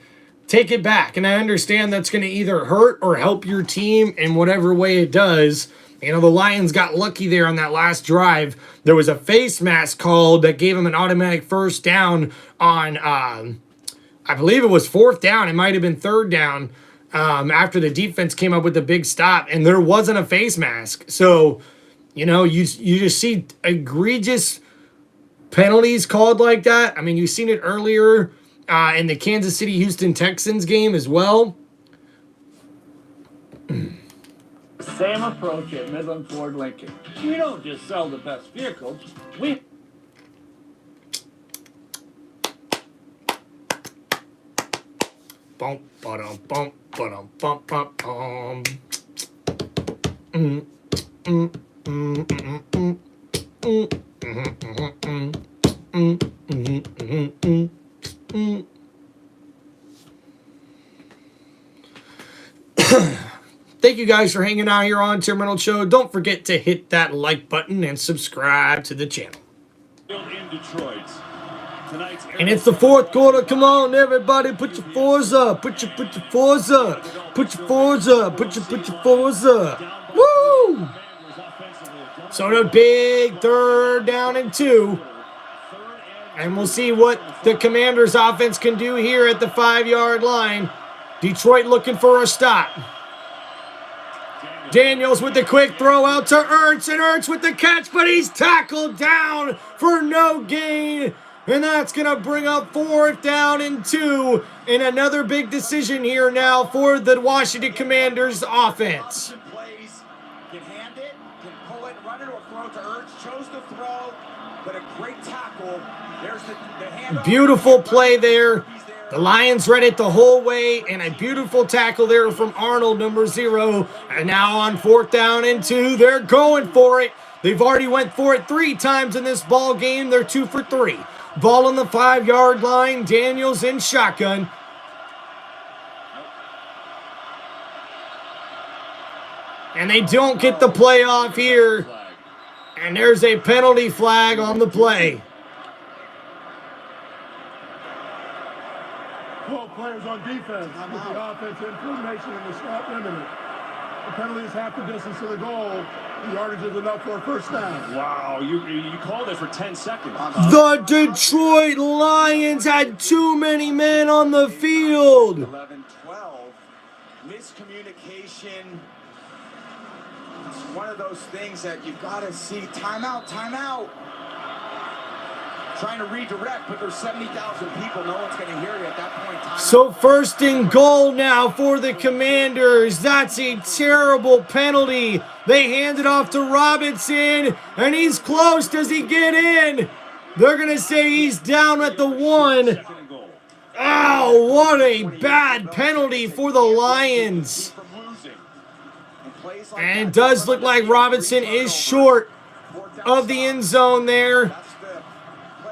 S1: take it back. And I understand that's going to either hurt or help your team in whatever way it does. You know, the Lions got lucky there on that last drive. There was a face mask called that gave them an automatic first down on, I believe it was 4th down. It might have been 3rd down after the defense came up with the big stop. And there wasn't a face mask. So, you know, you just see egregious penalties called like that. I mean, you've seen it earlier in the Kansas City-Houston Texans game as well.
S16: Same approach at Midland Ford Lincoln. We don't just sell the best vehicles. We
S1: bump, ba-dum, bump, ba-dum, bump, bump, Thank you guys for hanging out here on Tim Reynolds Show. Don't forget to hit that like button and subscribe to the channel.
S2: In Detroit.
S1: And it's the 4th quarter. Come on, everybody, put your fours up. Put your fours up. Put your fours up. Put your fours up. Woo! So the big 3rd down and 2. And we'll see what the Commanders offense can do here at the 5-yard line. Detroit looking for a stop. Daniels with the quick throw out to Ertz, and Ertz with the catch, but he's tackled down for no gain. And that's going to bring up 4th down and 2. And another big decision here now for the Washington Commanders offense.
S6: Can hand it, can pull it, run it, or throw it to Ertz. Chose to throw, but a great tackle. There's the handoff.
S1: Beautiful play there. The Lions read it the whole way, and a beautiful tackle there from Arnold, number 0. And now on 4th down and 2, they're going for it. They've already went for it 3 times in this ball game. They're 2 for 3. Ball on the 5-yard line. Daniels in shotgun. And they don't get the play off here. And there's a penalty flag on the play.
S13: 12 players on defense with the offense in formation and the stop imminent. The penalty is half the distance to the goal. The yardage is enough for a first down.
S2: Wow, you called it for 10 seconds.
S1: The Detroit Lions had too many men on the field.
S6: 11-12. Miscommunication. It's one of those things that you've got to see. Timeout, timeout. Trying to redirect, but there's 70,000 people. No one's going to hear you at that point in time.
S1: So 1st and goal now for the Commanders. That's a terrible penalty. They hand it off to Robinson, and he's close. Does he get in? They're going to say he's down at the 1. Oh, what a bad penalty for the Lions. And it does look like Robinson is short of the end zone there.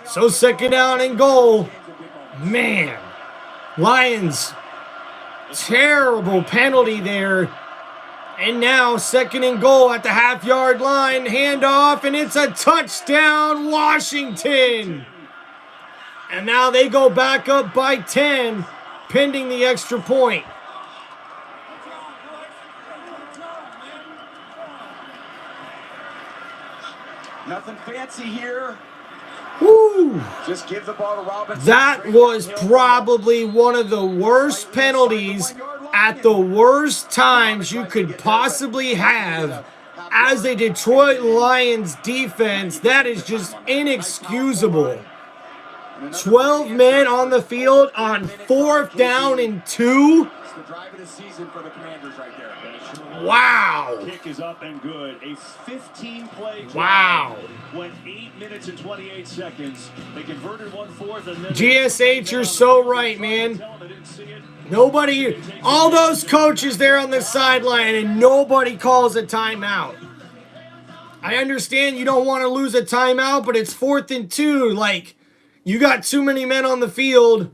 S1: So 2nd down and goal. Man, Lions, terrible penalty there. And now 2nd and goal at the half-yard line. Handoff, and it's a touchdown, Washington. And now they go back up by 10, pending the extra point.
S6: Nothing fancy here.
S1: Woo.
S6: Just give the ball to Robinson.
S1: That was probably one of the worst penalties at the worst times you could possibly have as a Detroit Lions defense. That is just inexcusable. 12 men on the field on 4th down and 2.
S6: It's the drive of the season for the Commanders right there.
S1: Wow.
S2: Kick is up and good. A 15-play drive.
S1: Wow.
S2: Went 8 minutes and 28 seconds. They converted 1/4 and then
S1: GSH, you're so right, man. Nobody, all those coaches there on the sideline, and nobody calls a timeout. I understand you don't want to lose a timeout, but it's 4th and 2. Like, you got too many men on the field.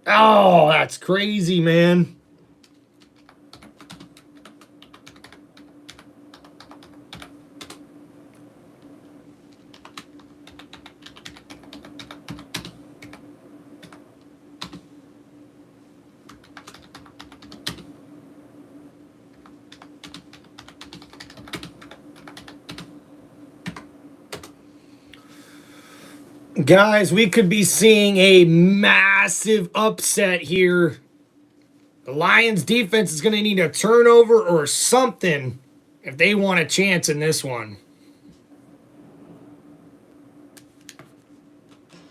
S1: Oh, that's crazy, man. Guys, we could be seeing a massive upset here. The Lions defense is going to need a turnover or something if they want a chance in this one.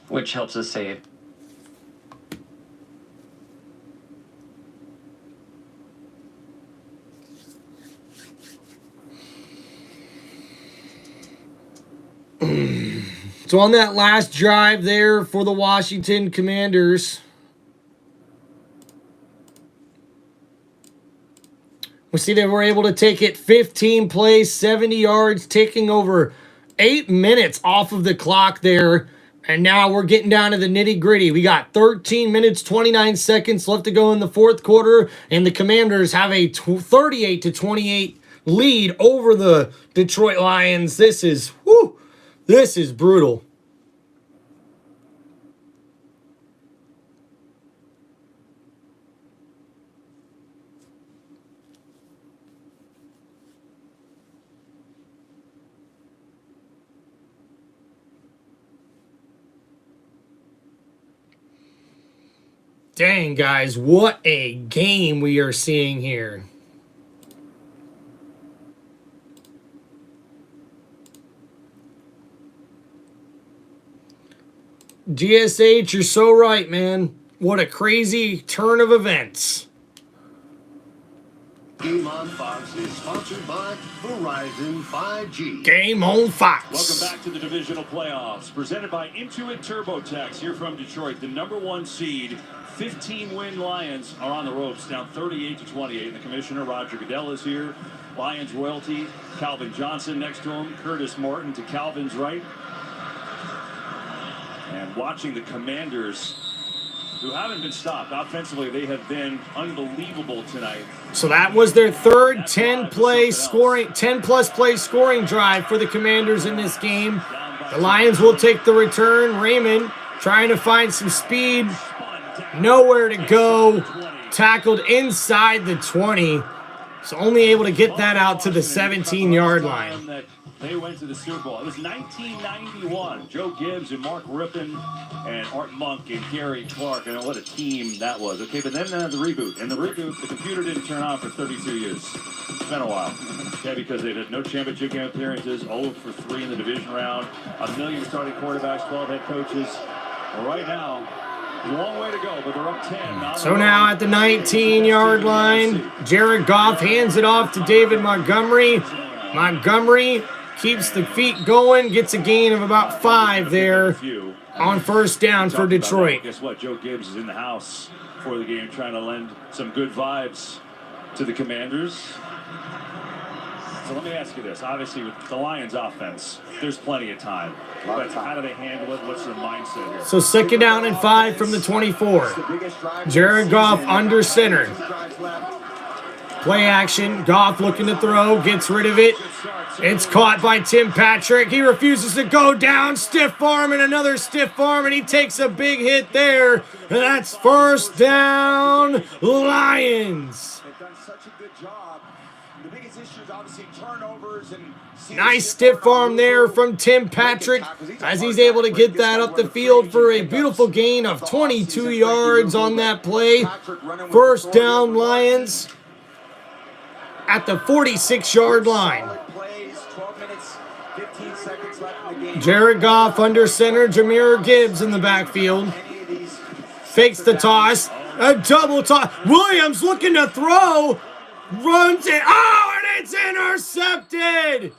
S17: Which helps us save.
S1: So on that last drive there for the Washington Commanders, we see they were able to take it 15 plays, 70 yards, taking over 8 minutes off of the clock there. And now we're getting down to the nitty-gritty. We got 13 minutes, 29 seconds left to go in the fourth quarter, and the Commanders have a 38-28 lead over the Detroit Lions. This is brutal. Dang, guys, what a game we are seeing here. GSH, you're so right, man. What a crazy turn of events.
S14: Game on Fox is sponsored by Verizon 5G.
S1: Game on Fox.
S2: Welcome back to the divisional playoffs, presented by Intuit TurboTax here from Detroit. The #1 seed, 15-win Lions are on the ropes, down 38-28. The commissioner, Roger Goodell, is here. Lions royalty, Calvin Johnson next to him, Curtis Morton to Calvin's right. And watching the Commanders, who haven't been stopped offensively, they have been unbelievable tonight.
S1: So that was their third 10-plus play scoring drive for the Commanders in this game. The Lions will take the return. Raymond trying to find some speed. Nowhere to go. Tackled inside the 20. So only able to get that out to the 17-yard line.
S2: They went to the Super Bowl. It was 1991. Joe Gibbs and Mark Rippon and Art Monk and Gary Clark. And what a team that was. Okay, but then the reboot. And the reboot, the computer didn't turn on for 32 years. It's been a while. Okay, because they had no championship game appearances, 0 for 3 in the division round, 1 million starting quarterbacks, 12 head coaches. Well, right now, a long way to go, but they're up 10.
S1: So now at the 19-yard line, Jared Goff hands it off to David Montgomery. Montgomery keeps the feet going, gets a gain of about 5 there on first down for Detroit.
S2: Guess what? Joe Gibbs is in the house for the game, trying to lend some good vibes to the Commanders. So let me ask you this. Obviously, with the Lions offense, there's plenty of time. But how do they handle it? What's their mindset here?
S1: So 2nd down and 5 from the 24. Jared Goff under center. Play action. Goff looking to throw. Gets rid of it. It's caught by Tim Patrick. He refuses to go down. Stiff arm and another stiff arm, and he takes a big hit there. And that's first down, Lions.
S6: They've done such a good job. The biggest issue is obviously turnovers and
S1: nice stiff arm there from Tim Patrick as he's able to get that up the field for a beautiful gain of 22 yards on that play. First down, Lions at the 46-yard line. Jared Goff under center, Jahmyr Gibbs in the backfield. Fakes the toss, a double toss. Williams looking to throw, runs it, and it's intercepted.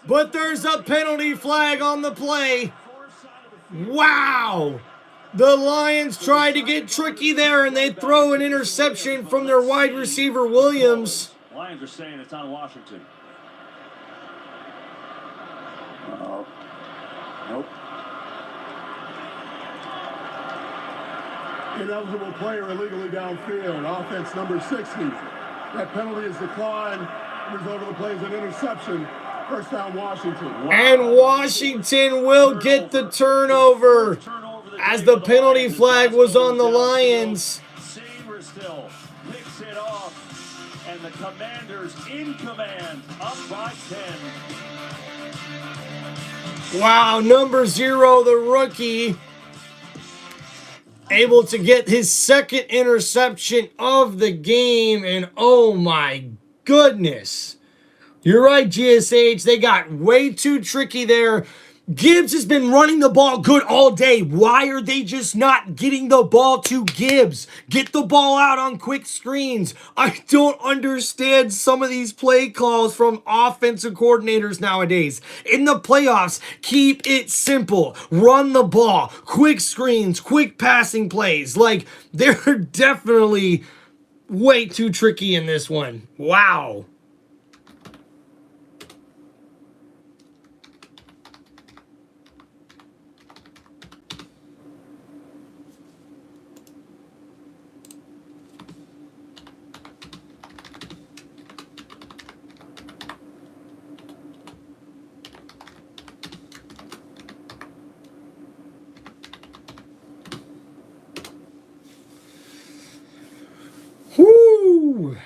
S1: But there's a penalty flag on the play. Wow. The Lions tried to get tricky there, and they throw an interception from their wide receiver, Williams.
S2: Lions are saying it's on Washington. Nope.
S13: Ineligible player illegally downfield. Offense number 60. That penalty is declined. Result of the play is an interception. First down, Washington.
S1: And Washington will get the turnover as the penalty flag was on the Lions.
S2: Saber still picks it off, and the Commanders in command, up by 10.
S1: Wow, number 0, the rookie, able to get his second interception of the game, and oh my goodness. You're right, GSH. They got way too tricky there. Gibbs has been running the ball good all day. Why are they just not getting the ball to Gibbs? Get the ball out on quick screens. I don't understand some of these play calls from offensive coordinators nowadays. In the playoffs, keep it simple. Run the ball. Quick screens, quick passing plays. Like, they're definitely way too tricky in this one. Wow. Whoo!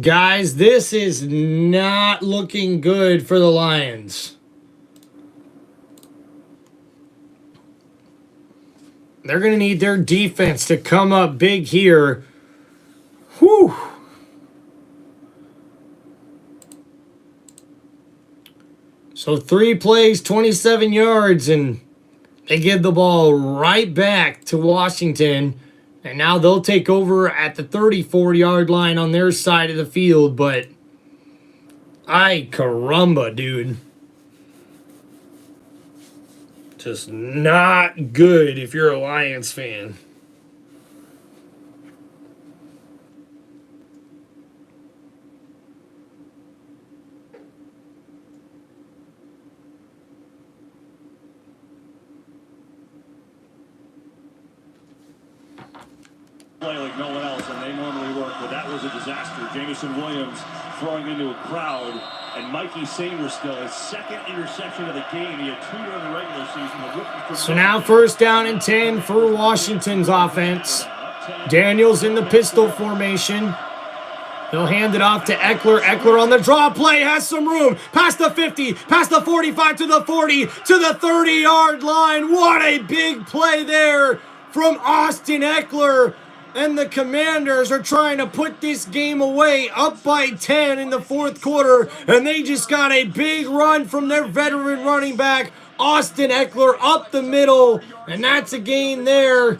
S1: Guys, this is not looking good for the Lions. They're going to need their defense to come up big here. Whew. So 3 plays, 27 yards, and they give the ball right back to Washington. And now they'll take over at the 34-yard line on their side of the field. But, ay caramba, dude. Just not good if you're a Lions fan.
S2: Play like no one else, and they normally work, but that was a disaster. Jamison Williams throwing into a crowd, and Mikey Samer still his second interception of the game. He had 2 during the regular season.
S1: So now 1st down and 10 for Washington's offense. Daniels in the pistol formation. He'll hand it off to Eckler. Eckler on the draw play, has some room. Past the 50, past the 45, to the 40, to the 30-yard line. What a big play there from Austin Eckler. And the Commanders are trying to put this game away, up by 10 in the 4th quarter. And they just got a big run from their veteran running back, Austin Eckler, up the middle. And that's a gain there.
S6: The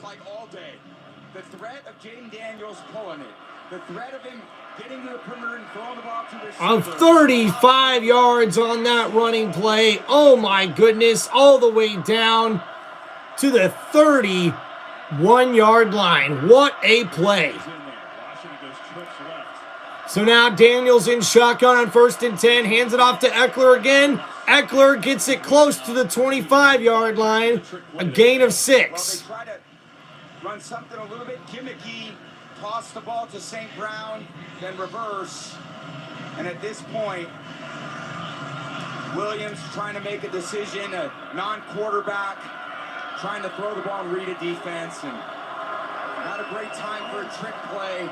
S6: threat of Jaden Daniels pulling it. The threat of him getting to the perimeter and throwing the ball to the receiver.
S1: Of 35 yards on that running play. Oh my goodness. All the way down to the 31-yard line. What a play. So now Daniels in shotgun on 1st and 10. Hands it off to Eckler again. Eckler gets it close to the 25-yard line. A gain of 6.
S6: Well, they try to run something a little bit gimmicky. Toss the ball to St. Brown, then reverse. And at this point, Williams trying to make a decision, a non-quarterback, trying to throw the ball and read a defense. And not a great time for a trick play.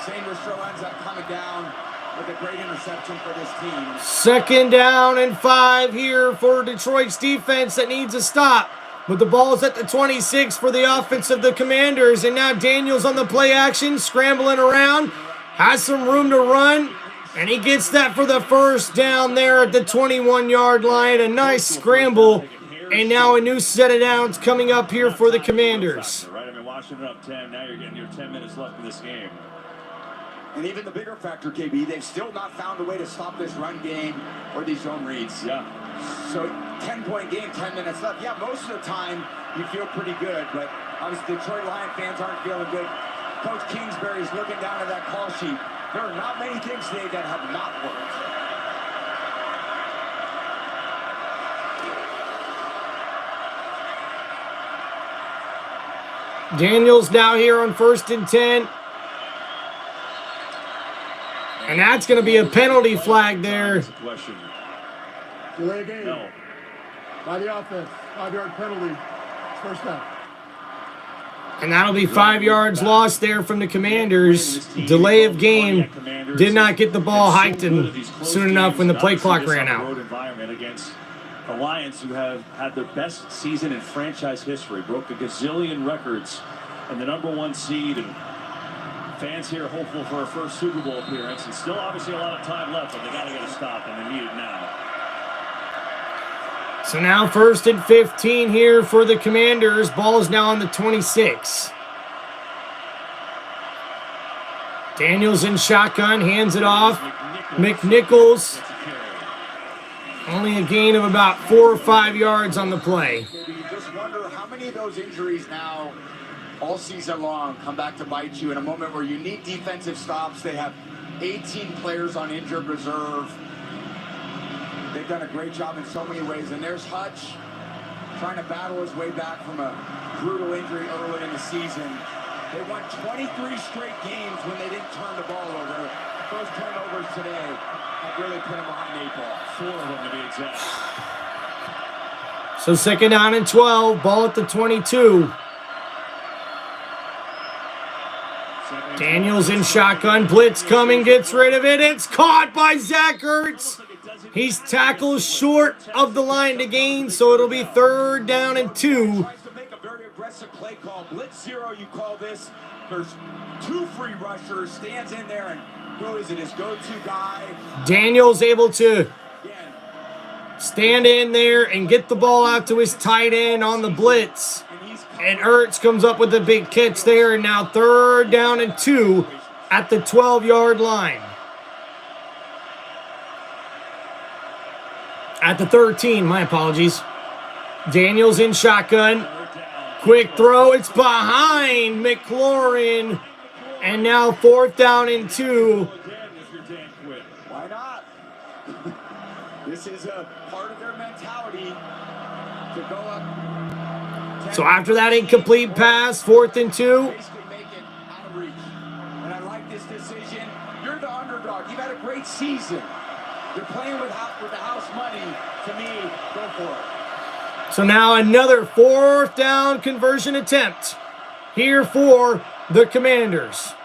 S6: Sanders still ends up coming down with a great interception for this team.
S1: 2nd down and 5 here for Detroit's defense that needs a stop. But the ball's at the 26 for the offense of the Commanders. And now Daniels on the play action, scrambling around. Has some room to run. And he gets that for the 1st down there at the 21-yard line. A nice scramble. And now a new set of downs coming up here for the Commanders.
S2: Right, I mean, Washington up 10. Now you're getting your 10 minutes left in this game.
S6: And even the bigger factor, KB, they've still not found a way to stop this run game or these zone reads.
S2: Yeah.
S6: So 10-point game, 10 minutes left. Yeah, most of the time you feel pretty good, but obviously Detroit Lion fans aren't feeling good. Coach Kingsbury's looking down at that call sheet. There are not many things today that have not worked.
S1: Daniels now here on 1st and 10. And that's going to be a penalty flag there.
S13: Delay game.
S2: No.
S13: By the offense. 5-yard penalty. First down.
S1: And that'll be 5 yards lost there from the Commanders. Delay of game. Did not get the ball hiked in soon enough when the play clock ran out.
S2: Against the Lions, who have had their best season in franchise history, broke a gazillion records, and the #1 seed. And fans here hopeful for a first Super Bowl appearance, and still obviously a lot of time left, but they got to get a stop, and they need it now.
S1: So now 1st and 15 here for the Commanders. Ball is now on the 26. Daniels in shotgun, hands it off. McNichols. Only a gain of about 4 or 5 yards on the play.
S6: You just wonder how many of those injuries now all season long come back to bite you in a moment where you need defensive stops. They have 18 players on injured reserve. They've done a great job in so many ways. And there's Hutch trying to battle his way back from a brutal injury early in the season. They won 23 straight games when they didn't turn the ball over. Those turnovers today have really put them behind the 8 ball.
S2: 4 of them to be exact.
S1: So 2nd down and 12. Ball at the 22. Daniels in shotgun. Blitz coming. Gets rid of it. It's caught by Zach Ertz. He's tackled short of the line to gain, so it'll be 3rd down and 2.
S6: Tries to make a very aggressive play call. Blitz 0, you call this. There's 2 free rushers. Stands in there, and who is it? His go-to guy.
S1: Daniels able to stand in there and get the ball out to his tight end on the blitz. And Ertz comes up with a big catch there, and now 3rd down and 2 at the 12-yard line. At the 13, my apologies. Daniels in shotgun. Quick throw, it's behind McLaurin. And now 4th down and 2.
S6: Why not? This is a part of their mentality to go up.
S1: So after that incomplete pass, 4th and 2.
S6: Basically make it out of reach. And I like this decision. You're the underdog. You've had a great season. You're playing with the house money. To me, go for it.
S1: So now another 4th down conversion attempt here for the Commanders.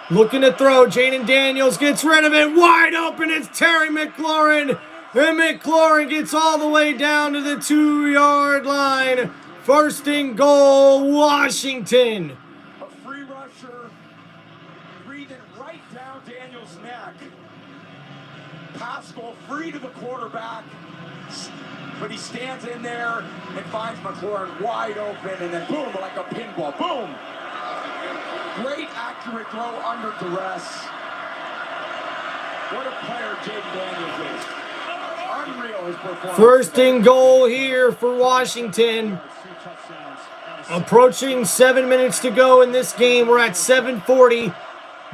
S1: Looking to throw. Jaden Daniels gets rid of it. Wide open. It's Terry McLaurin. And McLaurin gets all the way down to the 2-yard line. 1st and goal, Washington.
S6: A free rusher breathing right down Daniels' neck. Pascal free to the quarterback, but he stands in there and finds McLaurin wide open, and then boom, like a pinball, boom. Great accurate throw under duress. What a player Jaden Daniels is. Unreal his performance.
S1: 1st and goal here for Washington. Approaching 7 minutes to go in this game. We're at 7:40.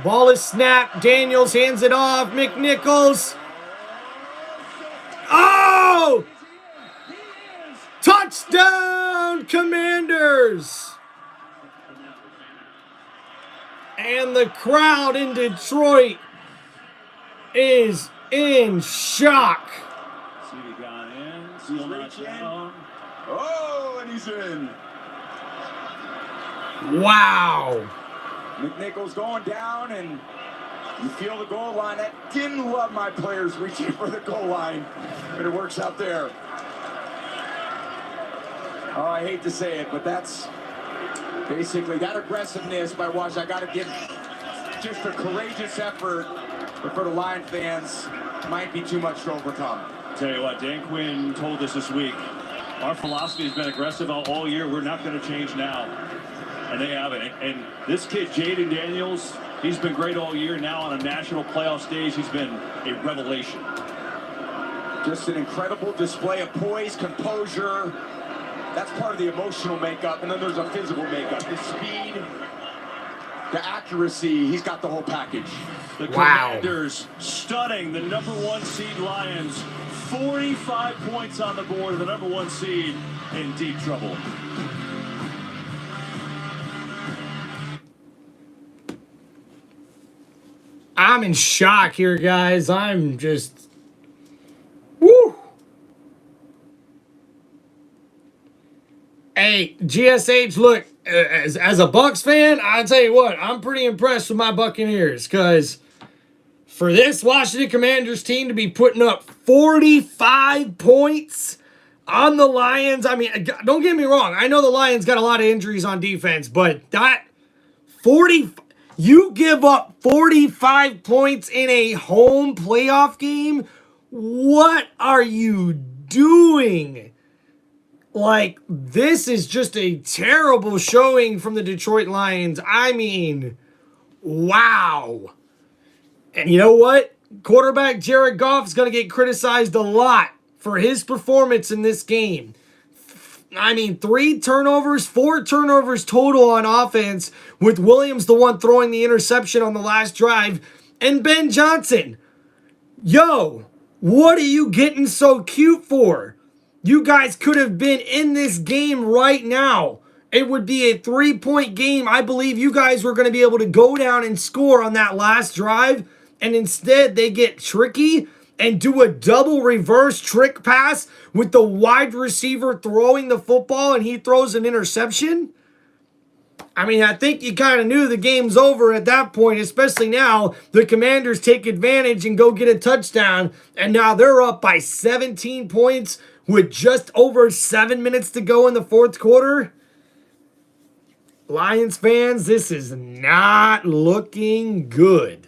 S1: Ball is snapped. Daniels hands it off. McNichols. Oh! Touchdown, Commanders! And the crowd in Detroit is in shock.
S6: Oh, and he's in.
S1: Wow.
S6: McNichols going down, and you feel the goal line. I didn't love my players reaching for the goal line, but it works out there. Oh, I hate to say it, but that's basically that aggressiveness by Washington. I got to give just a courageous effort, but for the Lion fans, might be too much to overcome.
S2: Tell you what, Dan Quinn told us this week, our philosophy has been aggressive all year. We're not going to change now. And they have it. And this kid, Jaden Daniels, he's been great all year. Now on a national playoff stage, he's been a revelation.
S6: Just an incredible display of poise, composure. That's part of the emotional makeup. And then there's a physical makeup. The speed, the accuracy. He's got the whole package.
S2: The Commanders stunning the #1 seed Lions. 45 points on the board. The #1 seed in deep trouble.
S1: I'm in shock here, guys. I'm just Hey, GSH, look, as a Bucks fan, I tell you what, I'm pretty impressed with my Buccaneers because for this Washington Commanders team to be putting up 45 points on the Lions, I mean, don't get me wrong, I know the Lions got a lot of injuries on defense, but that 40, you give up 45 points in a home playoff game? What are you doing? Like, this is just a terrible showing from the Detroit Lions. I mean, wow. And you know what? Quarterback Jared Goff is going to get criticized a lot for his performance in this game. I mean, 4 turnovers total on offense, with Williams the one throwing the interception on the last drive. And Ben Johnson, yo, what are you getting so cute for? You guys could have been in this game right now. It would be a 3-point game. I believe you guys were going to be able to go down and score on that last drive. And instead, they get tricky and do a double reverse trick pass with the wide receiver throwing the football and he throws an interception. I mean, I think you kind of knew the game's over at that point, especially now the Commanders take advantage and go get a touchdown, and now they're up by 17 points with just over 7 minutes to go in the fourth quarter. Lions fans, this is not looking good.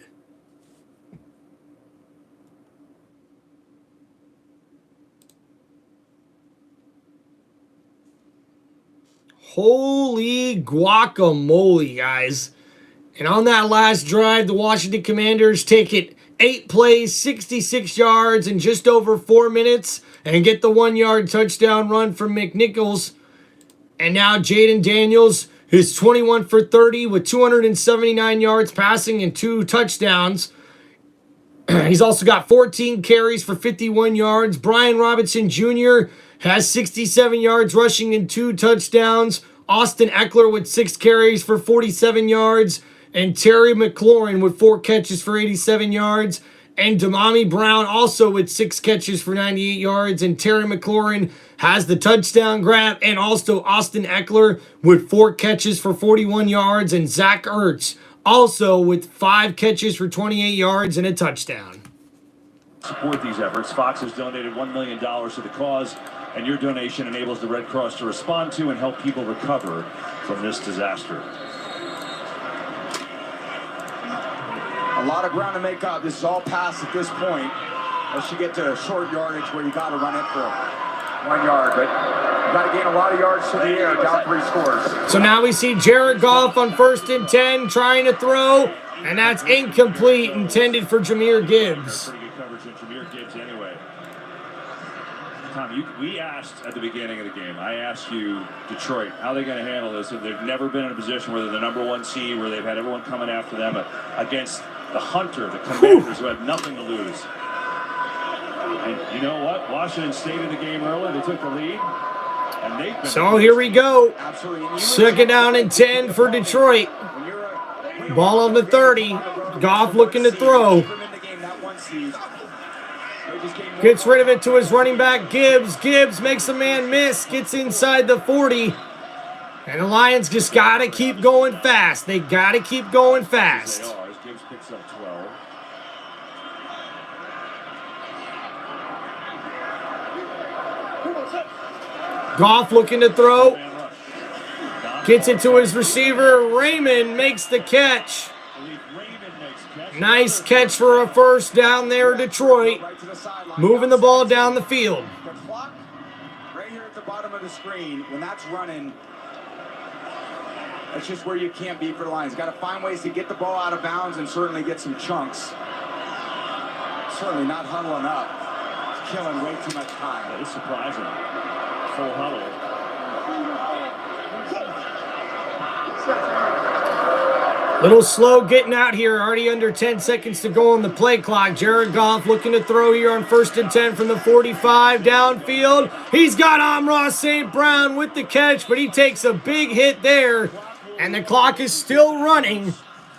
S1: Holy guacamole, guys. And on that last drive, the Washington Commanders take it 8 plays, 66 yards in just over 4 minutes and get the 1-yard touchdown run from McNichols. And now Jaden Daniels is 21 for 30 with 279 yards passing and 2 touchdowns. He's also got 14 carries for 51 yards. Brian Robinson Jr. has 67 yards rushing and 2 touchdowns. Austin Eckler with 6 carries for 47 yards. And Terry McLaurin with 4 catches for 87 yards. And Damami Brown also with 6 catches for 98 yards. And Terry McLaurin has the touchdown grab. And also Austin Eckler with 4 catches for 41 yards. And Zach Ertz also with 5 catches for 28 yards and a touchdown.
S2: Support these efforts. Fox has donated $1 million to the cause, and your donation enables the Red Cross to respond to and help people recover from this disaster.
S6: A lot of ground to make up. This is all pass at this point. Unless you get to short yardage where you got to run it for 1 yard, but you got to gain a lot of yards to the air, down 3 scores.
S1: So now we see Jared Goff on 1st and 10 trying to throw, and that's incomplete, intended for Jahmyr Gibbs.
S2: Pretty good coverage of Jahmyr Gibbs anyway. Tom, we asked at the beginning of the game, I asked you, Detroit, how are they going to handle this? They've never been in a position where they're the number 1 seed, where they've had everyone coming after them against the Hunter, the Commanders, who have nothing to lose. And you know what? Washington stayed in the game early. They took the lead. And they've been
S1: So here we go. 2nd down and 10 for Detroit. Ball on the 30. Goff looking to throw. Gets rid of it to his running back, Gibbs. Gibbs makes a man miss. Gets inside the 40. And the Lions just got to keep going fast. They got to keep going fast.
S2: Gibbs picks up 12.
S1: Goff looking to throw. Gets it to his receiver. Raymond makes the catch. Nice catch for a first down there, Detroit. Moving the ball down the field.
S6: The clock right here at the bottom of the screen, when that's running, that's just where you can't be for the Lions. Got to find ways to get the ball out of bounds and certainly get some chunks. Certainly not huddling up. It's killing way too much time.
S2: That is surprising. Full huddle.
S1: Little slow getting out here. Already under 10 seconds to go on the play clock. Jared Goff looking to throw here on 1st and 10 from the 45 downfield. He's got Amon-Ra St. Brown with the catch, but he takes a big hit there. And the clock is still running.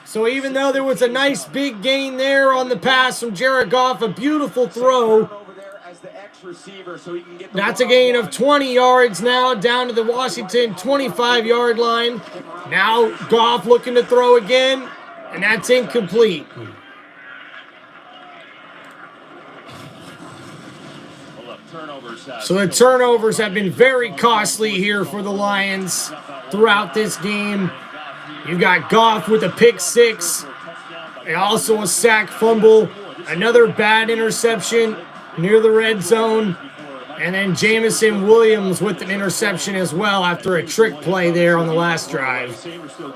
S1: So even though there was a nice big gain there on the pass from Jared Goff, a beautiful throw,
S6: the X receiver so he can get the
S1: That's a gain of 20 yards now, down to the Washington 25-yard line. Now Goff looking to throw again, and that's incomplete. So the turnovers have been very costly here for the Lions throughout this game. You've got Goff with a pick six, and also a sack fumble, another bad interception near the red zone, and then Jamison Williams with an interception as well after a trick play there on the last drive.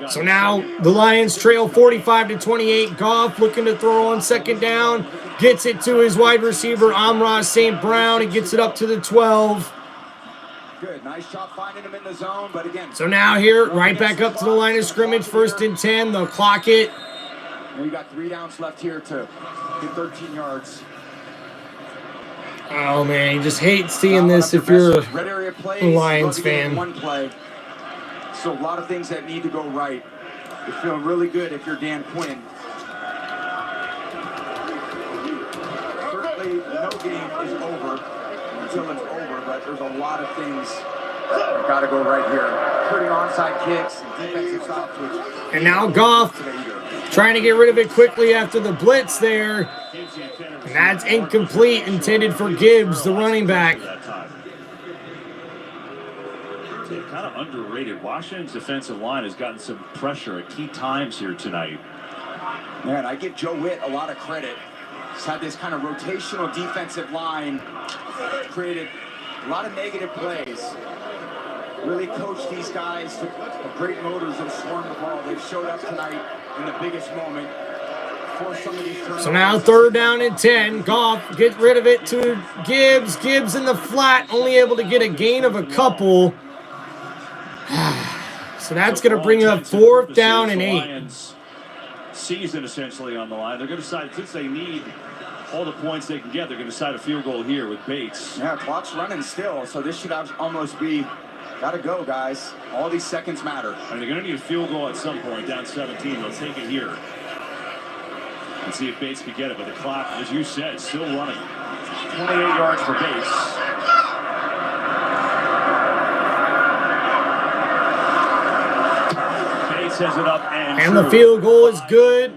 S1: So now the Lions trail 45-28. Goff looking to throw on second down. Gets it to his wide receiver, Amon-Ra St. Brown. He gets it up to the 12.
S6: Good, nice job finding him in the zone, but again.
S1: So now here, right back up to the line of scrimmage, 1st and 10. They'll clock it.
S6: We got 3 downs left here to get 13 yards.
S1: Oh, man, you just hate seeing this if you're a Lions fan.
S6: One play. So a lot of things that need to go right. You're feeling really good if you're Dan Quinn. Certainly, no game is over until it's over, but there's a lot of things that got to go right here. Including onside kicks and defensive stops.
S1: And now Goff trying to get rid of it quickly after the blitz there. And that's incomplete, intended for Gibbs, the running back.
S2: Kind of underrated. Washington's defensive line has gotten some pressure at key times here tonight.
S6: Man, I give Joe Witt a lot of credit. He's had this kind of rotational defensive line, created a lot of negative plays. Really coached these guys to great motors and swarm the ball. They've showed up tonight in the biggest moment.
S1: So now 3rd down and 10. Goff gets rid of it to Gibbs. Gibbs in the flat, only able to get a gain of a couple. So that's going to bring up 4th down and 8.
S2: Season essentially on the line. They're going to decide, since they need all the points they can get, they're going to decide a field goal here with Bates.
S6: Yeah, clock's running still, so this should almost be, gotta go, guys. All these seconds matter.
S2: And they're going to need a field goal at some point, down 17. They'll take it here. And see if Bates can get it, but the clock, as you said, still running. 28 yards for Bates. Bates has it up and
S1: the field goal is good.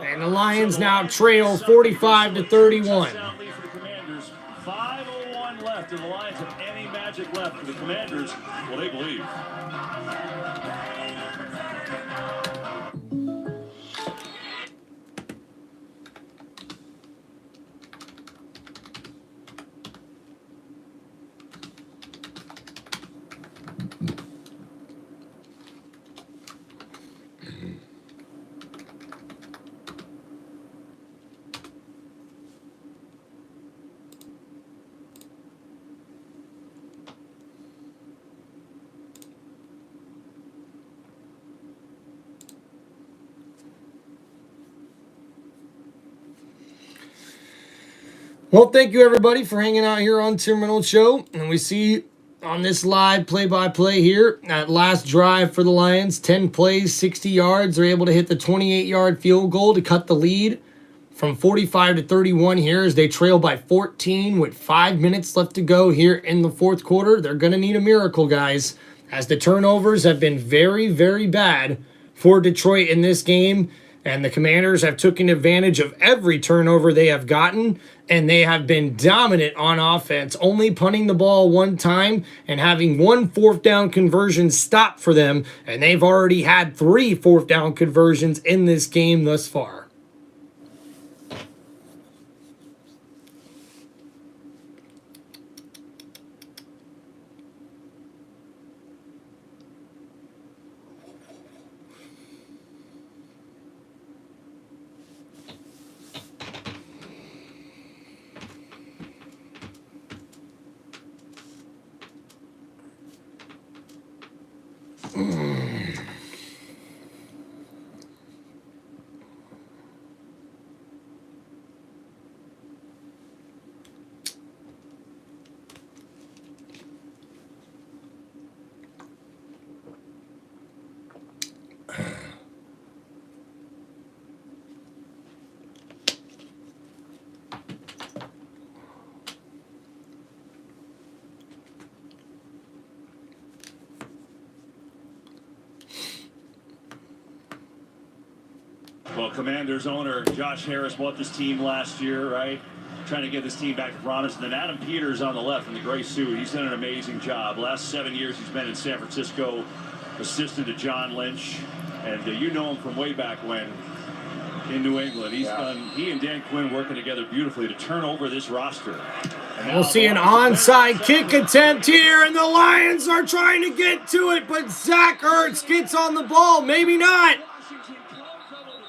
S1: And the Lions now trail 45-31.
S2: 5:01 left, and the Lions have any magic left for the Commanders. Well, they believe.
S1: Well, thank you, everybody, for hanging out here on Tim Reynolds Show. And we see on this live play-by-play here, that last drive for the Lions, 10 plays, 60 yards. They're able to hit the 28-yard field goal to cut the lead from 45-31 here as they trail by 14 with 5 minutes left to go here in the 4th quarter. They're going to need a miracle, guys, as the turnovers have been very, very bad for Detroit in this game. And the Commanders have taken advantage of every turnover they have gotten, and they have been dominant on offense, only punting the ball one time and having 1 4th down conversion stop for them, and they've already had 3 4th down conversions in this game thus far.
S2: Well, Commanders owner Josh Harris bought this team last year, right? Trying to get this team back to promise. And then Adam Peters on the left in the gray suit. He's done an amazing job. Last 7 years he's been in San Francisco, assistant to John Lynch. And you know him from way back when in New England. He and Dan Quinn working together beautifully to turn over this roster.
S1: We'll see an onside kick attempt here, and the Lions are trying to get to it, but Zach Ertz gets on the ball. Maybe not.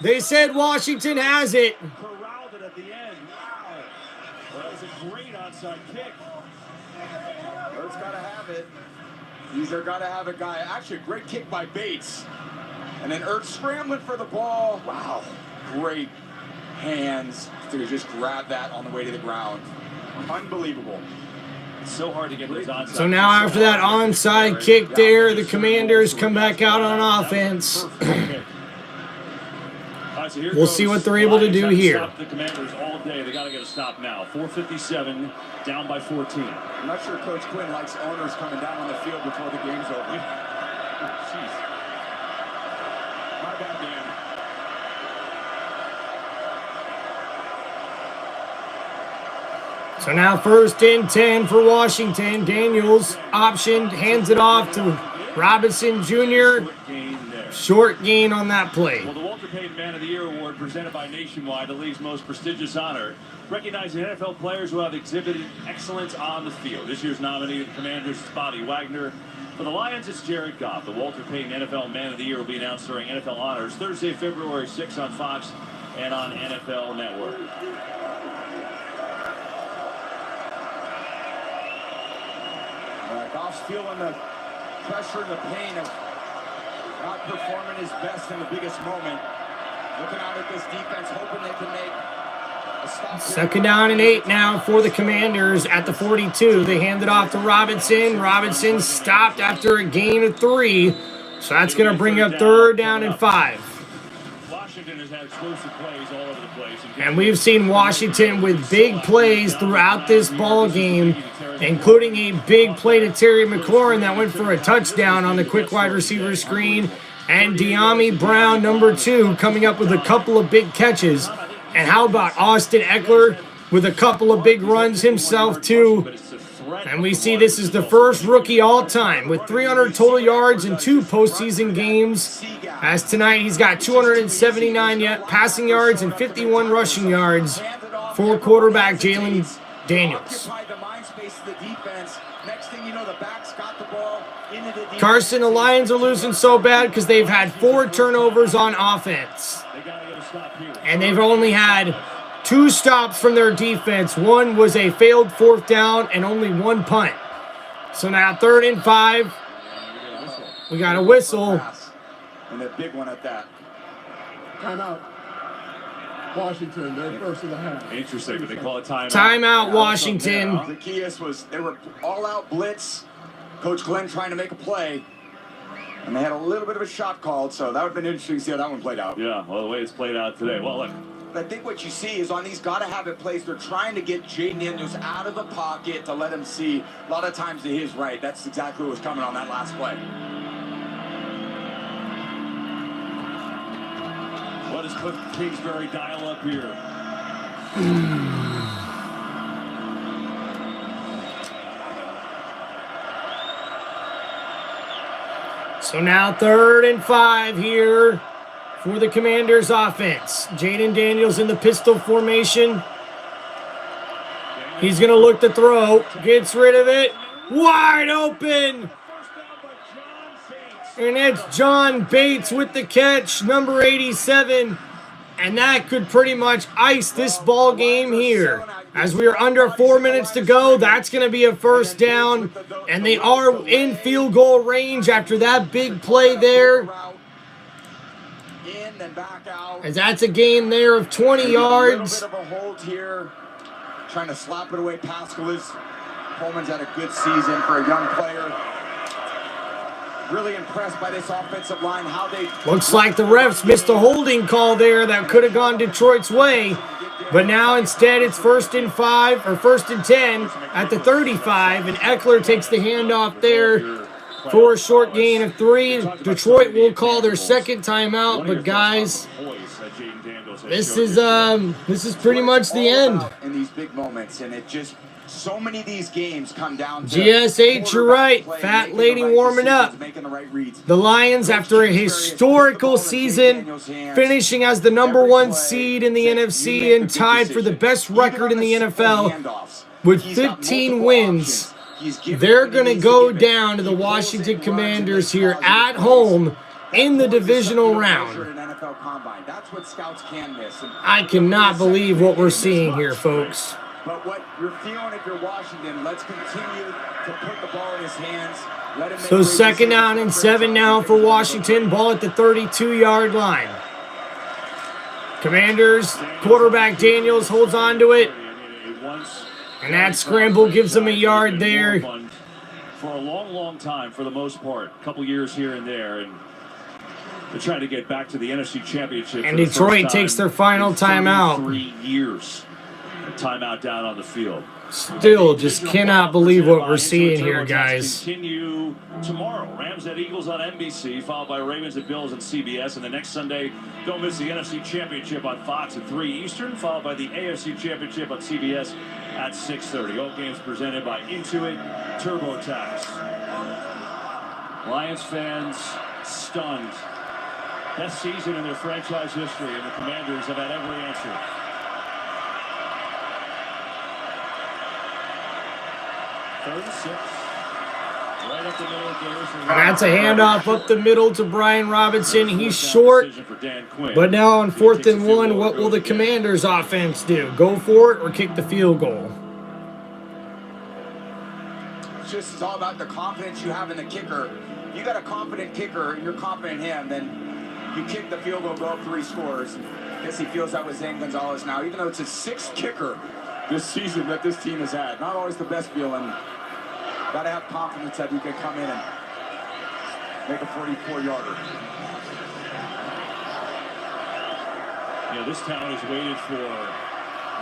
S1: They said Washington has it.
S2: Corralled it at the end. Wow. That was a great onside kick.
S3: Ertz got to have it. He's their got to have it guy. Actually, a great kick by Bates. And then Ertz scrambling for the ball. Wow. Great hands to just grab that on the way to the ground. Unbelievable.
S2: It's so hard to get those onside.
S1: So now after that onside kick there, the Commanders come back out on offense. We'll see what they're able to do here.
S2: Stop the Commanders all day. They got to get a stop now. 4:57, down by 14.
S3: I'm not sure Coach Quinn likes owners coming down on the field before the game's over.
S2: Jeez.
S3: My bad, Dan.
S1: So now 1st and 10 for Washington. Daniels optioned, hands it off to Robinson Jr. Short gain on that play.
S2: Well, the Walter Payton Man of the Year Award presented by Nationwide, the league's most prestigious honor, recognizing NFL players who have exhibited excellence on the field. This year's nominee of the Commanders is Bobby Wagner. For the Lions, it's Jared Goff. The Walter Payton NFL Man of the Year will be announced during NFL Honors Thursday, February 6th on Fox and on NFL Network.
S3: Goff's feeling the pressure and the pain of not performing his best in the biggest moment. Looking out at this defense, hoping they can make a stop.
S1: 2nd down and 8 now for the Commanders at the 42. They hand it off to Robinson. Robinson stopped after a gain of 3. So that's going to bring up 3rd down and 5.
S2: Washington has had explosive plays all over the place.
S1: And we've seen Washington with big plays throughout this ball game, including a big play to Terry McLaurin that went for a touchdown on the quick wide receiver screen. And De'Ami Brown, number 2, coming up with a couple of big catches. And how about Austin Eckler with a couple of big runs himself, too. And we see this is the first rookie all-time with 300 total yards in 2 postseason games. As tonight, he's got 279 passing yards and 51 rushing yards for quarterback Jalen Daniels. Carson, the Lions are losing so bad because they've had 4 turnovers on offense. And they've only had 2 stops from their defense. 1 was a failed 4th down and only 1 punt. So now 3rd and 5. We got a whistle.
S3: And a big one at that.
S13: Timeout. Washington, they're first of the half.
S2: Interesting, but they call it timeout.
S1: Timeout, Washington.
S3: Zacchaeus they were all out blitz. Coach Glenn trying to make a play. And they had a little bit of a shot called, so that would have been interesting to see how that one played out.
S2: Yeah, well, the way it's played out today. Well, look.
S3: I think what you see is on these gotta-have-it plays, they're trying to get Jaden Daniels out of the pocket to let him see a lot of times to his right. That's exactly what was coming on that last play.
S2: What does Cliff Kingsbury dial up here?
S1: So now 3rd and 5 here for the Commanders offense. Jaden Daniels in the pistol formation. He's going to look to throw. Gets rid of it. Wide open. And it's John Bates with the catch, number 87. And that could pretty much ice this ball game here. As we are under 4 minutes to go, that's going to be a 1st down. And they are in field goal range after that big play there. As that's a gain there of 20 yards.
S3: A little bit of a hold here. Trying to slap it away. Pascal is. Coleman's had a good season for a young player. Really impressed by this offensive line. How they
S1: looks like the refs missed a holding call there that could have gone Detroit's way. But now instead it's 1st and 5 or 1st and 10 at the 35. And Eckler takes the handoff there for a short gain of 3. Detroit will call their 2nd timeout. But guys, this is pretty much the end.
S6: In these big moments, and it just so many of these games come down to
S1: GSH, you're right. Fat lady warming up. The Lions, after a historical season, finishing as the #1 seed in the NFC and tied for the best record in the NFL with 15 wins. They're going to go down to the Washington Commanders here at home in the divisional round. I cannot believe what we're seeing here, folks.
S6: But what you're feeling if you're Washington, let's continue to put the ball in his hands. Let him make
S1: So 2nd down and 7 now for Washington. Ball at the 32-yard line. Commanders, quarterback Daniels holds on to it. And that scramble gives them a yard there.
S2: For a long, long time, for the most part. A couple years here and there. And they're trying to get back to the NFC Championship.
S1: And Detroit takes their final timeout.
S2: 3 years. Timeout down on the field.
S1: Still just cannot believe what we're seeing here, guys.
S2: Continue tomorrow. Rams at Eagles on NBC, followed by Ravens at Bills on CBS. And the next Sunday, don't miss the NFC Championship on Fox at 3 Eastern, followed by the AFC Championship on CBS at 6:30. All games presented by Intuit TurboTax. Lions fans stunned. Best season in their franchise history, and the Commanders have had every answer.
S1: And that's a handoff up the middle to Brian Robinson. He's short. But now on 4th and 1, what will the Commanders offense do? Go for it or kick the field goal?
S6: It's all about the confidence you have in the kicker. You got a confident kicker and you're confident in him, then you kick the field goal, go up 3 scores. I guess he feels that with Zane Gonzalez now, even though it's his 6th kicker this season that this team has had. Not always the best feeling. Got to have confidence that you can come in and make a 44-yarder.
S2: Yeah, this town has waited for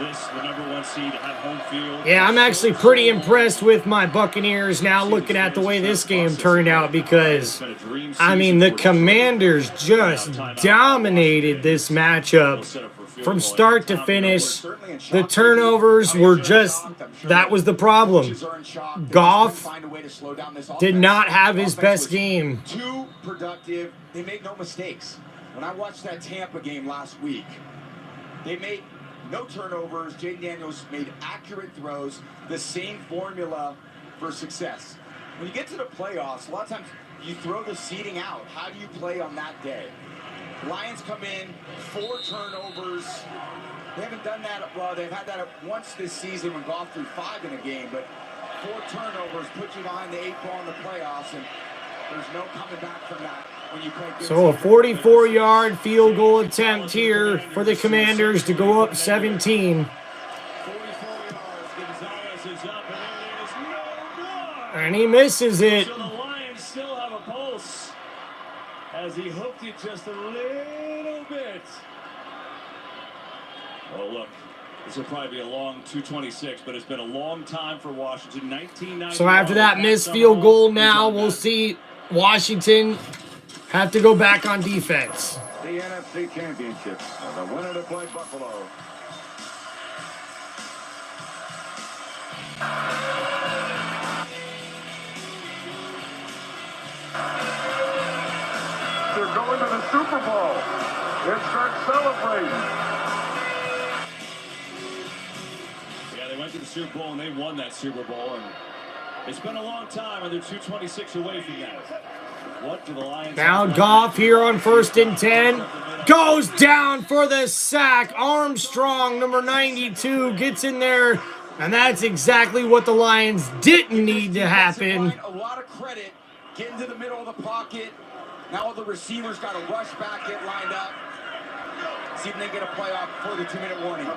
S2: this, the #1 seed, to have home field.
S1: Yeah, I'm actually pretty impressed with my Buccaneers now looking at the way this game turned out because, I mean, the Commanders just dominated this matchup from start to finish. The turnovers were just, that was the problem. Goff did not have his best game.
S6: Too productive. They made no mistakes. When I watched that Tampa game last week, they made no turnovers. Jaden Daniels made accurate throws. The same formula for success. When you get to the playoffs, a lot of times you throw the seeding out. How do you play on that day? Lions come in, 4 turnovers. They haven't done that, well, they've had that once this season when Goff threw 5 in a game, but 4 turnovers put you behind the 8 ball in the playoffs, and there's no coming back from that when you play good.
S1: So a 44-yard field goal attempt here for the Commanders to go up 17.
S2: 44 yards, Gonzalez is up, and it is no good.
S1: And he misses it.
S2: So the Lions still have a pulse as he hooked it just a little bit. Oh, look, this will probably be a long 226, but it's been a long time for Washington. 1991.
S1: So after that missed field goal now, we'll see Washington have to go back on defense.
S3: The NFC Championship, the winner to play Buffalo. They're going to the Super Bowl. Let's start celebrating.
S2: Yeah, they went to the Super Bowl and they won that Super Bowl, and it's been a long time, and they're 226 away from that. What do the Lions
S1: Now Goff here on 1st and 10. Goes down for the sack. Armstrong, number 92, gets in there. And that's exactly what the Lions didn't need to happen.
S6: A lot of credit getting to the middle of the pocket. Now all the receivers got to rush back, get lined up. See if they get a playoff before the 2-minute warning.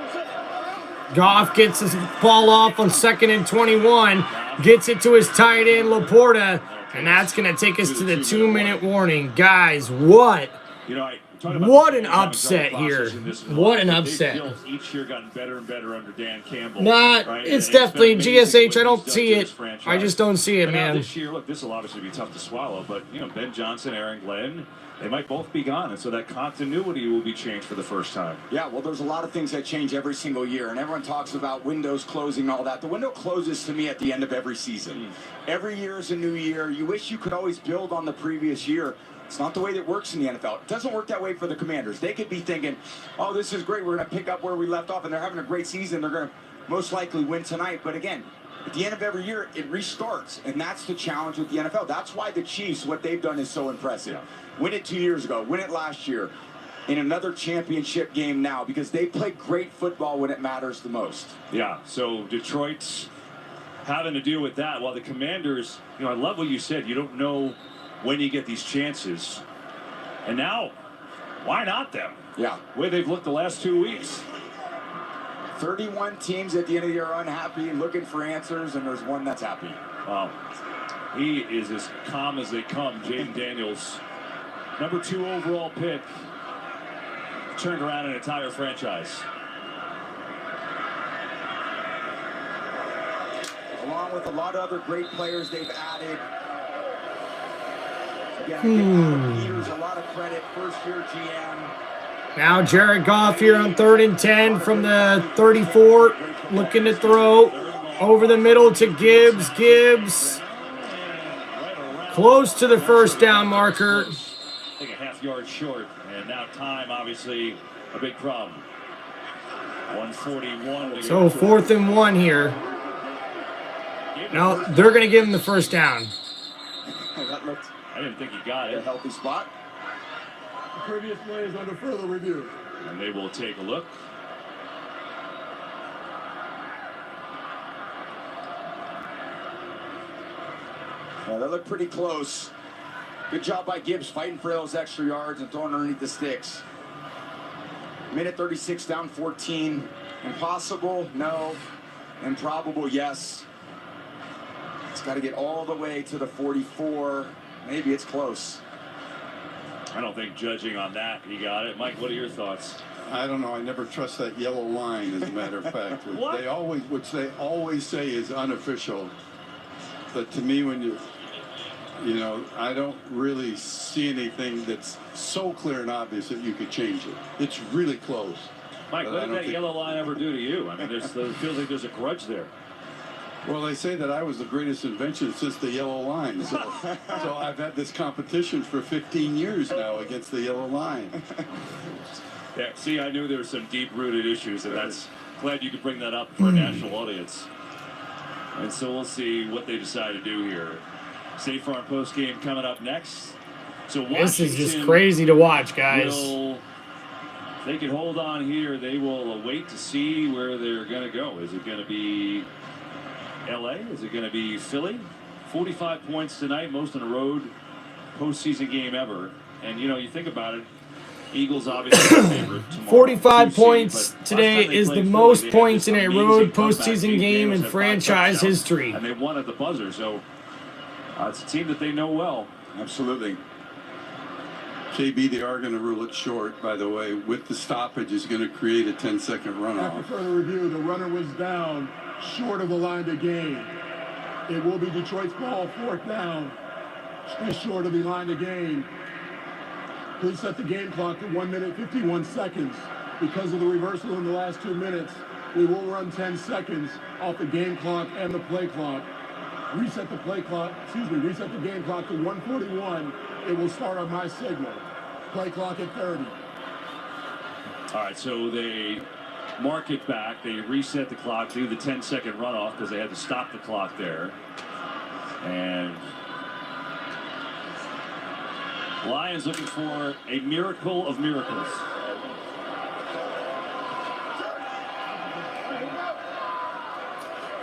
S1: Goff gets his ball off on 2nd and 21. Gets it to his tight end, Laporta. And that's going to take us to the 2-minute warning. Guys, what?
S2: You know,
S1: What an upset here. What an upset.
S2: Each year gotten better and better under Dan Campbell.
S1: It's definitely GSH. I don't see it. I just don't see it, man.
S2: This year, look, this will obviously be tough to swallow, but, Ben Johnson, Aaron Glenn, they might both be gone, and so that continuity will be changed for the first time.
S6: Yeah, well, there's a lot of things that change every single year, and everyone talks about windows closing and all that. The window closes to me at the end of every season. Every year is a new year. You wish you could always build on the previous year. It's not the way that works in the NFL. It doesn't work that way for the Commanders. They could be thinking, oh, this is great. We're going to pick up where we left off, and they're having a great season. They're going to most likely win tonight. But again, at the end of every year, it restarts, and that's the challenge with the NFL. That's why the Chiefs, what they've done is so impressive. Win it 2 years ago. Win it last year. In another championship game now, because they play great football when it matters the most.
S2: Yeah, so Detroit's having to deal with that, while the Commanders, I love what you said. You don't know when you get these chances. And now, why not them?
S6: Yeah.
S2: The way they've looked the last 2 weeks.
S6: 31 teams at the end of the year are unhappy, looking for answers, and there's one that's happy.
S2: Wow. He is as calm as they come, Jaden Daniels. Number 2 overall pick. Turned around an entire franchise.
S6: Along with a lot of other great players they've added. Again, I give Adam Peters a lot of credit, first-year GM.
S1: Now Jared Goff here on 3rd and 10 from the 34, looking to throw over the middle to Gibbs. Gibbs close to the first down marker.
S2: I think a half-yard short, and now time, obviously, a big problem. 141.
S1: So 4th and 1 here. Now they're going to give him the first down.
S6: That looked
S2: I didn't think he got it.
S6: a healthy spot.
S13: The previous play is under further review.
S2: And they will take a look.
S6: Yeah, that looked pretty close. Good job by Gibbs fighting for those extra yards and throwing underneath the sticks. Minute 36, down 14. Impossible? No. Improbable? Yes. It's got to get all the way to the 44. Maybe it's close.
S2: I don't think judging on that, he got it. Mike, what are your thoughts?
S11: I don't know. I never trust that yellow line, as a matter of fact.
S2: What?
S11: Which they always say is unofficial. But to me, when I don't really see anything that's so clear and obvious that you could change it. It's really close.
S2: Mike, what did that yellow line ever do to you? I mean, it feels like there's a grudge there.
S11: Well, they say that I was the greatest invention since the yellow line. So I've had this competition for 15 years now against the yellow line.
S2: Yeah, see, I knew there were some deep-rooted issues, and that's glad you could bring that up for a national audience. And so we'll see what they decide to do here. State Farm postgame coming up next. So Washington,
S1: this is just crazy to watch, guys.
S2: If they can hold on here, they will wait to see where they're going to go. Is it going to be LA? Is it going to be Philly? 45 points tonight, most in a road postseason game ever. And, you think about it, Eagles obviously the favorite tomorrow.
S1: 45 points today is the most points in a road postseason game in franchise history.
S2: And they won at the buzzer, so it's a team that they know well.
S6: Absolutely.
S11: JB, they are going to rule it short, by the way. With the stoppage, is going to create a 10-second runoff.
S13: After further review, the runner was down short of the line to gain. It will be Detroit's ball, 4th down. Just short of the line to gain. Please set the game clock to 1 minute 51 seconds. Because of the reversal in the last 2 minutes, we will run 10 seconds off the game clock and the play clock. Reset the game clock to 1:41. It will start on my signal. Play clock at 30.
S2: All right, so they mark it back. They reset the clock, do the 10-second runoff because they had to stop the clock there. And Lions looking for a miracle of miracles.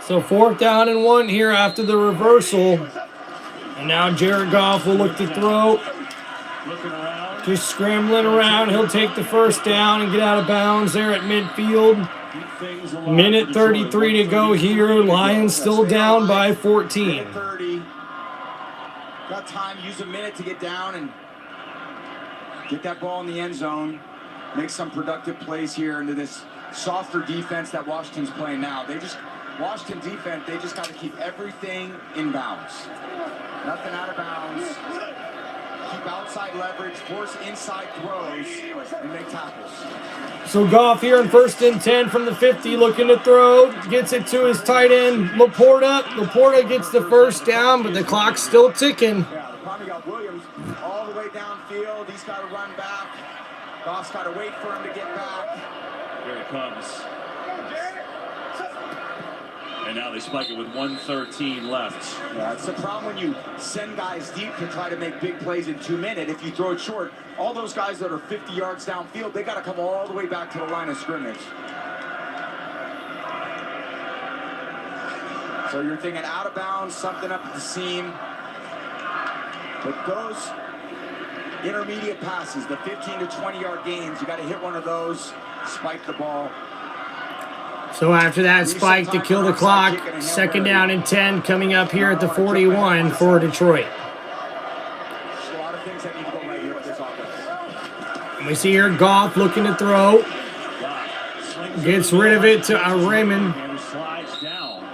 S1: So 4th down and 1 here after the reversal. And now Jared Goff will look to throw. Just scrambling around. He'll take the first down and get out of bounds there at midfield. Minute 33 to go here. Lions still down by 14.
S6: 30. Got time. Use a minute to get down and Get that ball in the end zone. Make some productive plays here into this softer defense that Washington's playing now. Washington defense, they just got to keep everything in bounds. Nothing out of bounds. Keep outside leverage, force inside throws, and make tackles.
S1: So Goff here in 1st and 10 from the 50, looking to throw. Gets it to his tight end, Laporta. Laporta gets the first down, but the clock's still ticking.
S6: Yeah, the problem, you got Williams all the way downfield. He's got to run back. Goff's got to wait for him to get back.
S2: Here it comes. And now they spike it with 1:13 left.
S6: Yeah, it's the problem when you send guys deep to try to make big plays in 2 minutes. If you throw it short, all those guys that are 50 yards downfield, they got to come all the way back to the line of scrimmage. So you're thinking out of bounds, something up at the seam. But those intermediate passes, the 15 to 20 yard gains, you got to hit one of those, spike the ball.
S1: So after that spike to kill the clock, 2nd down and 10 coming up here at the 41 for Detroit.
S6: There's a lot of things that need to go right here with this offense.
S1: And we see here Goff looking to throw. Gets rid of it to Raymond.
S2: And slides down.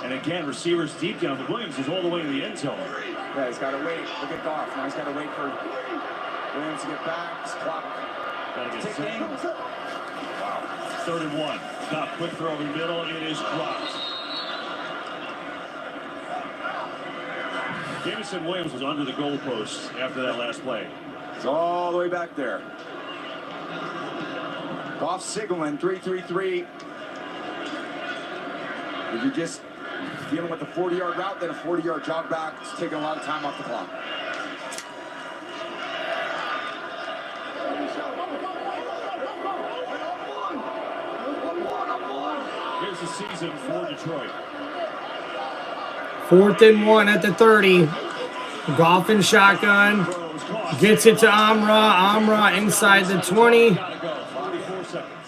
S2: And again, receivers deep down, but Williams is all the way in the end zone.
S6: Yeah, he's got to wait. Look at Goff. Now he's got to wait for Williams to get back. His clock ticking.
S2: Wow. 3rd and 1. Goff, quick throw over the middle, and it is dropped. Jameson Williams was under the goalpost after that last play.
S6: It's all the way back there. Goff signaling 3-3-3. If you're just dealing with a 40-yard route, then a 40-yard jog back. It's taking a lot of time off the clock.
S2: Here's the season for Detroit.
S1: 4th and 1 at the 30. Goff in shotgun. Gets it to Amra. Amra inside the 20.
S2: 44 seconds.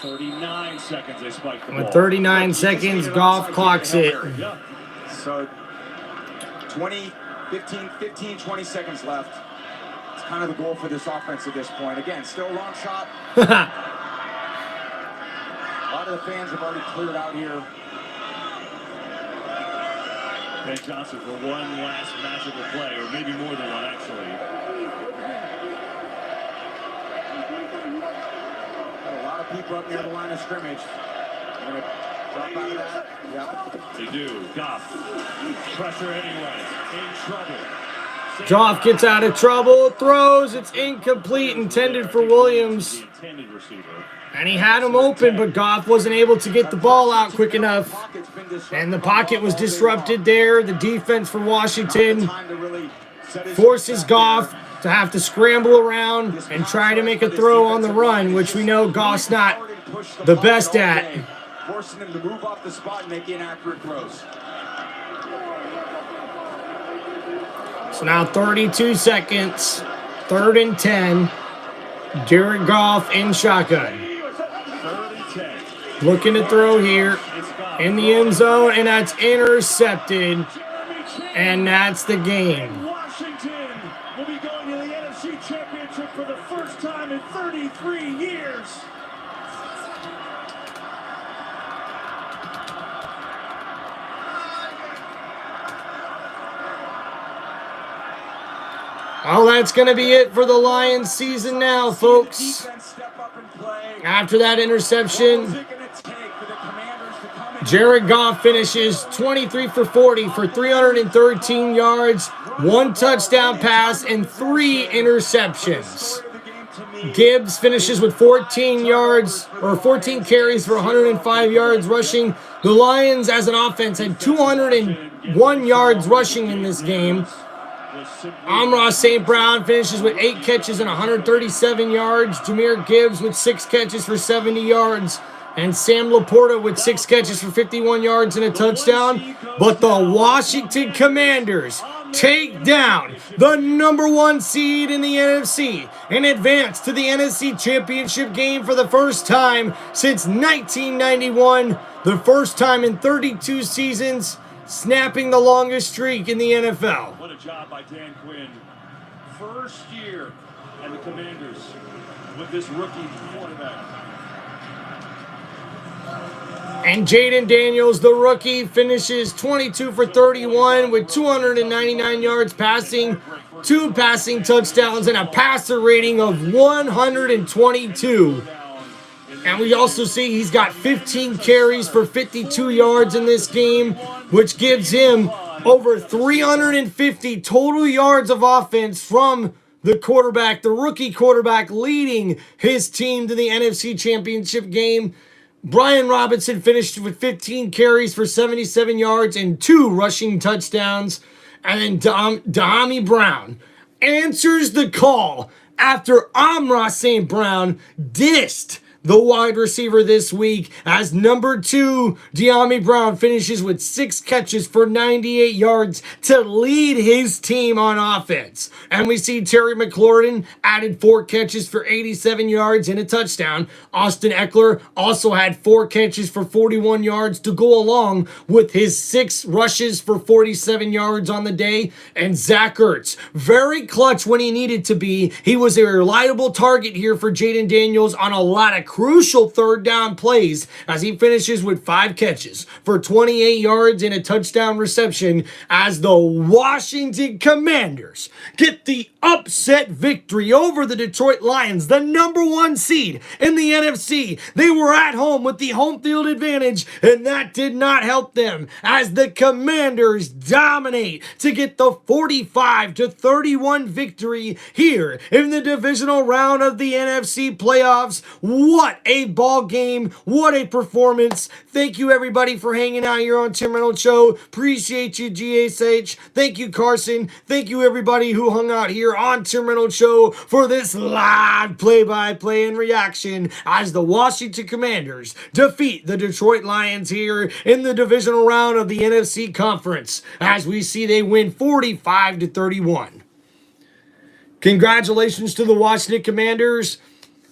S2: 39 seconds they spiked the ball.
S1: With 39 seconds, Goff clocks it.
S6: So 15, 20 seconds left. It's kind of the goal for this offense at this point. Again, still a long shot. A lot of the fans have already cleared out here.
S2: Ben Johnson for one last magical play, or maybe more than one, actually.
S6: Got a lot of people up near the line of scrimmage. They're gonna drop out of that. Yep.
S2: They do. Goff. Pressure anyway. In trouble.
S1: Goff gets out of trouble. Throws. It's incomplete. Intended for Williams.
S2: The intended receiver.
S1: And he had him open, but Goff wasn't able to get the ball out quick enough. And the pocket was disrupted there. The defense for Washington forces Goff to have to scramble around and try to make a throw on the run, which we know Goff's not the best at.
S6: Forcing him to move off the spot and make inaccurate throws.
S1: So now 32 seconds, 3rd and 10. Jared Goff in shotgun. Looking to throw here in the end zone, and that's intercepted. And that's the game.
S2: Washington will be going to the NFC Championship for the first time in 33 years.
S1: Well, that's going to be it for the Lions season now, folks. After that interception, Jared Goff finishes 23 for 40 for 313 yards, 1 touchdown pass, and 3 interceptions. Gibbs finishes with 14 yards, or 14 carries for 105 yards rushing. The Lions, as an offense, had 201 yards rushing in this game. Amon-Ra St. Brown finishes with 8 catches and 137 yards. Jahmyr Gibbs with 6 catches for 70 yards. And Sam Laporta with 6 catches for 51 yards and a touchdown. But the Washington Commanders take down the #1 seed in the NFC and advance to the NFC Championship game for the first time since 1991. The first time in 32 seasons snapping the longest streak in the NFL.
S2: What a job by Dan Quinn. First year and the Commanders with this rookie quarterback.
S1: And Jaden Daniels, the rookie, finishes 22 for 31 with 299 yards passing, 2 passing touchdowns, and a passer rating of 122. And we also see he's got 15 carries for 52 yards in this game, which gives him over 350 total yards of offense from the quarterback, the rookie quarterback, leading his team to the NFC Championship game. Brian Robinson finished with 15 carries for 77 yards and 2 rushing touchdowns. And then Dahami Brown answers the call after Amon-Ra St. Brown dissed the wide receiver this week, as number 2, De'Ami Brown, finishes with 6 catches for 98 yards to lead his team on offense. And we see Terry McLaurin added 4 catches for 87 yards and a touchdown. Austin Eckler also had 4 catches for 41 yards to go along with his 6 rushes for 47 yards on the day. And Zach Ertz, very clutch when he needed to be. He was a reliable target here for Jaden Daniels on a lot of crucial third down plays, as he finishes with 5 catches for 28 yards and a touchdown reception, as the Washington Commanders get the upset victory over the Detroit Lions, the number 1 seed in the NFC. They were at home with the home field advantage, and that did not help them, as the Commanders dominate to get the 45-31 victory here in the divisional round of the NFC playoffs. What a ball game. What a performance. Thank you, everybody, for hanging out here on Tim Reynolds Show. Appreciate you, GSH. Thank you, Carson. Thank you, everybody who hung out here on Tim Reynolds Show for this live play-by-play and reaction as the Washington Commanders defeat the Detroit Lions here in the divisional round of the NFC Conference, as we see they win 45-31. Congratulations to the Washington Commanders.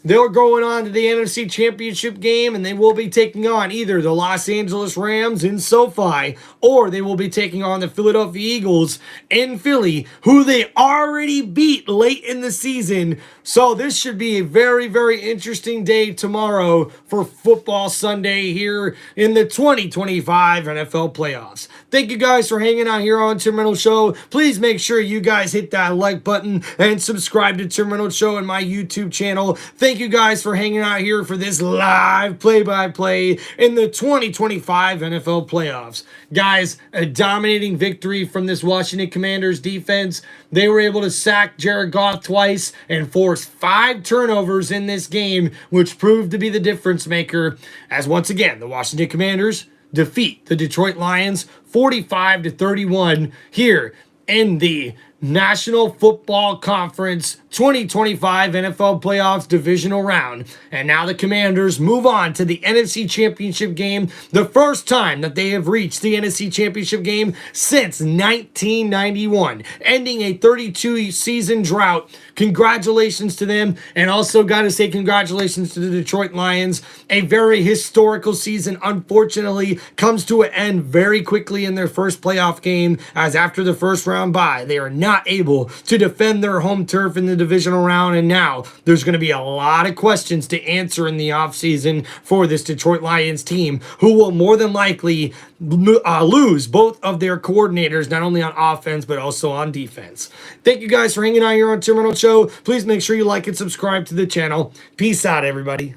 S1: They're going on to the NFC Championship game, and they will be taking on either the Los Angeles Rams in SoFi, or they will be taking on the Philadelphia Eagles in Philly, who they already beat late in the season. So this should be a very, very interesting day tomorrow for Football Sunday here in the 2025 NFL playoffs. Thank you guys for hanging out here on Tim Reynolds Show. Please make sure you guys hit that like button and subscribe to Tim Reynolds Show and my YouTube channel. Thank you guys for hanging out here for this live play-by-play in the 2025 NFL playoffs. Guys, a dominating victory from this Washington Commanders defense. They were able to sack Jared Goff twice and force 5 turnovers in this game, which proved to be the difference maker, as once again, the Washington Commanders defeat the Detroit Lions 45-31 here in the National Football Conference 2025 NFL Playoffs divisional round. And now the Commanders move on to the NFC Championship game, the first time that they have reached the NFC Championship game since 1991, ending a 32-season drought. Congratulations to them, and also got to say congratulations to the Detroit Lions. A very historical season, unfortunately, comes to an end very quickly in their first playoff game, as after the first round bye, they are not able to defend their home turf in the divisional round, and now there's going to be a lot of questions to answer in the offseason for this Detroit Lions team, who will more than likely lose both of their coordinators, not only on offense, but also on defense. Thank you guys for hanging out here on Tim Reynolds Show. Please make sure you like and subscribe to the channel. Peace out, everybody.